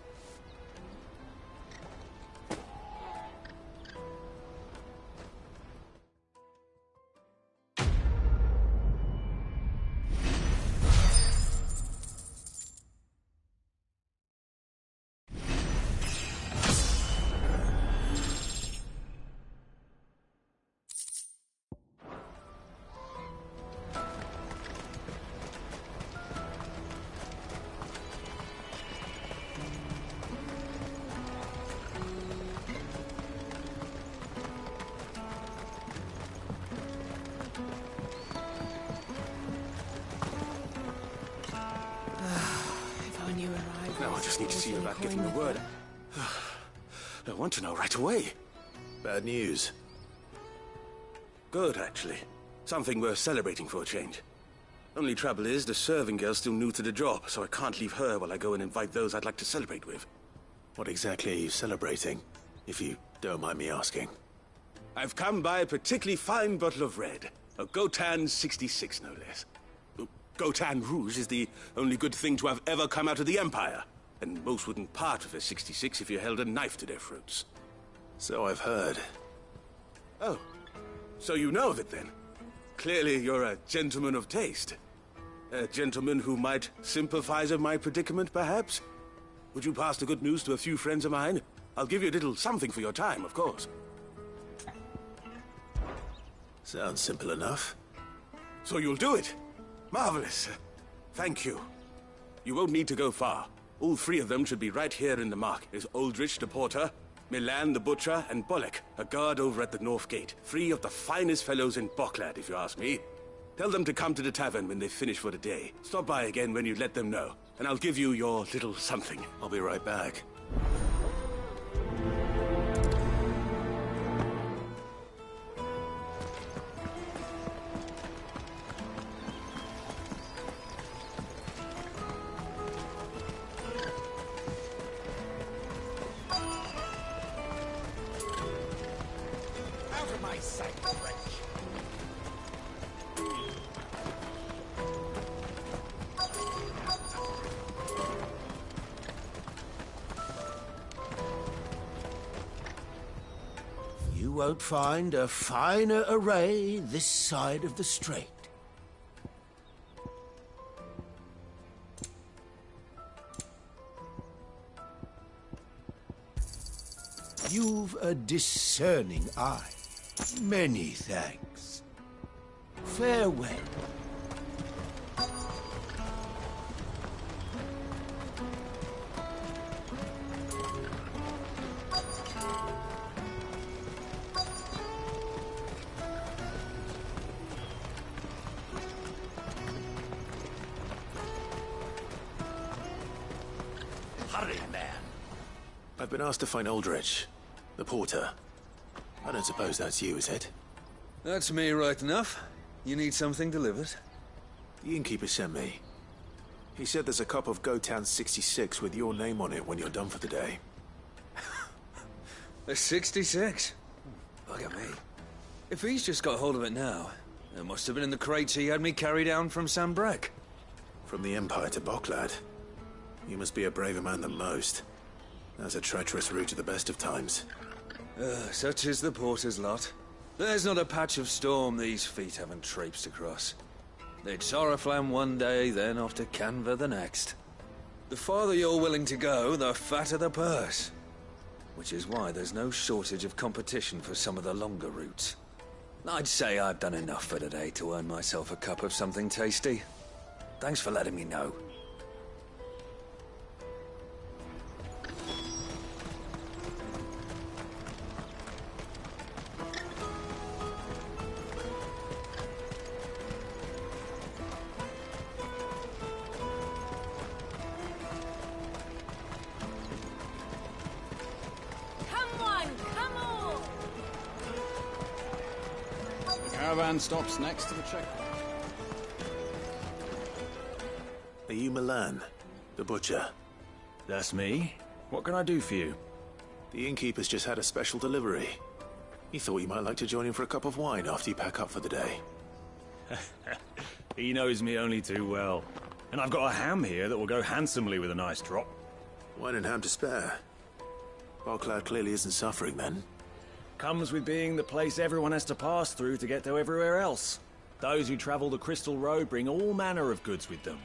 Now I just need to see you about getting the word. I want to know right away. Bad news. Good, actually. Something worth celebrating for a change. Only trouble is, the serving girl's still new to the job, so I can't leave her while I go and invite those I'd like to celebrate with. What exactly are you celebrating, if you don't mind me asking? I've come by a particularly fine bottle of red. A Gotan 66, no less. Gotan Rouge is the only good thing to have ever come out of the Empire. And most wouldn't part with a 66 if you held a knife to their throats. So I've heard. Oh, so you know of it then? Clearly you're a gentleman of taste. A gentleman who might sympathize with my predicament, perhaps? Would you pass the good news to a few friends of mine? I'll give you a little something for your time, of course. Sounds simple enough. So you'll do it? Marvelous. Thank you. You won't need to go far. All three of them should be right here in the mark. There's Aldrich the porter, Milan the butcher, and Bolek, a guard over at the north gate. Three of the finest fellows in Boklad, if you ask me. Tell them to come to the tavern when they finish for the day. Stop by again when you let them know, and I'll give you your little something. I'll be right back. my sight, wretch. You won't find a finer array this side of the strait. You've a discerning eye. Many thanks. Farewell. Hurry, man. I've been asked to find Aldrich, the porter. I don't suppose that's you, is it? That's me, right enough. You need something delivered? The innkeeper sent me. He said there's a cup of Gotan 66 with your name on it when you're done for the day. A 66? Look at me. If he's just got hold of it now, it must have been in the crates he had me carry down from Sambrek. From the Empire to Boklad. You must be a braver man than most. That's a treacherous route at the best of times. Such is the porter's lot. There's not a patch of storm these feet haven't traipsed across. It's Oriflamme one day, then off to Canva the next. The farther you're willing to go, the fatter the purse. Which is why there's no shortage of competition for some of the longer routes. I'd say I've done enough for today to earn myself a cup of something tasty. Thanks for letting me know. Caravan stops next to the checkpoint. Are you Milan, the butcher? That's me. What can I do for you? The innkeeper's just had a special delivery. He thought you might like to join him for a cup of wine after you pack up for the day. He knows me only too well. And I've got a ham here that will go handsomely with a nice drop. Wine and ham to spare. Boklad clearly isn't suffering then. Comes with being the place everyone has to pass through to get to everywhere else. Those who travel the Crystal Road bring all manner of goods with them.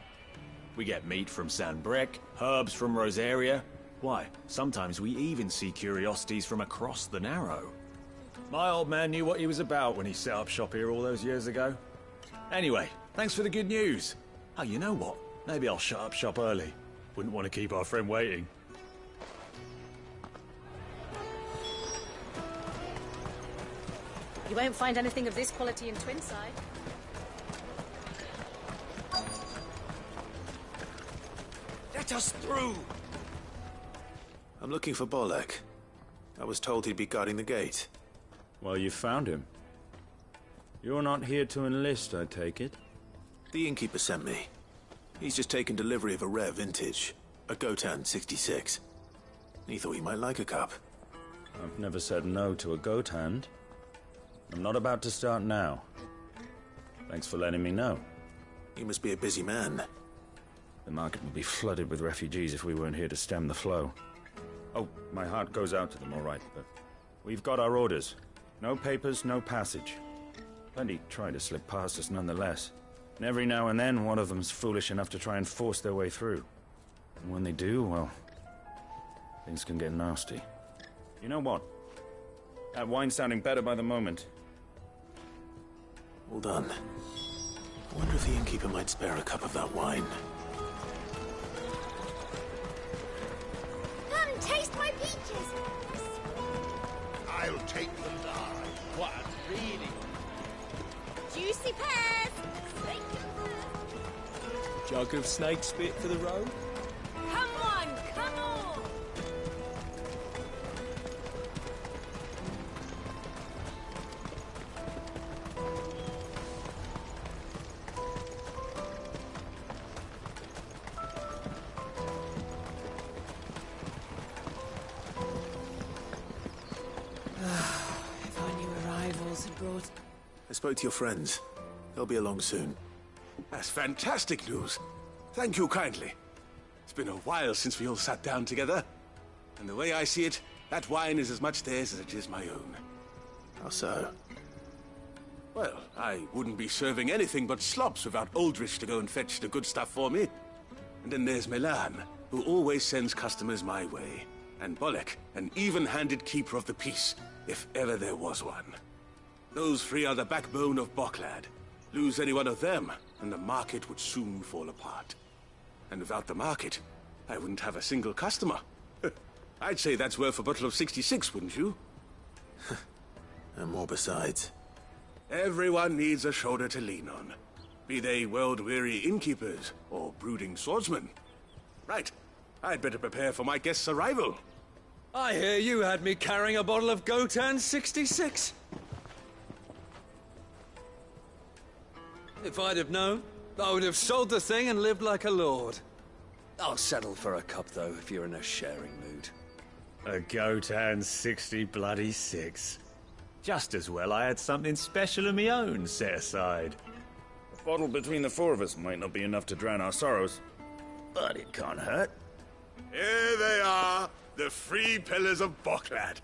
We get meat from Sanbrek, herbs from Rosaria. Why, sometimes we even see curiosities from across the Narrow. My old man knew what he was about when he set up shop here all those years ago. Anyway, thanks for the good news. Oh, you know what? Maybe I'll shut up shop early. Wouldn't want to keep our friend waiting. You won't find anything of this quality in Twinside. Let us through! I'm looking for Bolek. I was told he'd be guarding the gate. Well, you found him. You're not here to enlist, I take it? The innkeeper sent me. He's just taken delivery of a rare vintage, a Gotan 66. He thought you might like a cup. I've never said no to a goat hand. I'm not about to start now. Thanks for letting me know. You must be a busy man. The market would be flooded with refugees if we weren't here to stem the flow. Oh, my heart goes out to them, all right, but we've got our orders. No papers, no passage. Plenty try to slip past us nonetheless. And every now and then, one of them's foolish enough to try and force their way through. And when they do, well, things can get nasty. You know what? That wine's sounding better by the moment. Well done. I wonder if the innkeeper might spare a cup of that wine. Come, taste my peaches! I'll take them now. What, really? Juicy pears! Jug of snake spit for the road? Come on, come on! If our new arrivals brought. I spoke to your friends. They'll be along soon. That's fantastic news. Thank you kindly. It's been a while since we all sat down together. And the way I see it, that wine is as much theirs as it is my own. How so? Well, I wouldn't be serving anything but slops without Aldrich to go and fetch the good stuff for me. And then there's Milan, who always sends customers my way. And Bolek, an even-handed keeper of the peace, if ever there was one. Those three are the backbone of Boklad. Lose any one of them, and the market would soon fall apart. And without the market, I wouldn't have a single customer. I'd say that's worth a bottle of 66, wouldn't you? And more besides. Everyone needs a shoulder to lean on. Be they world-weary innkeepers or brooding swordsmen. Right. I'd better prepare for my guest's arrival. I hear you had me carrying a bottle of Gotan 66. If I'd have known, I would have sold the thing and lived like a lord. I'll settle for a cup, though, if you're in a sharing mood. A Gotan 60 Just as well I had something special of my own set aside. A bottle between the four of us might not be enough to drown our sorrows, but it can't hurt. Here they are, the three pillars of Boklad.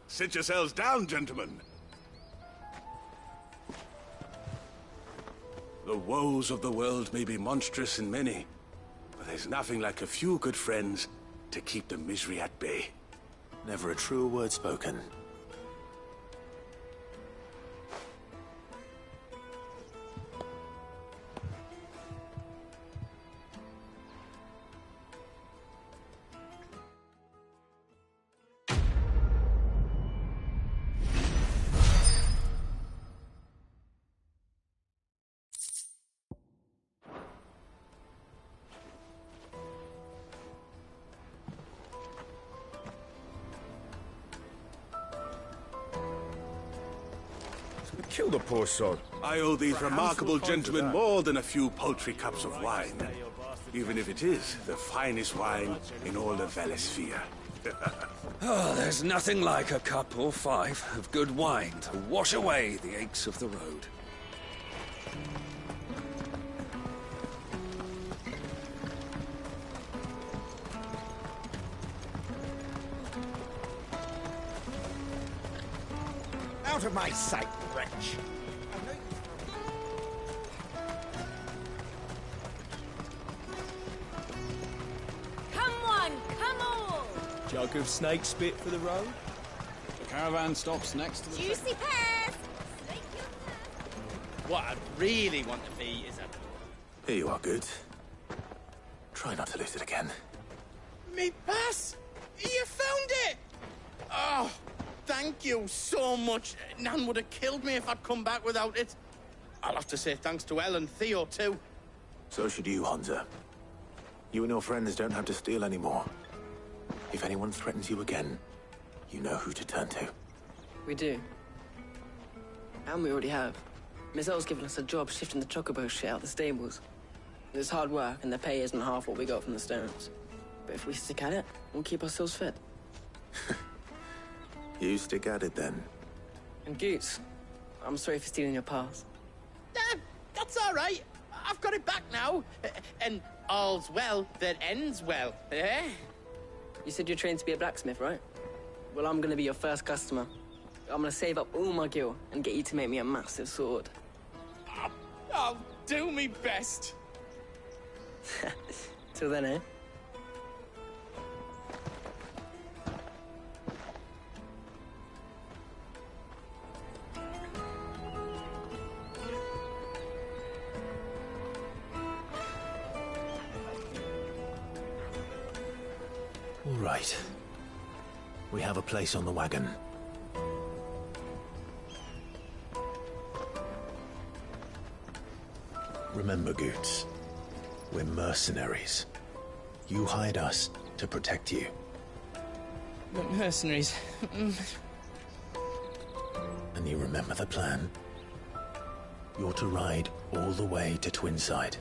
Sit yourselves down, gentlemen. The woes of the world may be monstrous in many, but there's nothing like a few good friends to keep the misery at bay. Never a truer word spoken. Kill the poor sod. I owe these remarkable gentlemen more than a few paltry cups of wine. Even if it is the finest wine in all the Valisphere. Oh, there's nothing like a cup or five of good wine to wash away the aches of the road. Out of my sight, wretch! Come on, come on! Jug of snake spit for the road? The caravan stops next to the... Juicy pears! What I really want to be is a... Here you are, Goods. Try not to lose it again. Me pass! You found it! Oh, thank you so much. Nan would have killed me if I'd come back without it. I'll have to say thanks to Elle and Theo, too. So should you, Hansa. You and your friends don't have to steal anymore. If anyone threatens you again, you know who to turn to. We do. And we already have. Miss Elle's given us a job shifting the chocobo shit out the stables. It's hard work, and the pay isn't half what we got from the stones. But if we stick at it, we'll keep ourselves fit. You stick at it, then. And Goots, I'm sorry for stealing your pass. That's all right. I've got it back now. And all's well that ends well, eh? You said you're trained to be a blacksmith, right? Well, I'm gonna be your first customer. I'm gonna save up all my gil and get you to make me a massive sword. I'll do me best. Till then, eh? All right. We have a place on the wagon. Remember, Goots, we're mercenaries. You hired us to protect you. But mercenaries. And you remember the plan? You're to ride all the way to Twinside.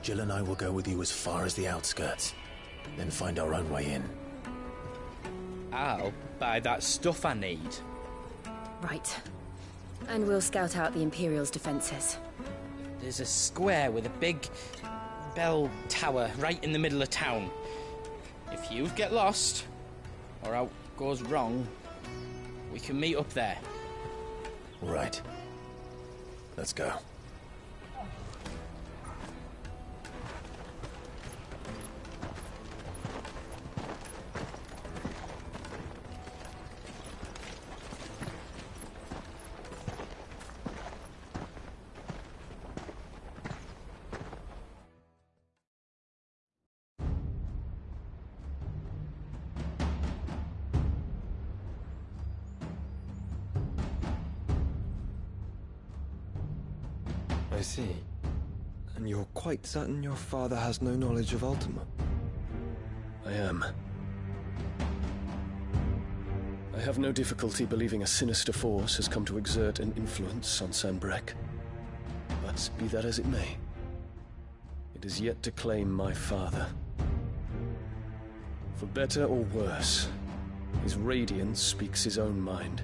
Jill and I will go with you as far as the outskirts, then find our own way in. I'll buy that stuff I need. Right. And we'll scout out the Imperial's defenses. There's a square with a big bell tower right in the middle of town. If you get lost, or out goes wrong, we can meet up there. Right. Let's go. I see. And you're quite certain your father has no knowledge of Ultima? I am. I have no difficulty believing a sinister force has come to exert an influence on Sanbreque. But be that as it may, it is yet to claim my father. For better or worse, his radiance speaks his own mind.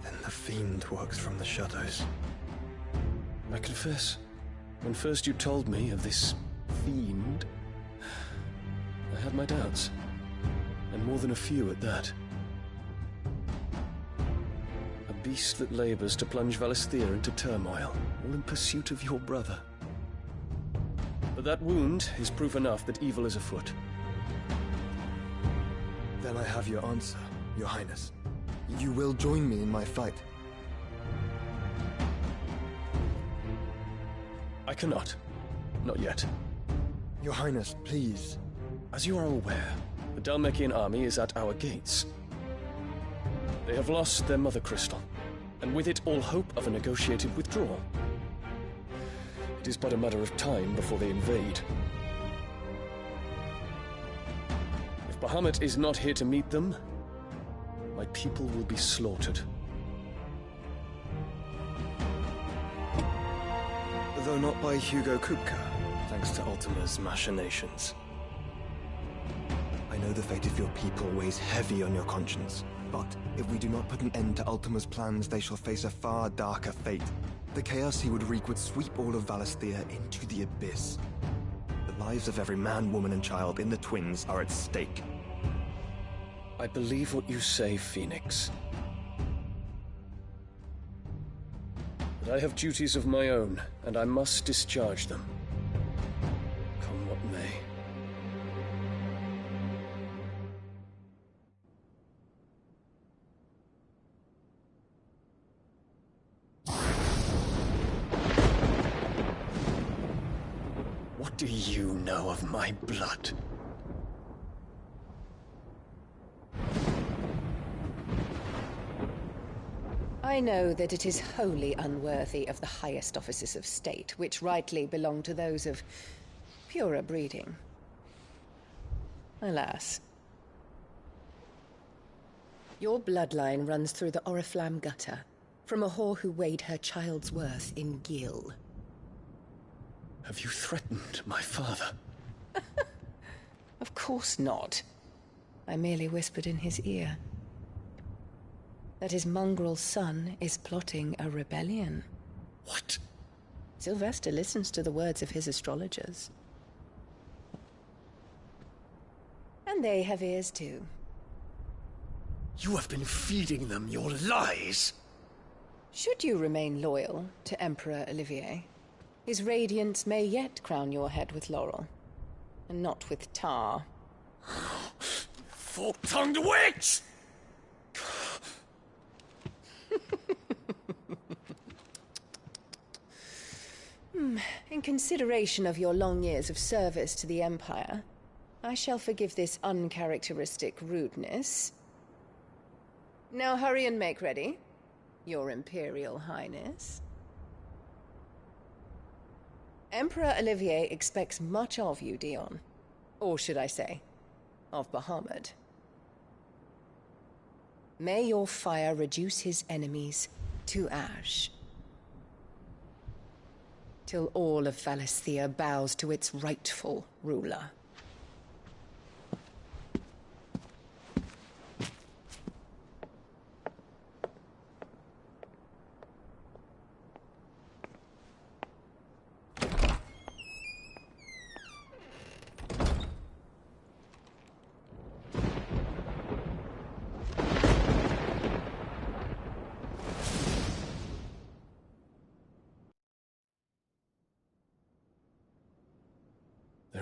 Then the fiend works from the shadows. I confess, when first you told me of this fiend, I had my doubts, and more than a few at that. A beast that labors to plunge Valisthea into turmoil, all in pursuit of your brother. But that wound is proof enough that evil is afoot. Then I have your answer, Your Highness. You will join me in my fight. I cannot. Not yet. Your Highness, please. As you are aware, the Dhalmekian army is at our gates. They have lost their mother crystal, and with it all hope of a negotiated withdrawal. It is but a matter of time before they invade. If Bahamut is not here to meet them, my people will be slaughtered. Though not by Hugo Kupka, thanks to Ultima's machinations. I know the fate of your people weighs heavy on your conscience, but if we do not put an end to Ultima's plans, they shall face a far darker fate. The chaos he would wreak would sweep all of Valisthea into the abyss. The lives of every man, woman, and child in the Twins are at stake. I believe what you say, Phoenix. But I have duties of my own, and I must discharge them. Come what may. What do you know of my blood? I know that it is wholly unworthy of the highest offices of state, which rightly belong to those of purer breeding. Alas. Your bloodline runs through the Oriflamme gutter, from a whore who weighed her child's worth in gil. Have you threatened my father? Of course not. I merely whispered in his ear that his mongrel son is plotting a rebellion. What? Sylvester listens to the words of his astrologers. And they have ears too. You have been feeding them your lies! Should you remain loyal to Emperor Olivier, his radiance may yet crown your head with laurel, and not with tar. Fork-tongued witch! In consideration of your long years of service to the Empire, I shall forgive this uncharacteristic rudeness. Now hurry and make ready, Your Imperial Highness. Emperor Olivier expects much of you, Dion. Or should I say, of Bahamut. May your fire reduce his enemies to ash, till all of Valisthea bows to its rightful ruler.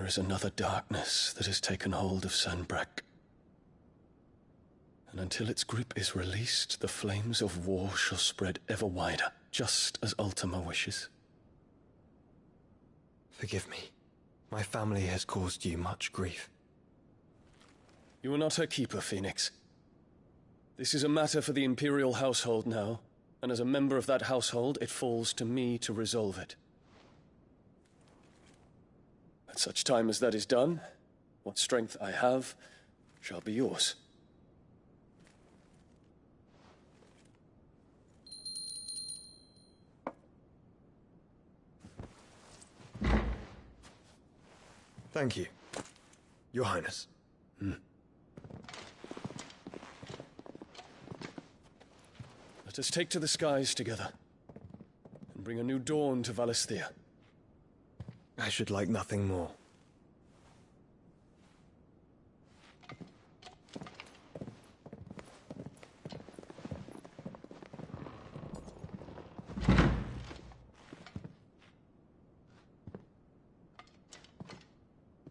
There is another darkness that has taken hold of Sanbreque. And until its grip is released, the flames of war shall spread ever wider, just as Ultima wishes. Forgive me. My family has caused you much grief. You are not her keeper, Phoenix. This is a matter for the Imperial household now, and as a member of that household, it falls to me to resolve it. At such time as that is done, what strength I have shall be yours. Thank you, Your Highness. Let us take to the skies together, and bring a new dawn to Valisthea. I should like nothing more.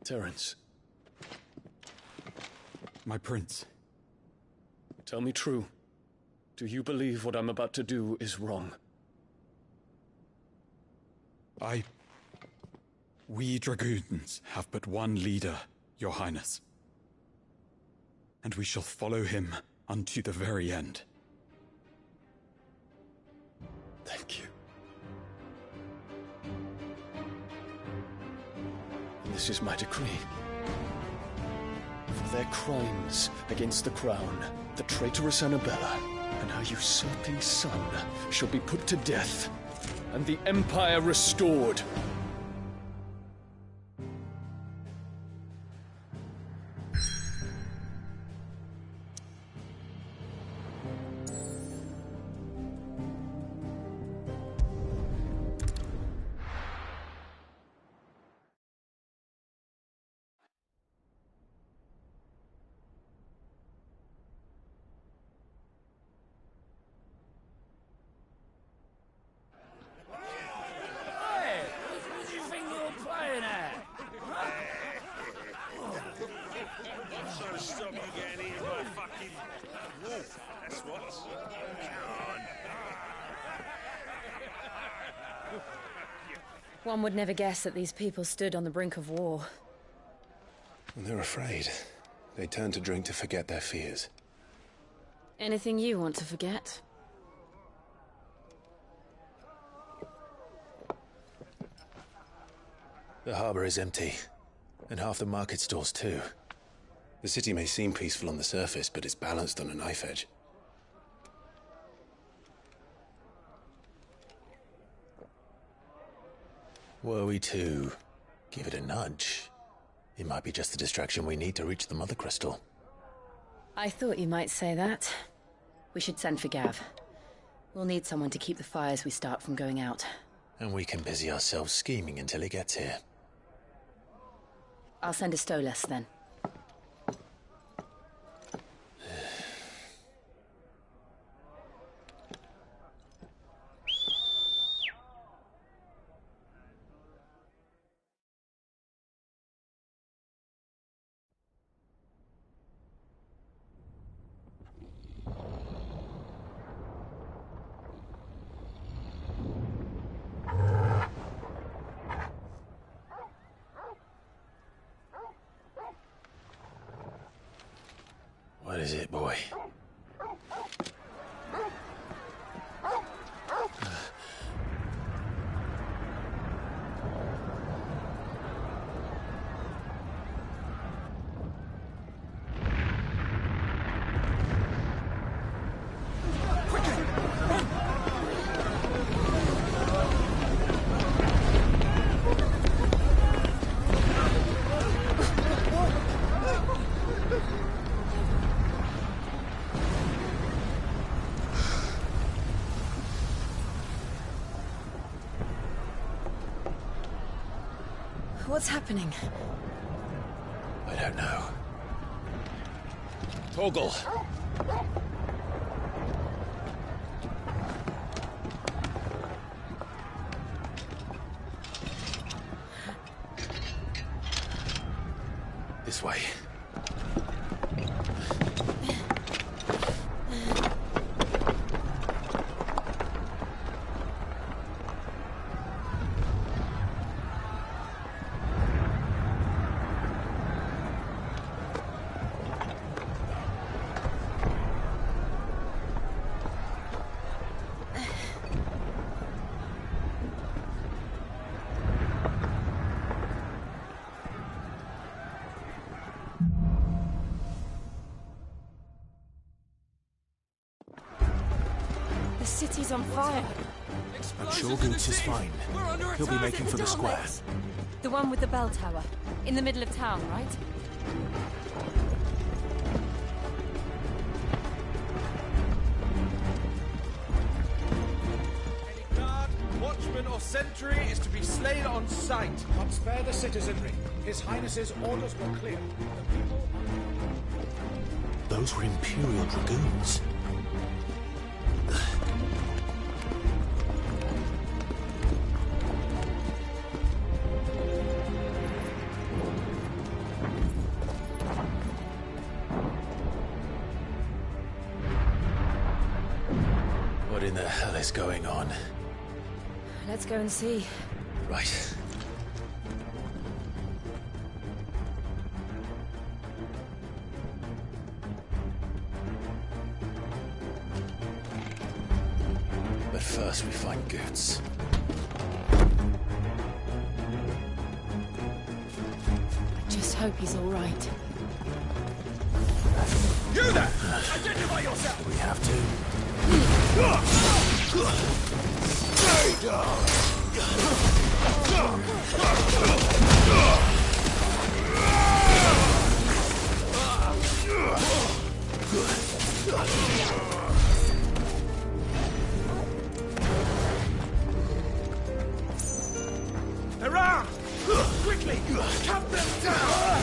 Terence. My prince. Tell me true. Do you believe what I'm about to do is wrong? We dragoons have but one leader, Your Highness. And we shall follow him unto the very end. Thank you. This is my decree. For their crimes against the crown, the traitorous Annabella and her usurping son shall be put to death, and the Empire restored. One would never guess that these people stood on the brink of war. When they're afraid, they turn to drink to forget their fears. Anything you want to forget? The harbor is empty, and half the market stalls too. The city may seem peaceful on the surface, but it's balanced on a knife edge. Were we to give it a nudge, it might be just the distraction we need to reach the Mother Crystal. I thought you might say that. We should send for Gav. We'll need someone to keep the fires we start from going out. And we can busy ourselves scheming until he gets here. I'll send a Stolas then. What is it, boy? What's happening? I don't know. Torgal! This way. The city's on fire. I'm sure Goots is fine. He'll be making for the square. The one with the bell tower. In the middle of town, right? Any guard, watchman or sentry is to be slain on sight. But spare the citizenry. His Highness's orders were clear. The people... Those were Imperial Dragoons. What in the hell is going on? Let's go and see. Right. But first we find Goots. I just hope he's all right. You there! Identify yourself! We have to. Stay down! Around! Quickly! Cut them down!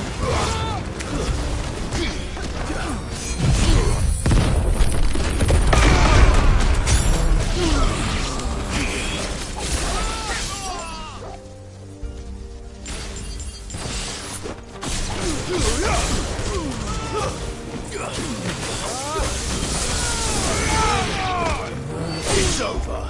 It's over.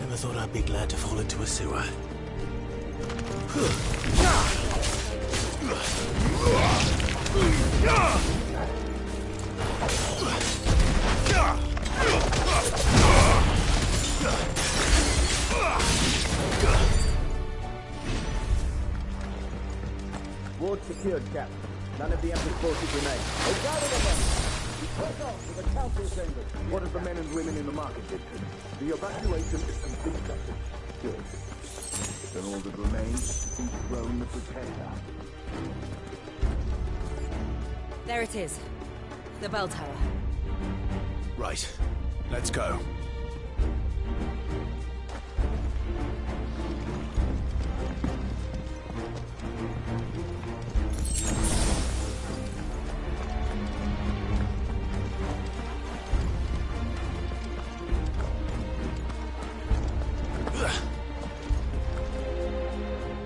Never thought I'd be glad to fall into a sewer. Ward secured, Cap. None of the Emperor's forces remain. They gathered them! We press on to the council chambers. What of the men and women in the market district? The evacuation is complete, Captain. Good. Then all that remains is to dethrone the Pretender. There it is. The bell tower. Right. Let's go.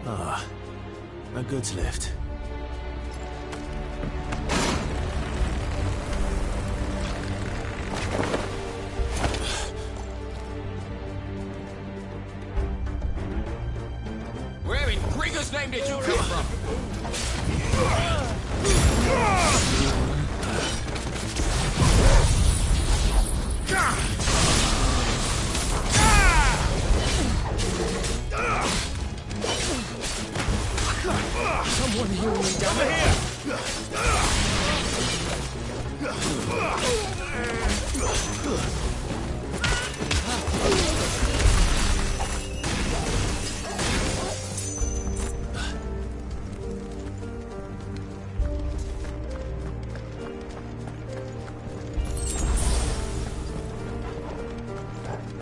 Ah, a goods lift. Where in Gringo's name did you come from? Someone heal me down here!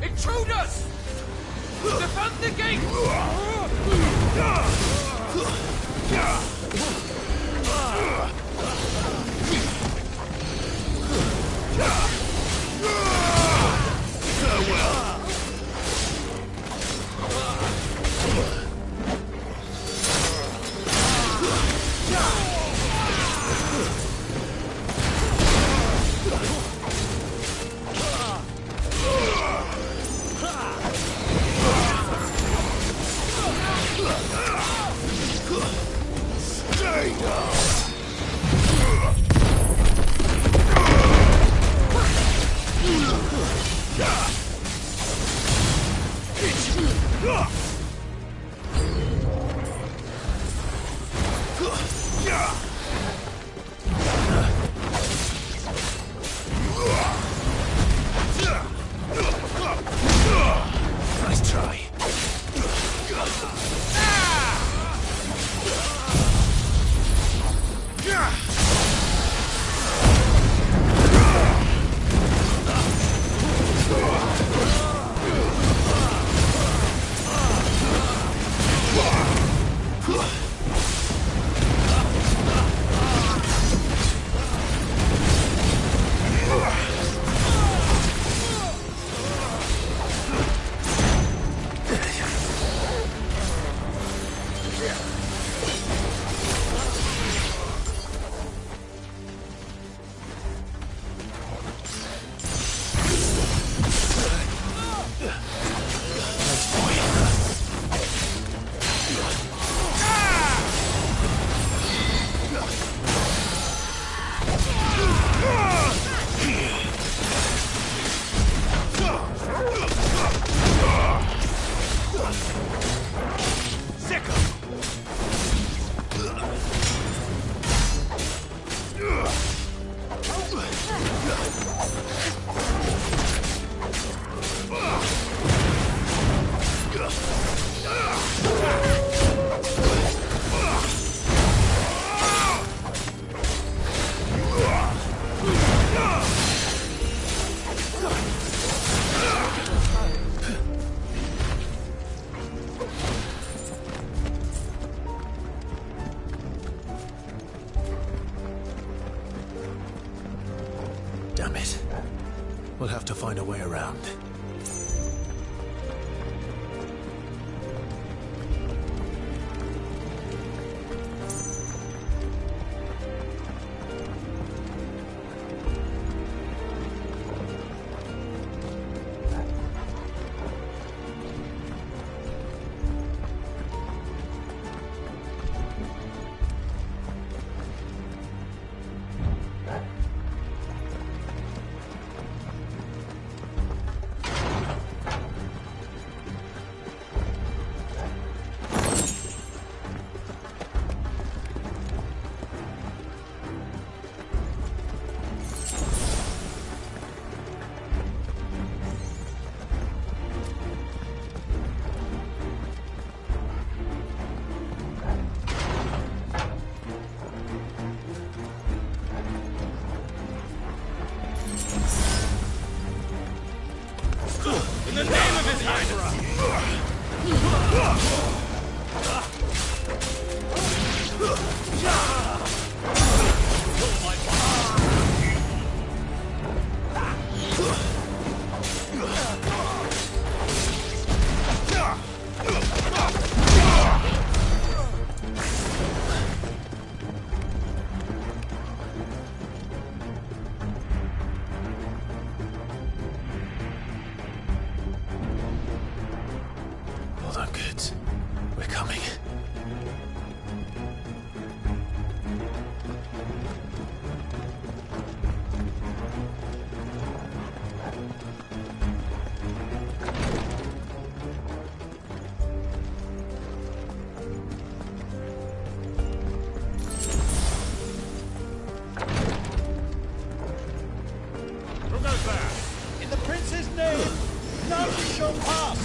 Intruders! Defend the gate! Nice try. Damn it. We'll have to find a way around. Stand! None shall pass!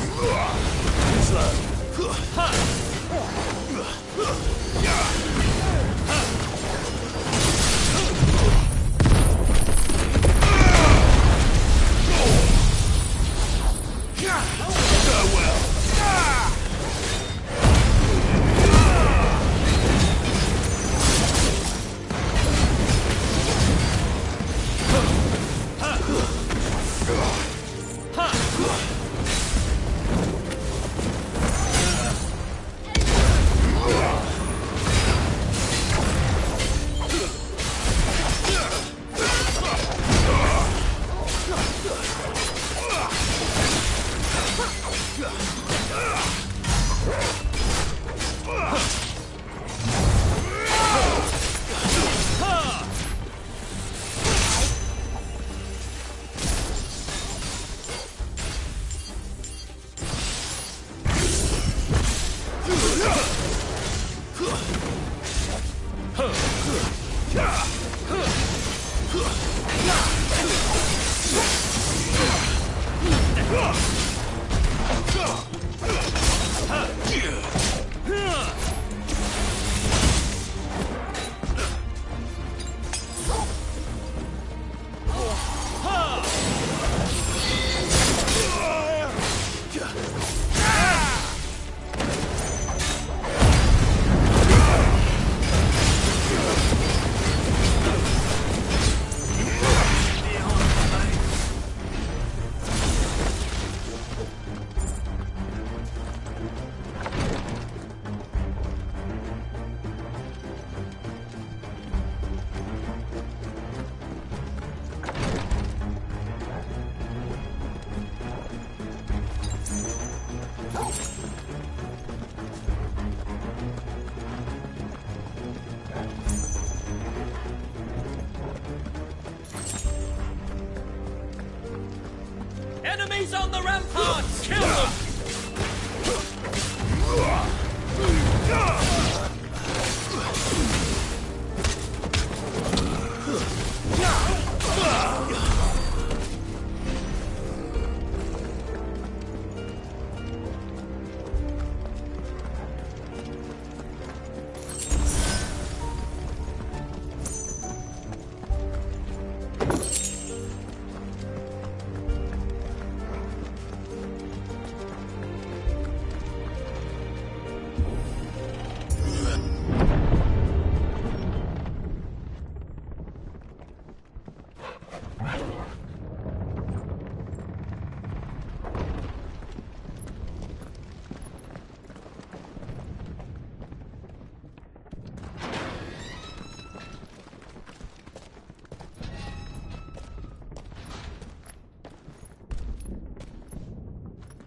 Enemies on the ramparts! Kill them!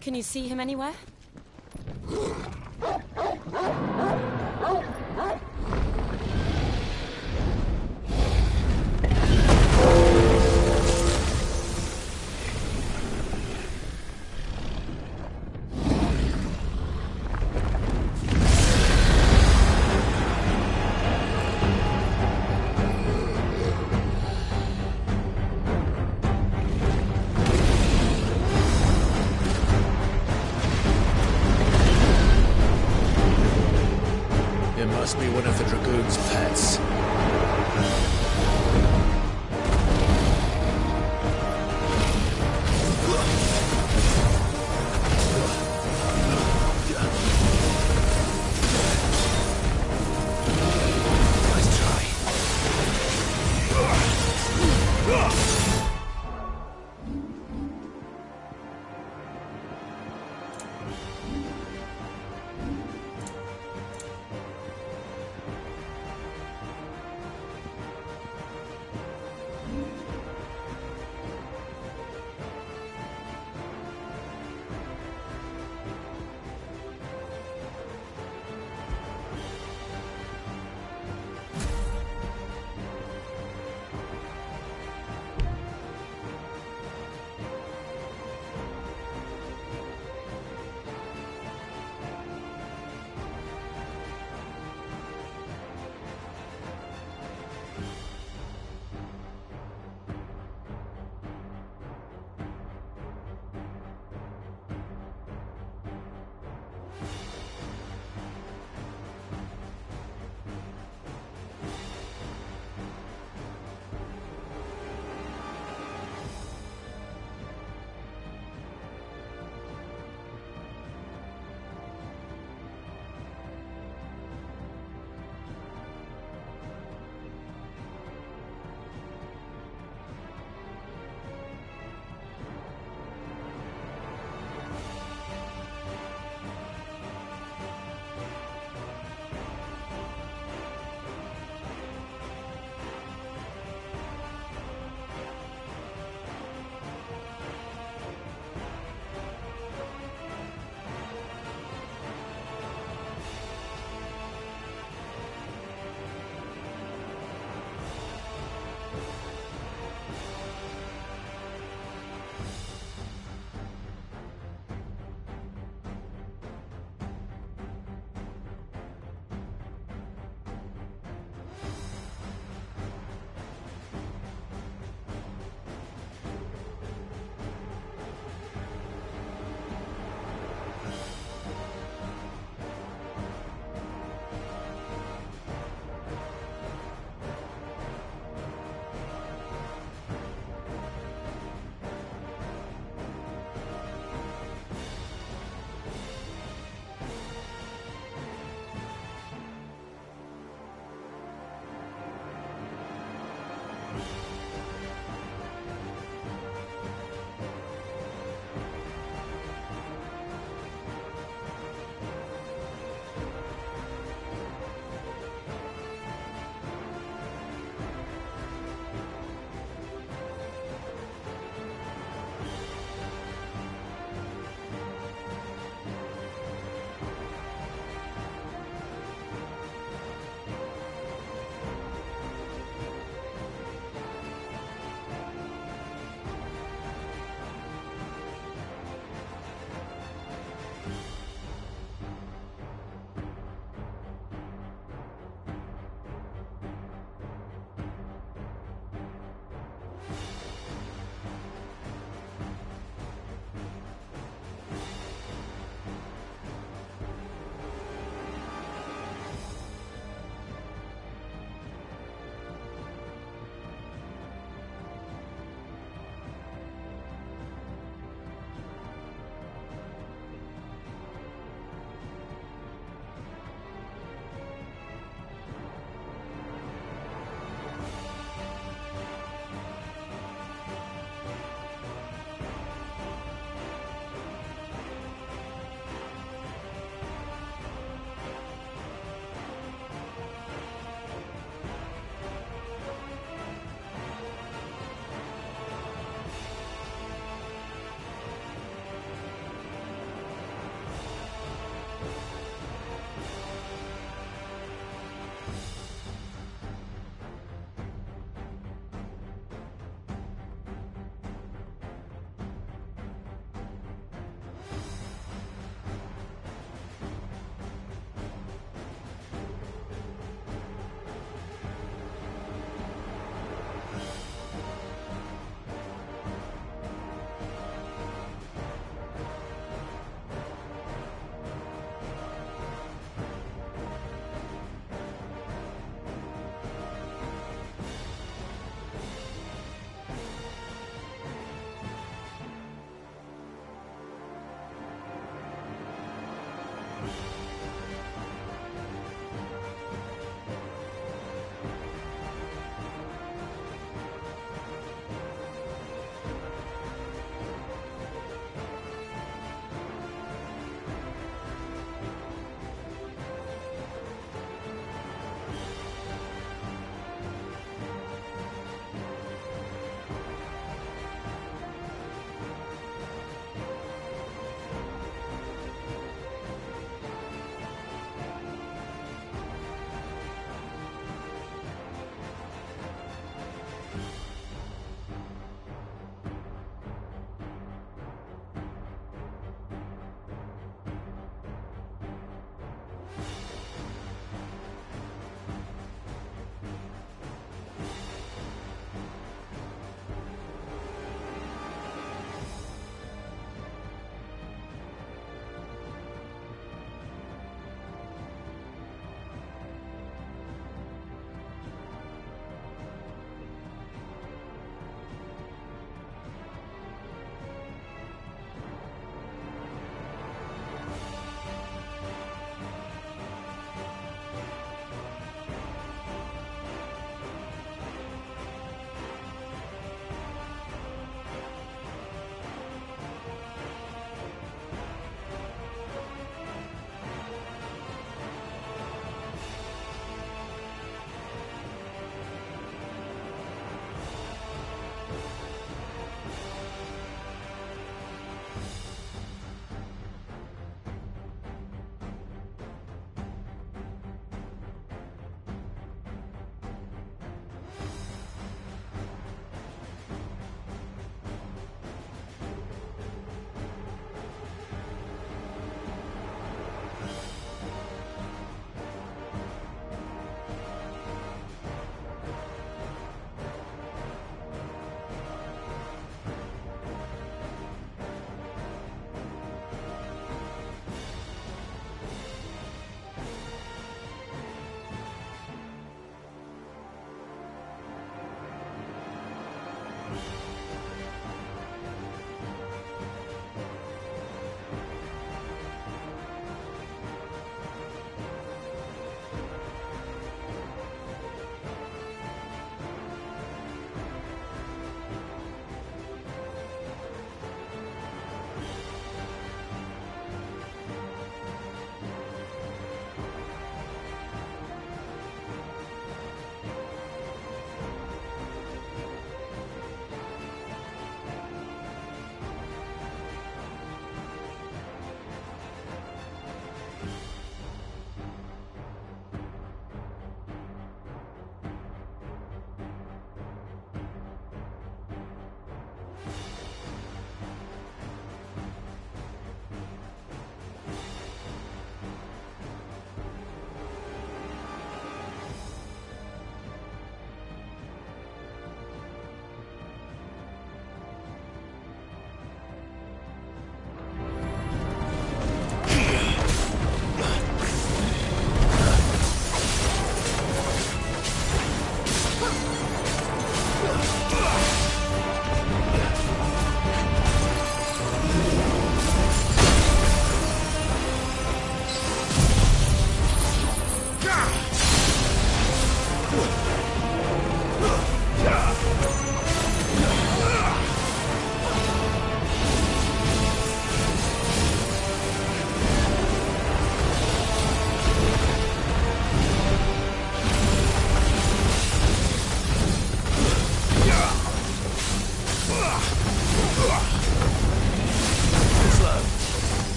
Can you see him anywhere? Must be one of the Dragoon's pets. Nice try.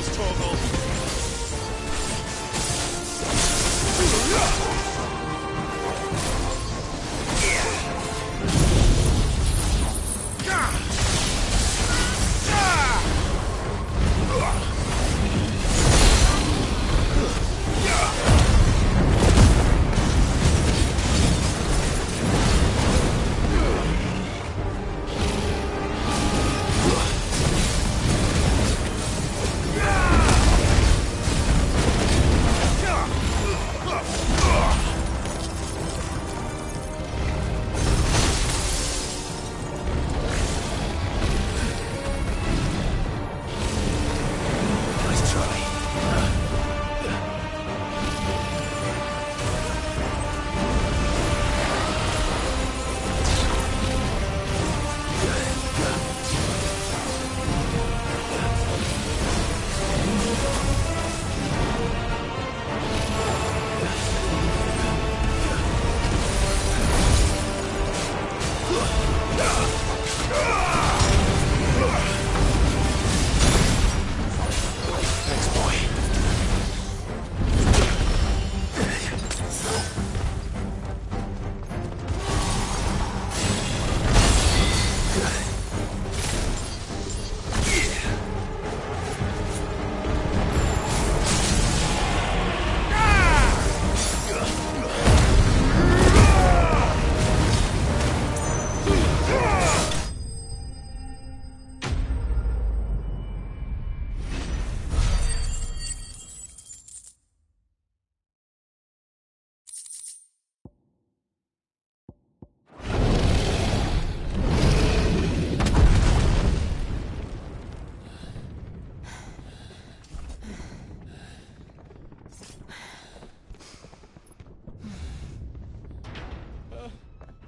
yours, Torgal!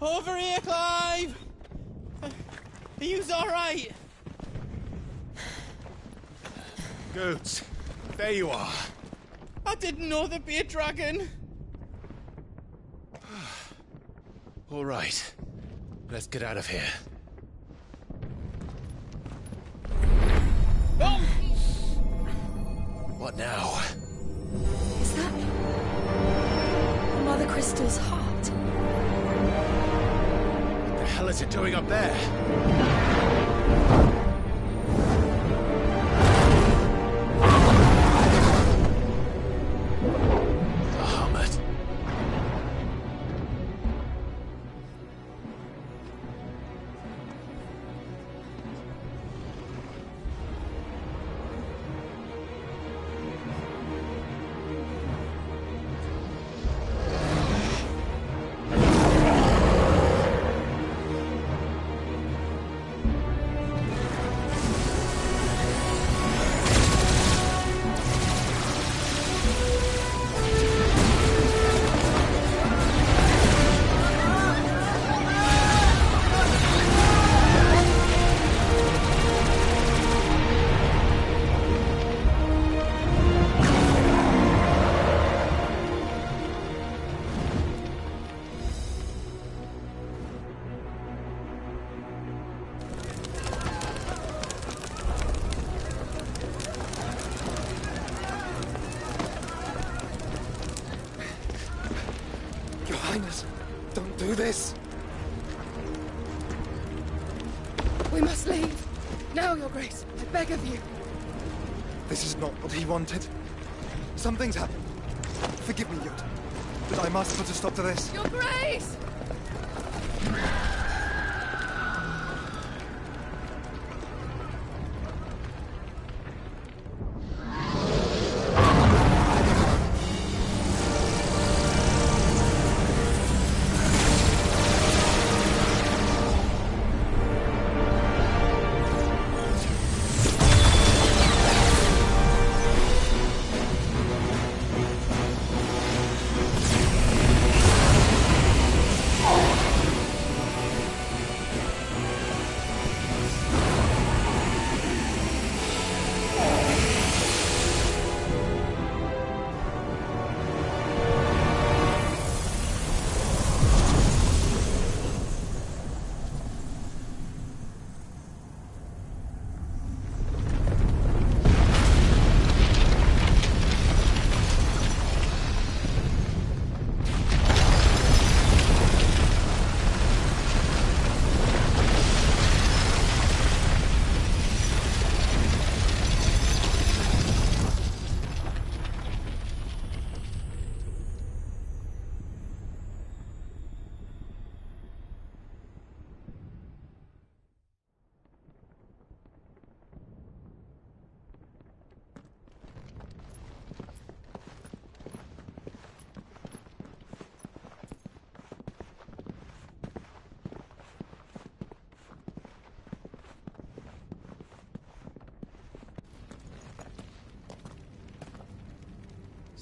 Over here, Clive! Are you alright? Goods, there you are. I didn't know there'd be a dragon. All right, let's get out of here. Oh! What now? Is that Mother Crystal's heart? What the hell is it doing up there? Don't do this! We must leave. Now, Your Grace. I beg of you. This is not what he wanted. Something's happened. Forgive me, Yod. But I must put a stop to this. Your Grace!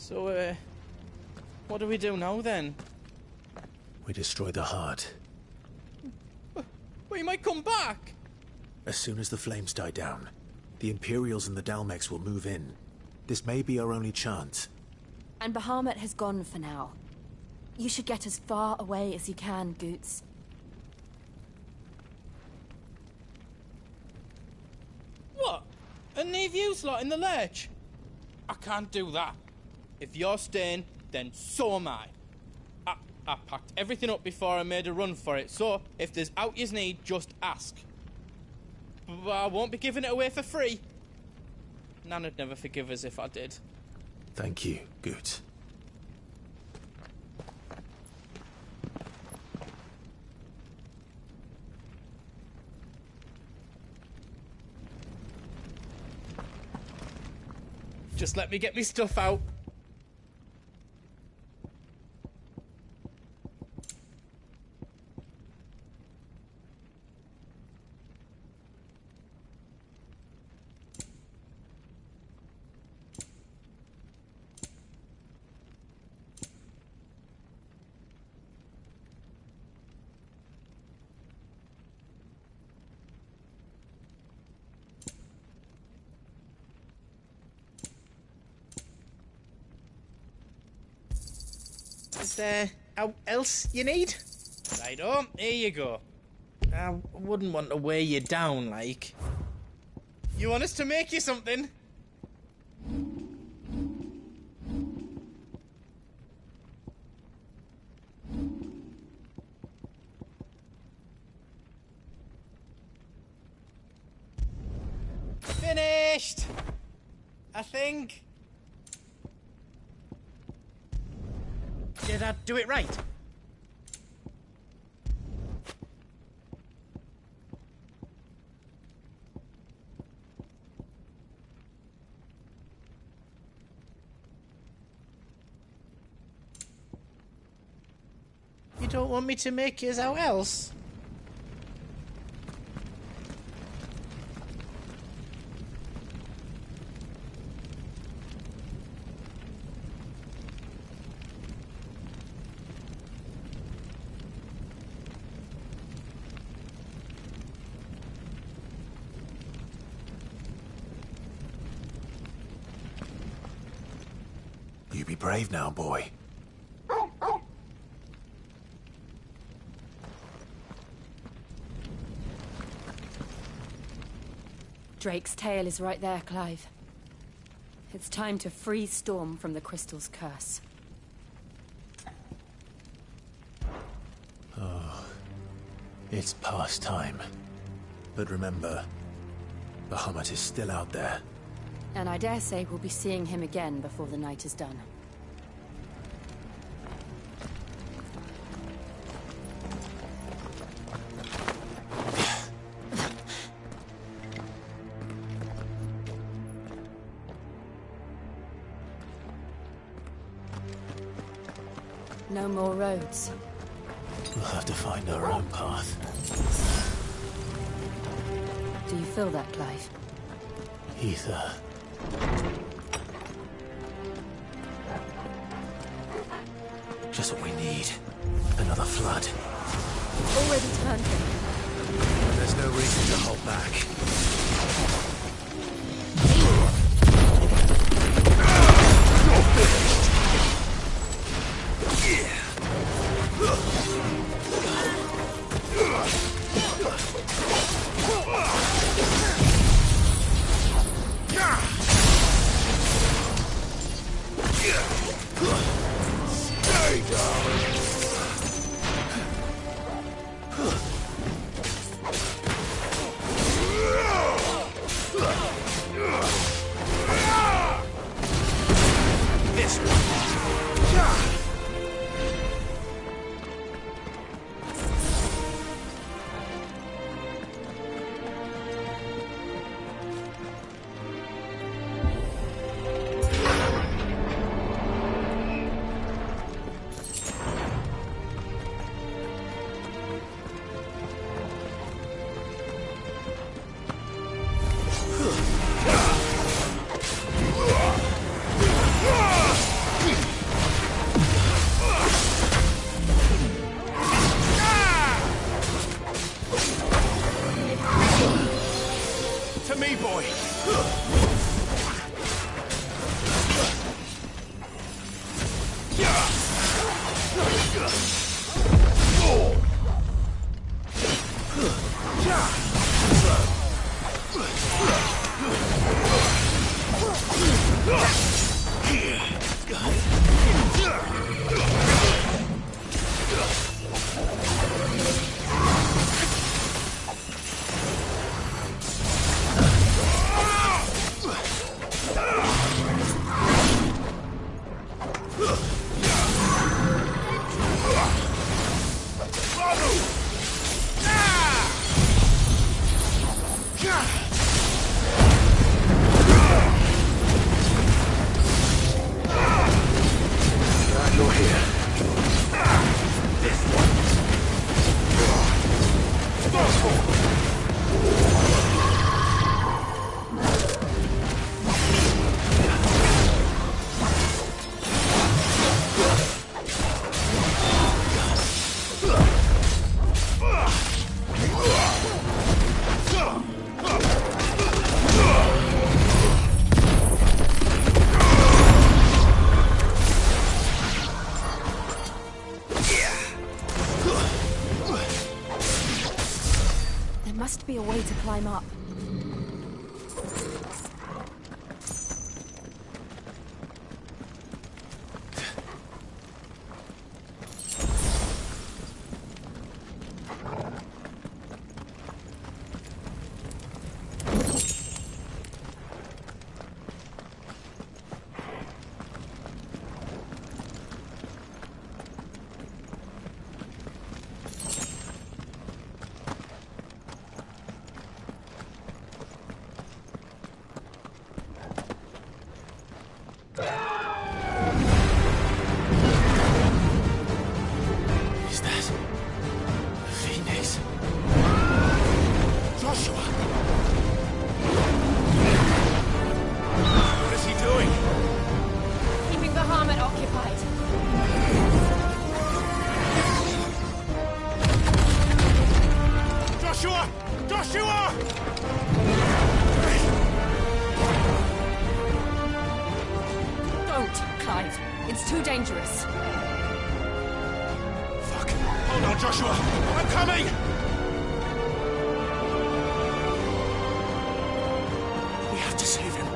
So, what do we do now then? We destroy the heart. We might come back! As soon as the flames die down, the Imperials and the Dalmex will move in. This may be our only chance. And Bahamut has gone for now. You should get as far away as you can, Goots. What? And leave you lot in the lurch? I can't do that. If you're staying, then so am I. I packed everything up before I made a run for it, so if there's out you need, just ask. But I won't be giving it away for free. Nan would never forgive us if I did. Thank you, Goots. Just let me get me stuff out. Is there out else you need? Righto, here you go. I wouldn't want to weigh you down, like. You want us to make you something? Finished! I think. Did I do it right? You don't want me to make yours out else? You be brave now, boy. Drake's tail is right there, Clive. It's time to free Storm from the Crystal's curse. Oh, it's past time. But remember, Bahamut is still out there. And I dare say we'll be seeing him again before the night is done. No more roads. We'll have to find our own path. Do you feel that, Clive? Ether. Just what we need. Another flood. Already turned him. There's no reason to hold back. climb up. Dangerous. Fuck. Hold on, Joshua. I'm coming! We have to save him.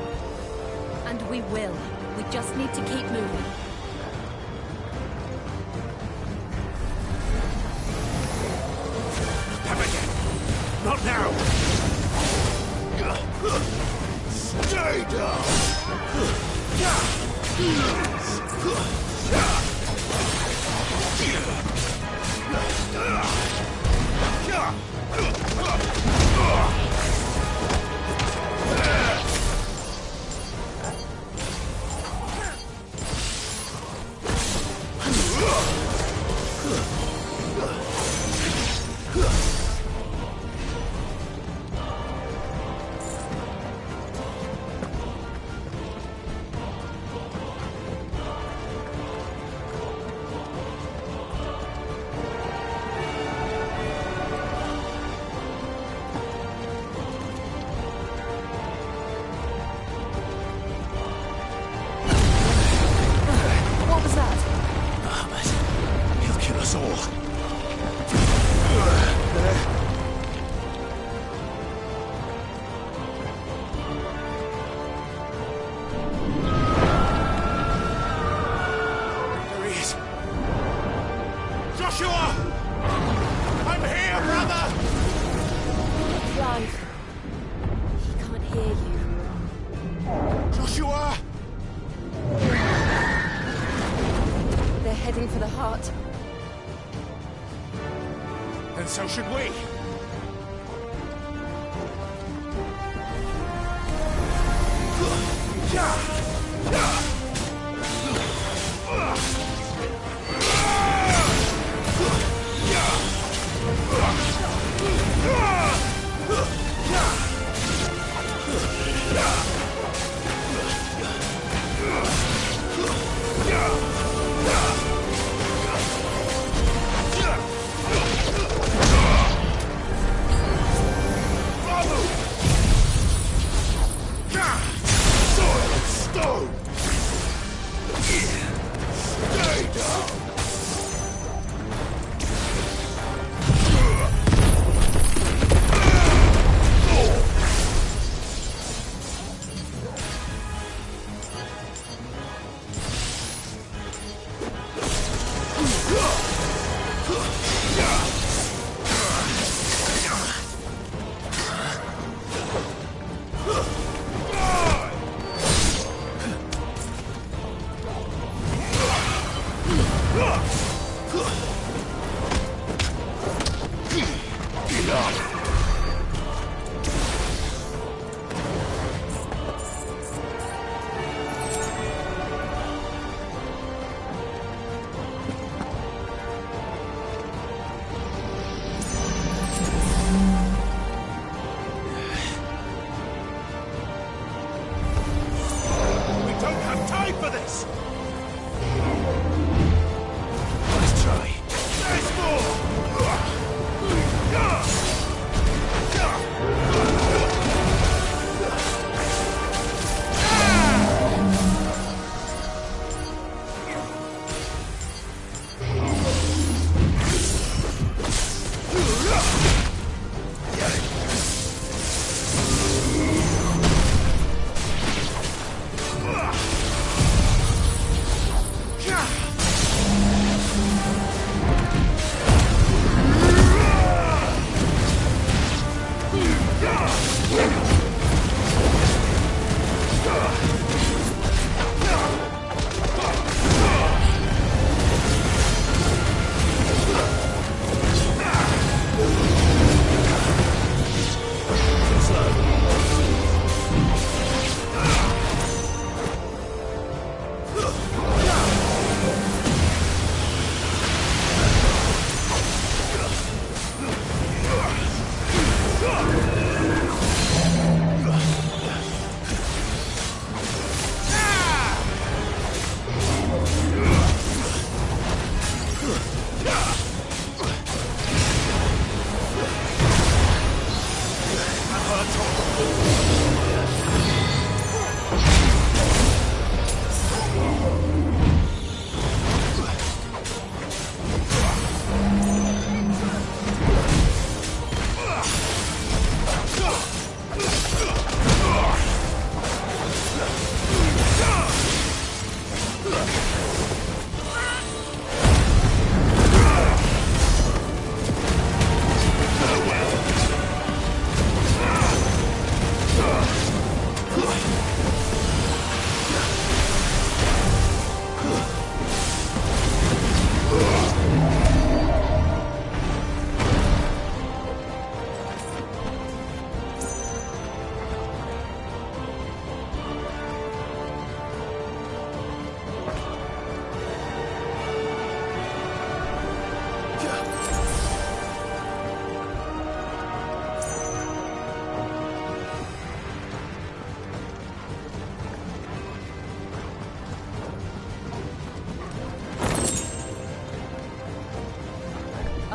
And we will. We just need to keep moving. Have again. Not now. Stay down. And so should we.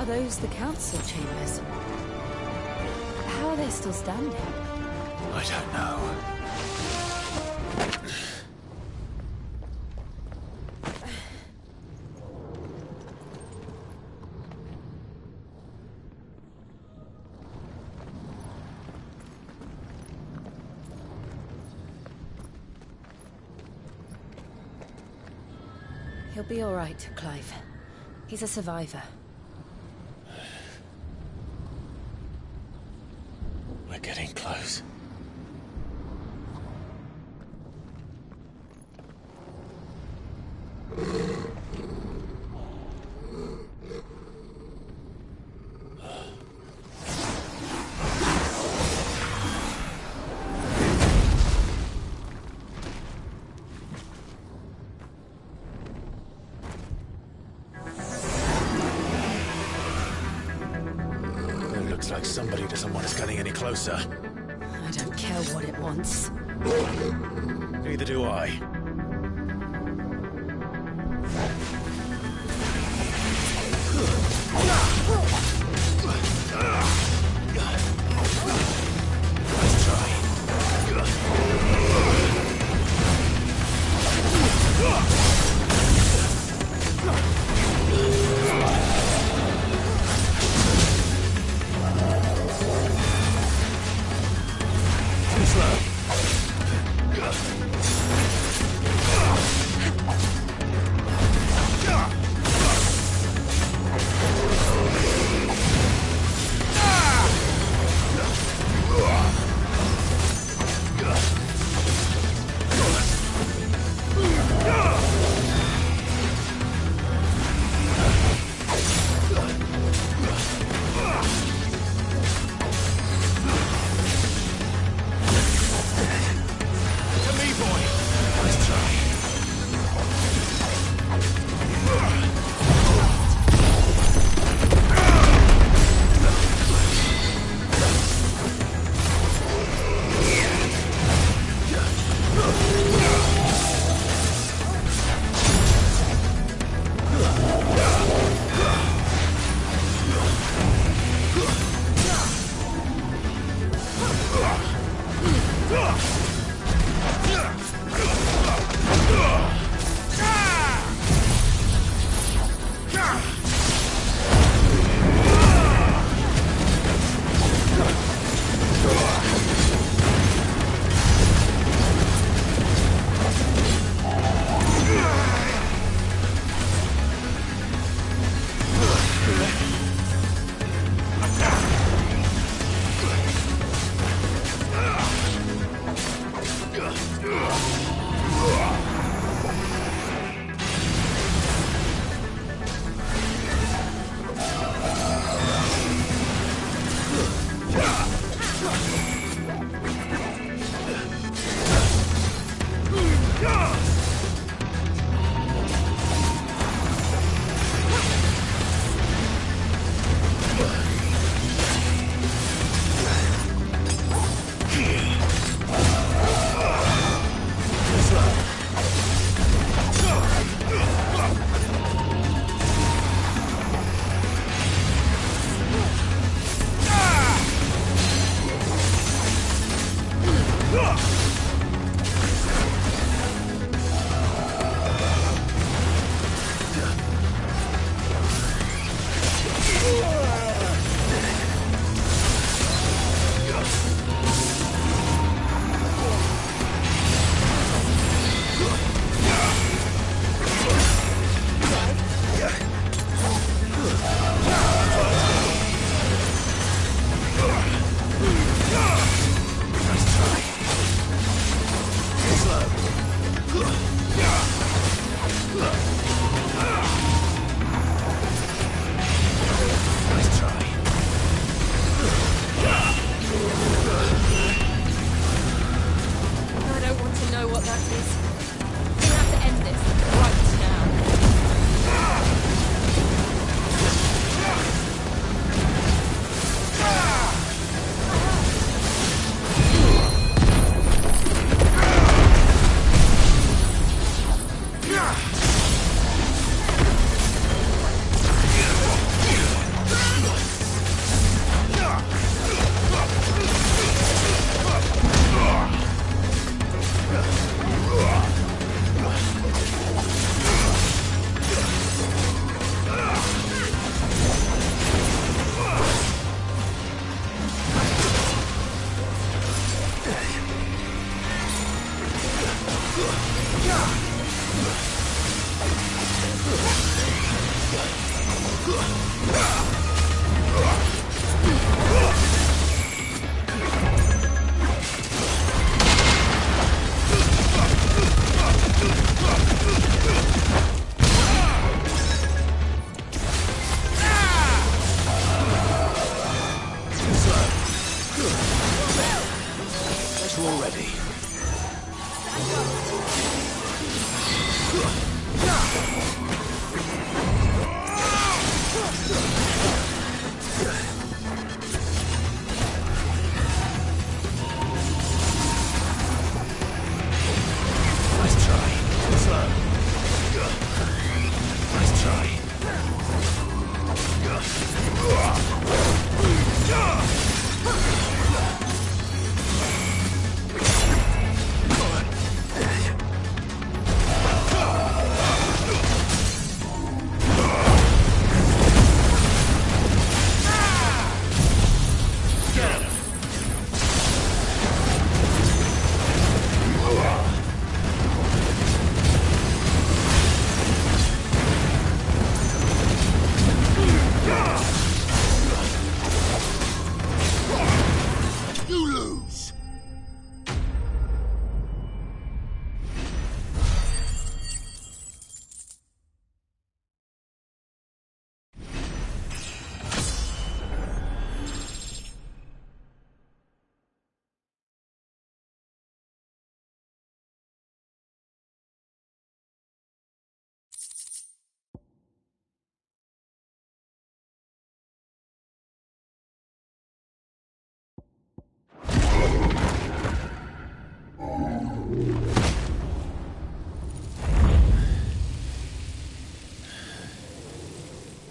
Are those the council chambers? How are they still standing? I don't know. He'll be all right, Clive. He's a survivor. We're getting close. Like somebody doesn't want us getting any closer. I don't care what it wants. Neither do I. Let's try.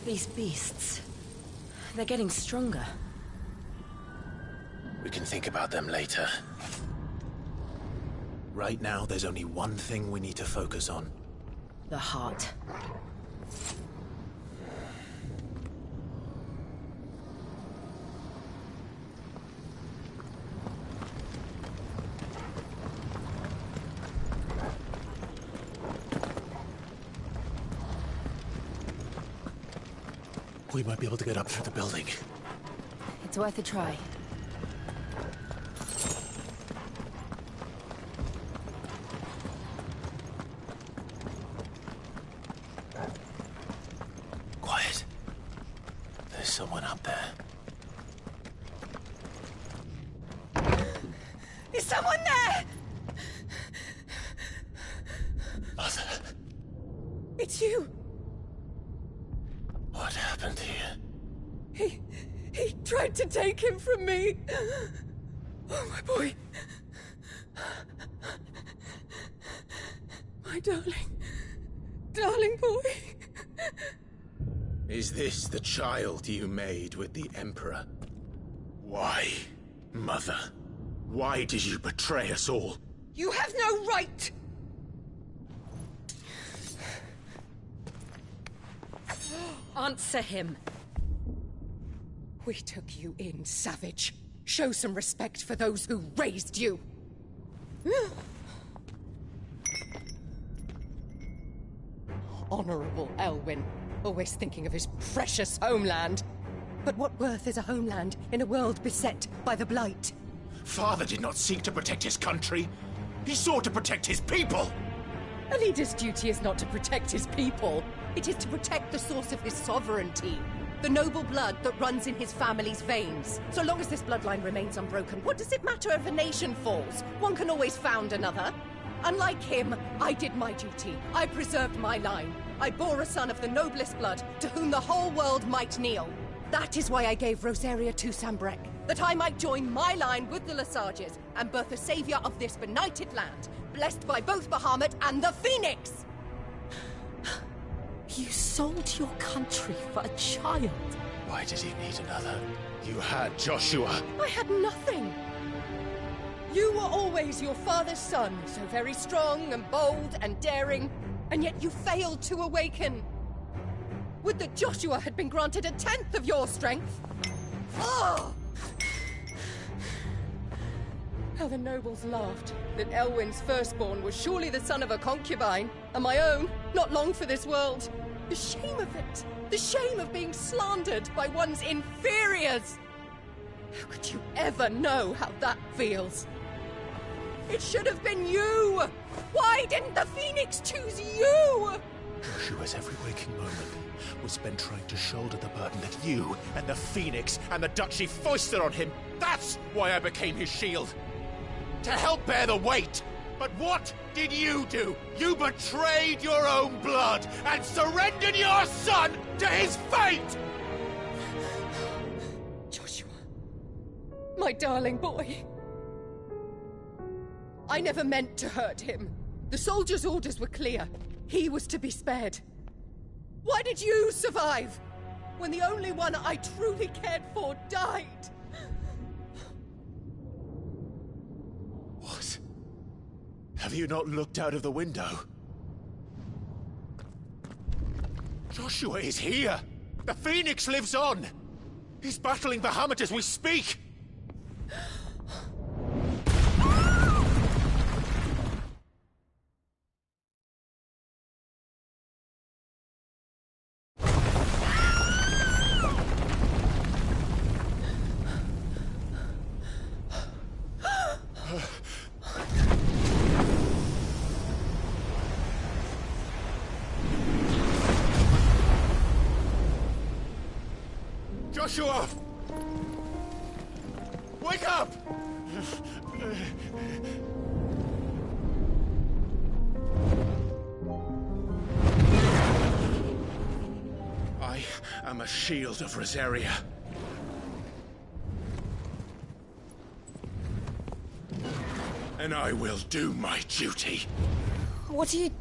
These beasts, they're getting stronger. We can think about them later. Right now, there's only one thing we need to focus on. The heart. We might be able to get up through the building. It's worth a try. Quiet. There's someone up there. Is someone there? Mother. It's you. What happened here? He tried to take him from me. Oh, my boy. My darling boy. Is this the child you made with the Emperor? Why, Mother? Why did you betray us all? You have no right! Answer him. We took you in, savage. Show some respect for those who raised you. Honorable Elwyn, always thinking of his precious homeland. But what worth is a homeland in a world beset by the Blight? Father did not seek to protect his country. He sought to protect his people. A leader's duty is not to protect his people. It is to protect the source of his sovereignty. The noble blood that runs in his family's veins. So long as this bloodline remains unbroken, what does it matter if a nation falls? One can always found another. Unlike him, I did my duty. I preserved my line. I bore a son of the noblest blood, to whom the whole world might kneel. That is why I gave Rosaria to Sambrek, that I might join my line with the Lesages and birth a savior of this benighted land, blessed by both Bahamut and the Phoenix! You sold your country for a child. Why did he need another? You had Joshua. I had nothing. You were always your father's son, so very strong and bold and daring, and yet you failed to awaken. Would that Joshua had been granted 1/10 of your strength? Oh! How the nobles laughed that Elwyn's firstborn was surely the son of a concubine, and my own, not long for this world. The shame of it! The shame of being slandered by one's inferiors! How could you ever know how that feels? It should have been you! Why didn't the Phoenix choose you? Joshua's every waking moment was spent trying to shoulder the burden that you and the Phoenix and the Duchy foisted on him. That's why I became his shield. To help bear the weight. But what did you do? You betrayed your own blood and surrendered your son to his fate! Joshua, my darling boy. I never meant to hurt him. The soldiers' orders were clear. He was to be spared. Why did you survive when the only one I truly cared for died? What? Have you not looked out of the window? Joshua is here! The Phoenix lives on! He's battling Bahamut as we speak! Joshua! Wake up! I am a shield of Rosaria. And I will do my duty. What are you...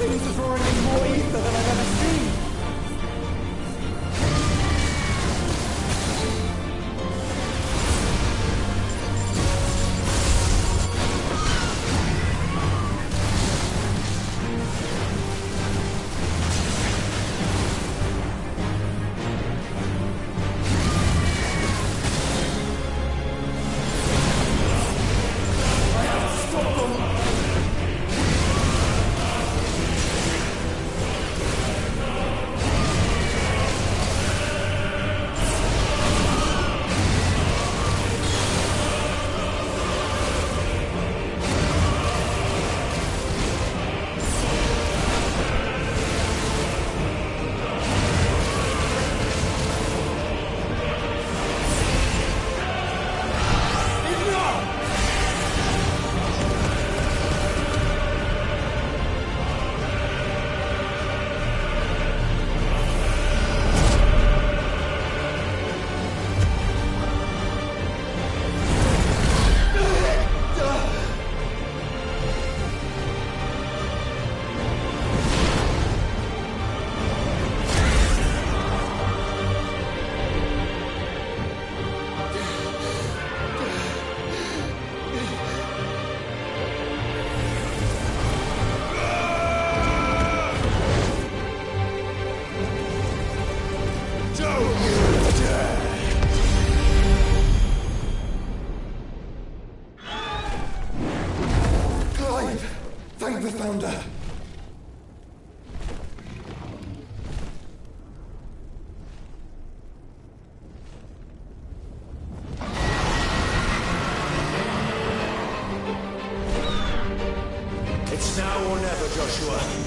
things are drawing in more ether than I've ever seen. Thank the Founder! It's now or never, Joshua.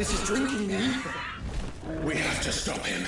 This is drinking me. We have to stop him.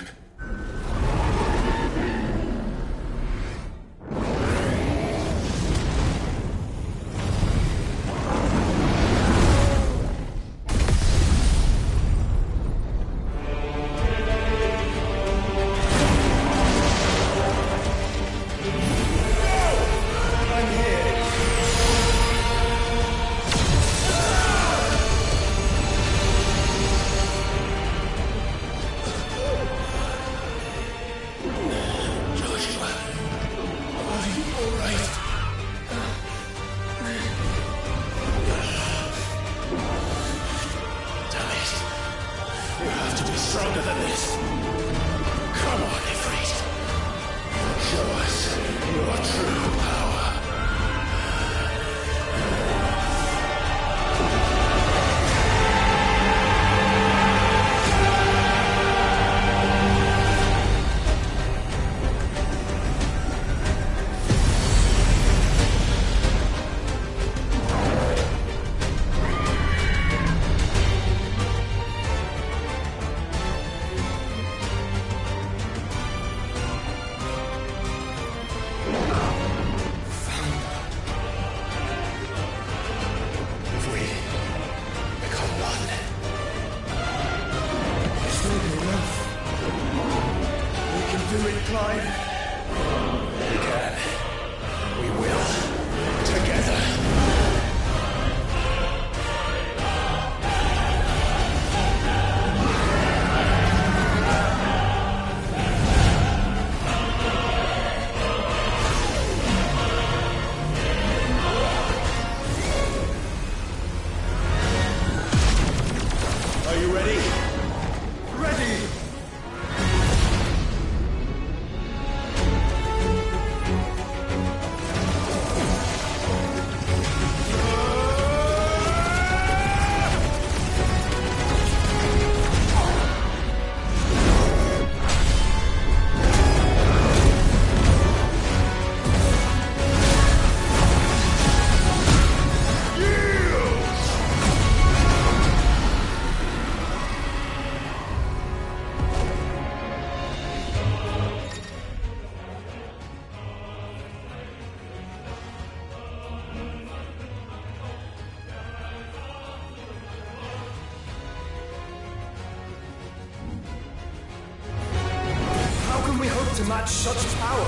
To match such power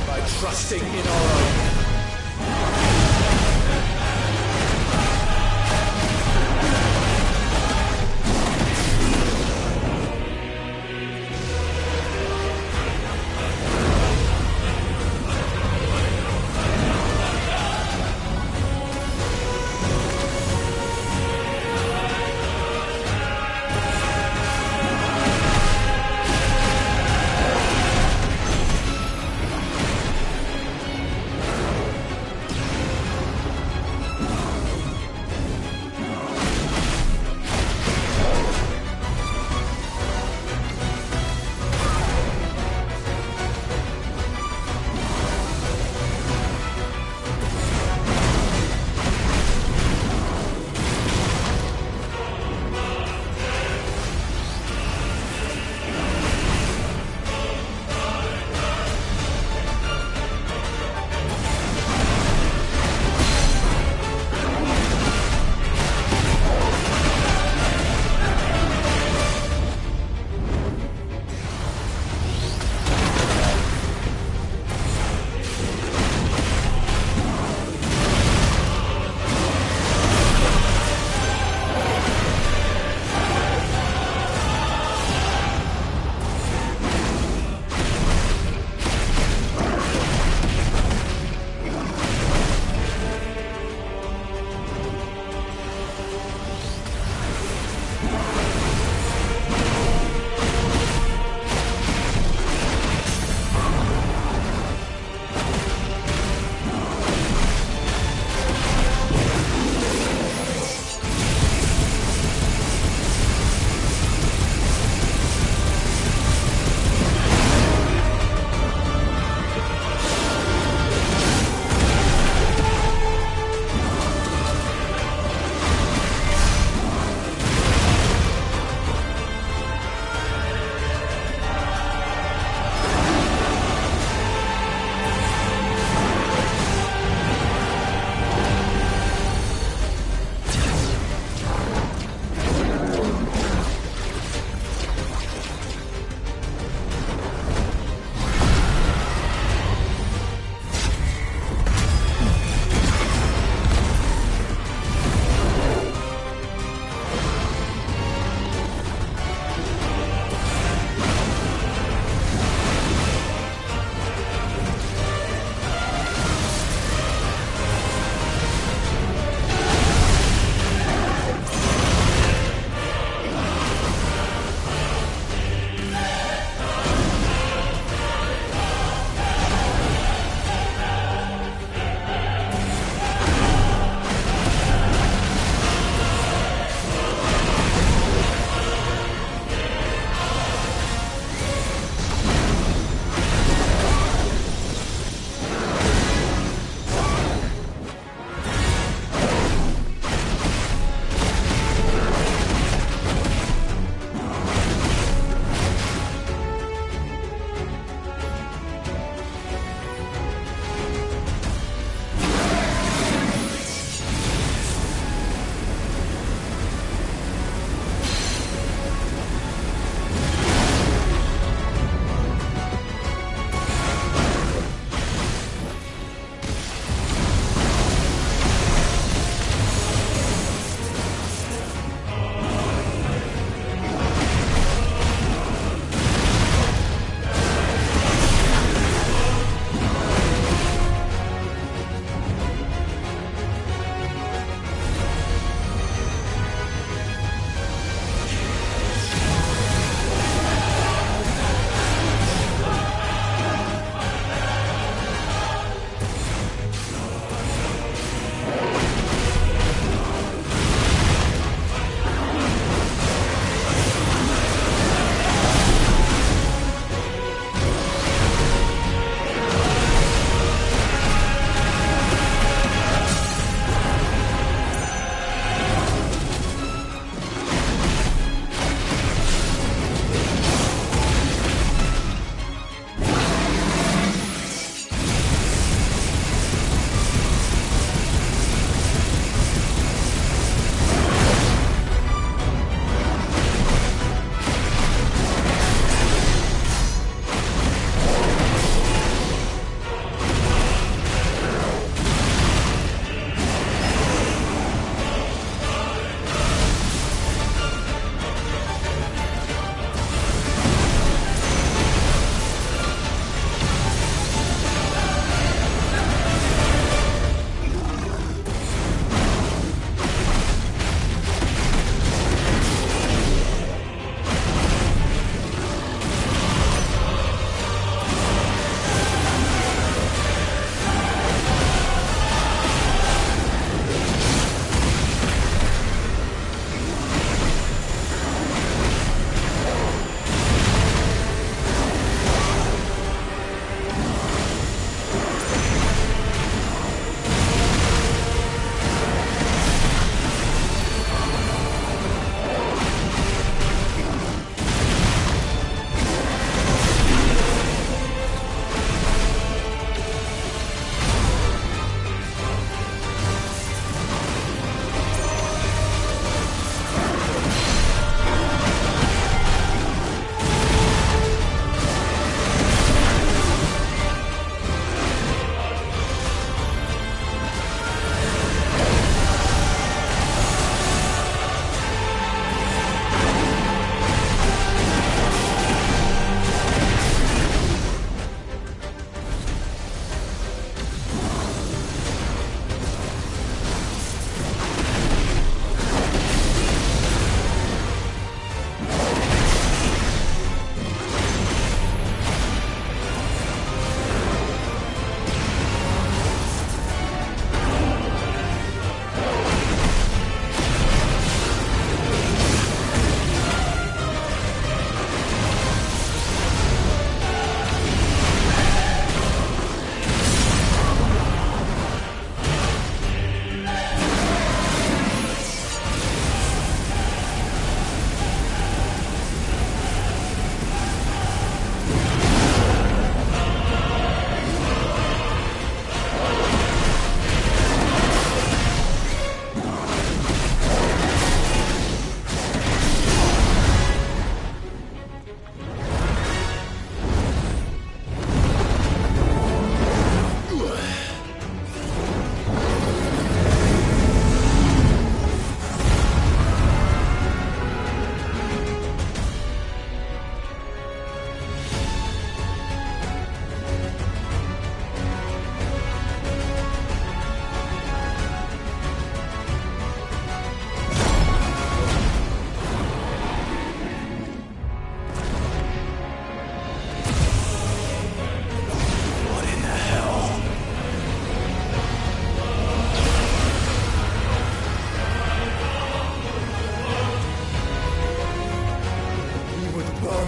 by trusting in our own.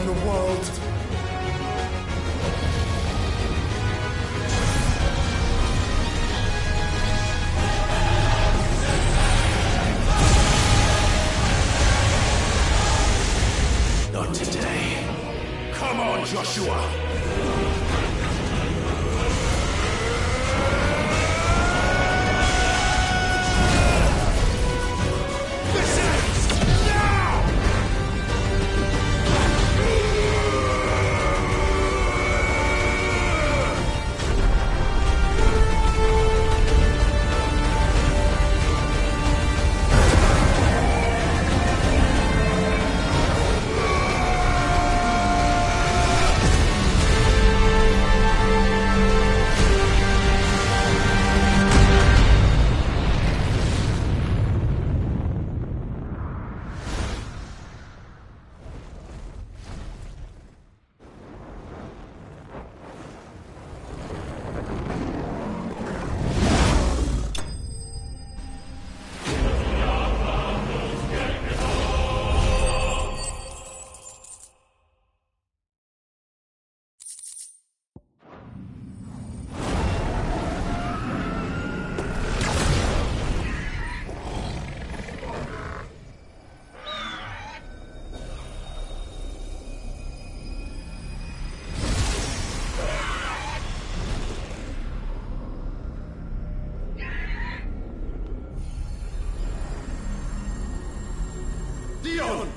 the world. Not today. Come on, Joshua! Dion!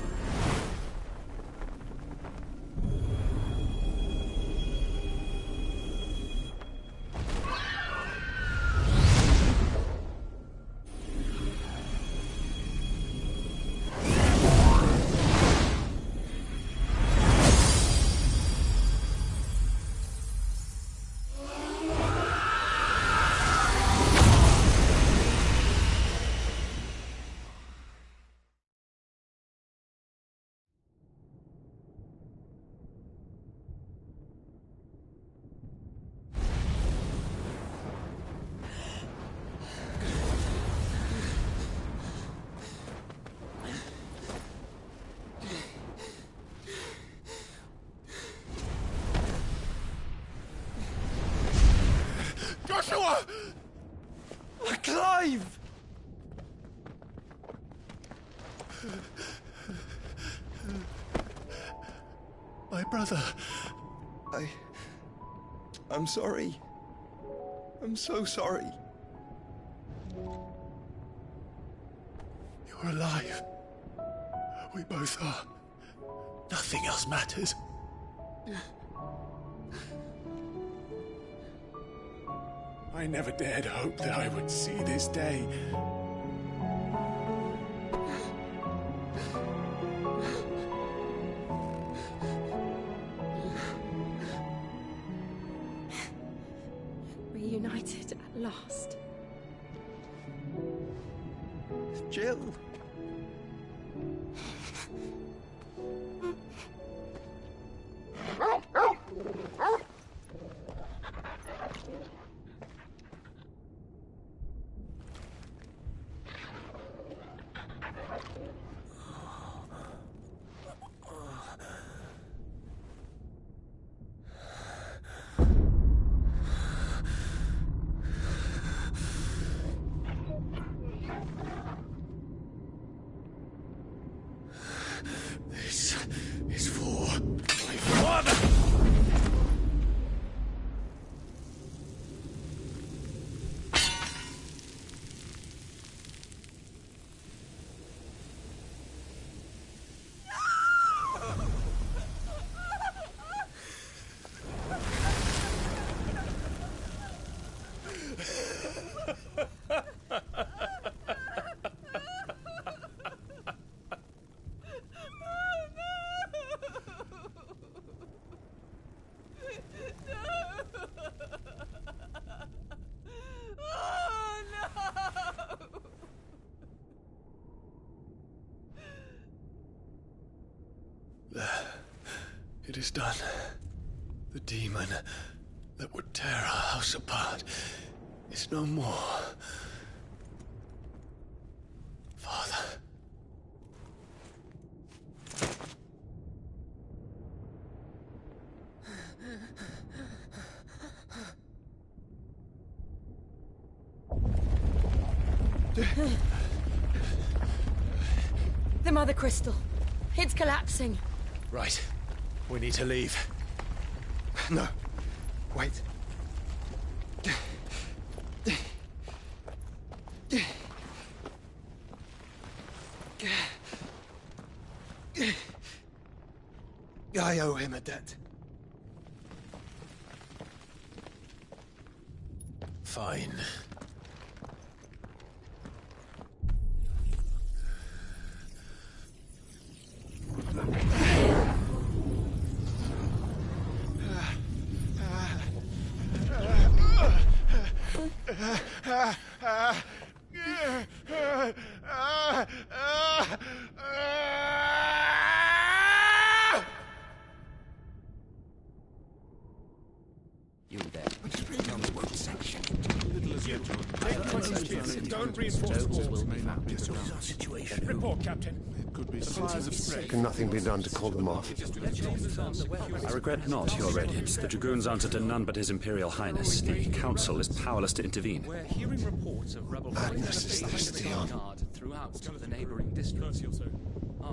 Joshua! Clive! My brother. I'm sorry. I'm so sorry. You're alive. We both are. Nothing else matters. I never dared hope that I would see this day. Reunited at last. Jill. This is for my father! It is done. The demon that would tear our house apart is no more. Father. The Mother Crystal. It's collapsing. Right. We need to leave. No. Wait. I owe him a debt. Fine. You there. Don't reinforce the walls. Situation. Report, Captain. Can nothing be done to call them off? I regret not, Your Radiance. The Dragoons answer to none but His Imperial Highness. The Council is powerless to intervene. We're hearing reports of rebel Madness is this, Dion. throughout the neighboring districts.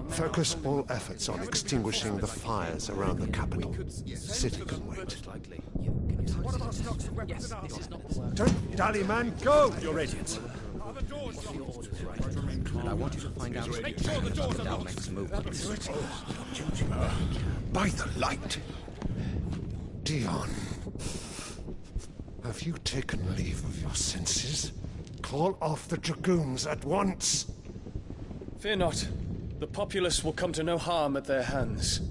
Focus all efforts on extinguishing the fires around the capital. City can wait. Don't dally, man, go! Your Radiance. And I want you to find out Make sure the doors are locked. next movements. By the light! Dion, have you taken leave of your senses? Call off the Dragoons at once! Fear not. The populace will come to no harm at their hands.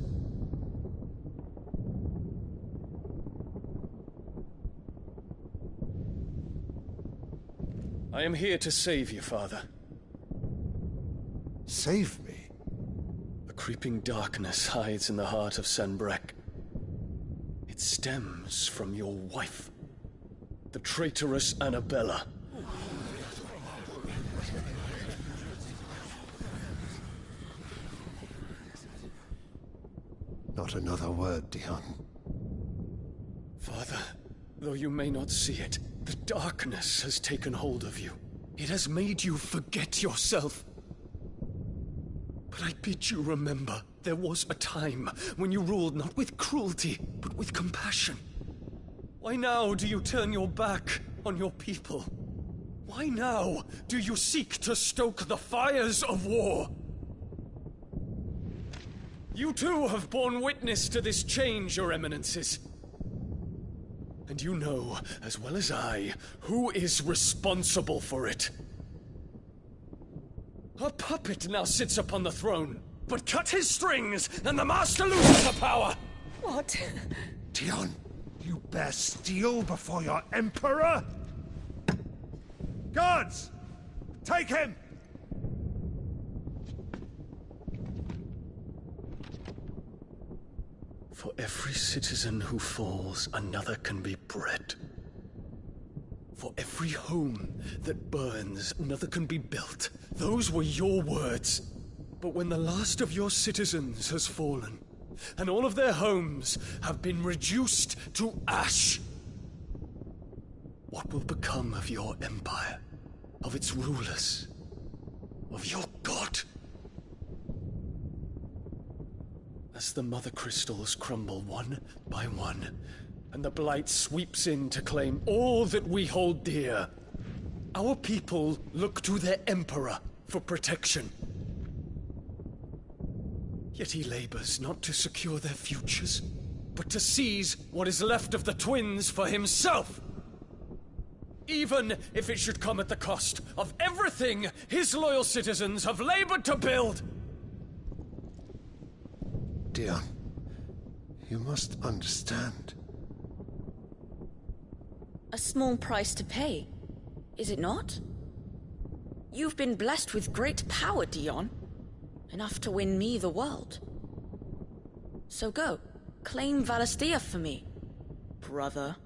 I am here to save you, Father. Save me? A creeping darkness hides in the heart of Sanbrek. It stems from your wife, the traitorous Annabella. Not another word, Dion. Father, though you may not see it, the darkness has taken hold of you. It has made you forget yourself. But I bid you remember, there was a time when you ruled not with cruelty, but with compassion. Why now do you turn your back on your people? Why now do you seek to stoke the fires of war? You too have borne witness to this change, Your Eminences. And you know, as well as I, who is responsible for it. A puppet now sits upon the throne, but cut his strings, and the master loses the power! What? Dion, you bear steel before your Emperor? Guards! Take him! For every citizen who falls, another can be bred. For every home that burns, another can be built. Those were your words. But when the last of your citizens has fallen, and all of their homes have been reduced to ash, what will become of your empire, of its rulers, of your god? As the Mother Crystals crumble one by one, and the Blight sweeps in to claim all that we hold dear, our people look to their Emperor for protection. Yet he labors not to secure their futures, but to seize what is left of the twins for himself! Even if it should come at the cost of everything his loyal citizens have labored to build! Dion, you must understand. A small price to pay, is it not? You've been blessed with great power, Dion. Enough to win me the world. So go, claim Valisthea for me, brother.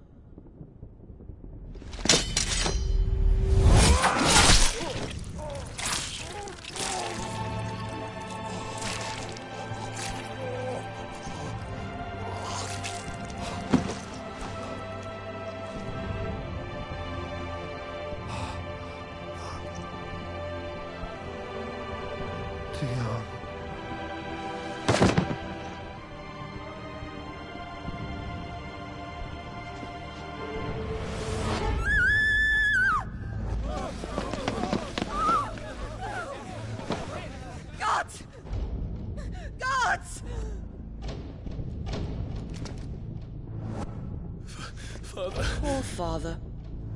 Mother. Poor father.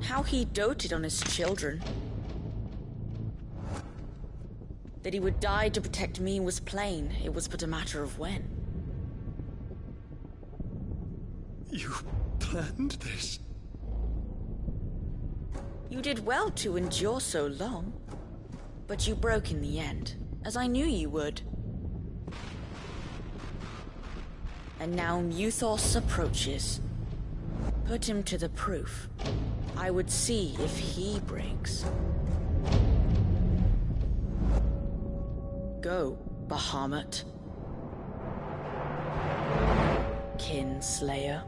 How he doted on his children. That he would die to protect me was plain. It was but a matter of when. You planned this? You did well to endure so long. But you broke in the end, as I knew you would. And now Muthos approaches. Put him to the proof. I would see if he breaks. Go, Bahamut. Kinslayer.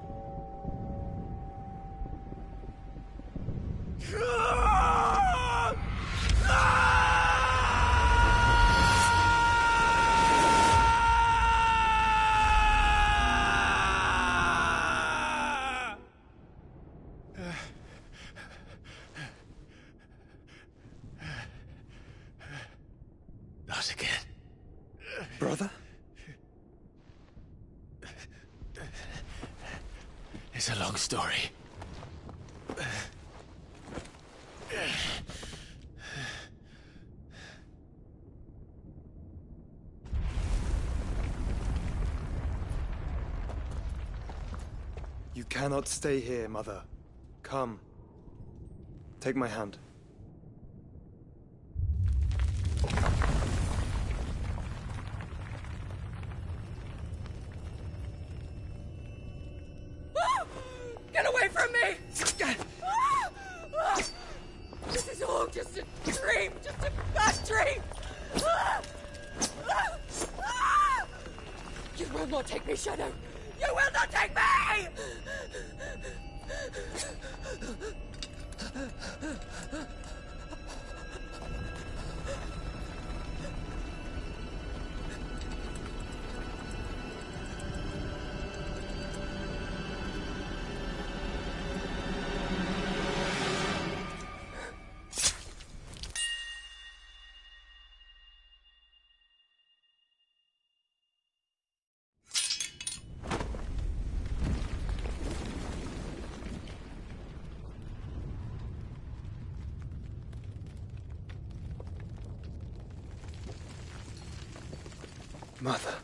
Not again. Brother? It's a long story. You cannot stay here, Mother. Come. Take my hand. Get away from me! This is all just a dream, just a bad dream! You will not take me, Shadow! You will not take me! Mother.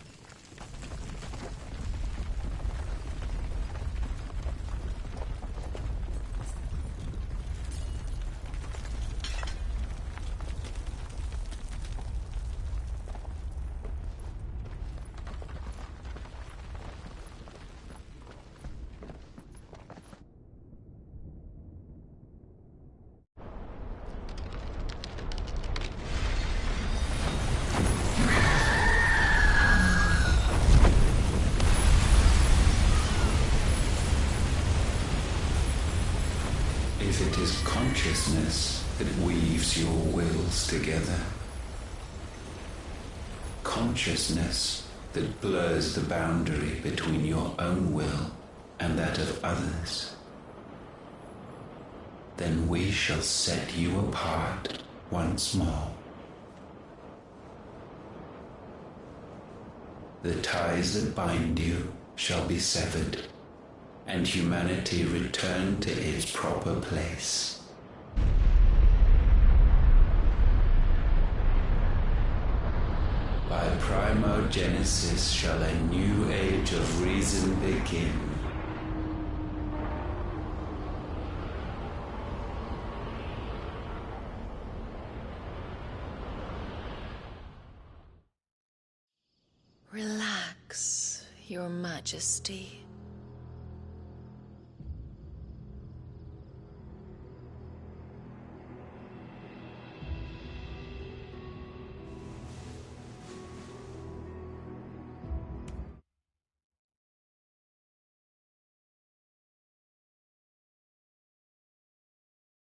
If it is consciousness that weaves your wills together, consciousness that blurs the boundary between your own will and that of others, then we shall set you apart once more. The ties that bind you shall be severed, and humanity return to its proper place. By primogenesis shall a new age of reason begin. Relax, Your Majesty.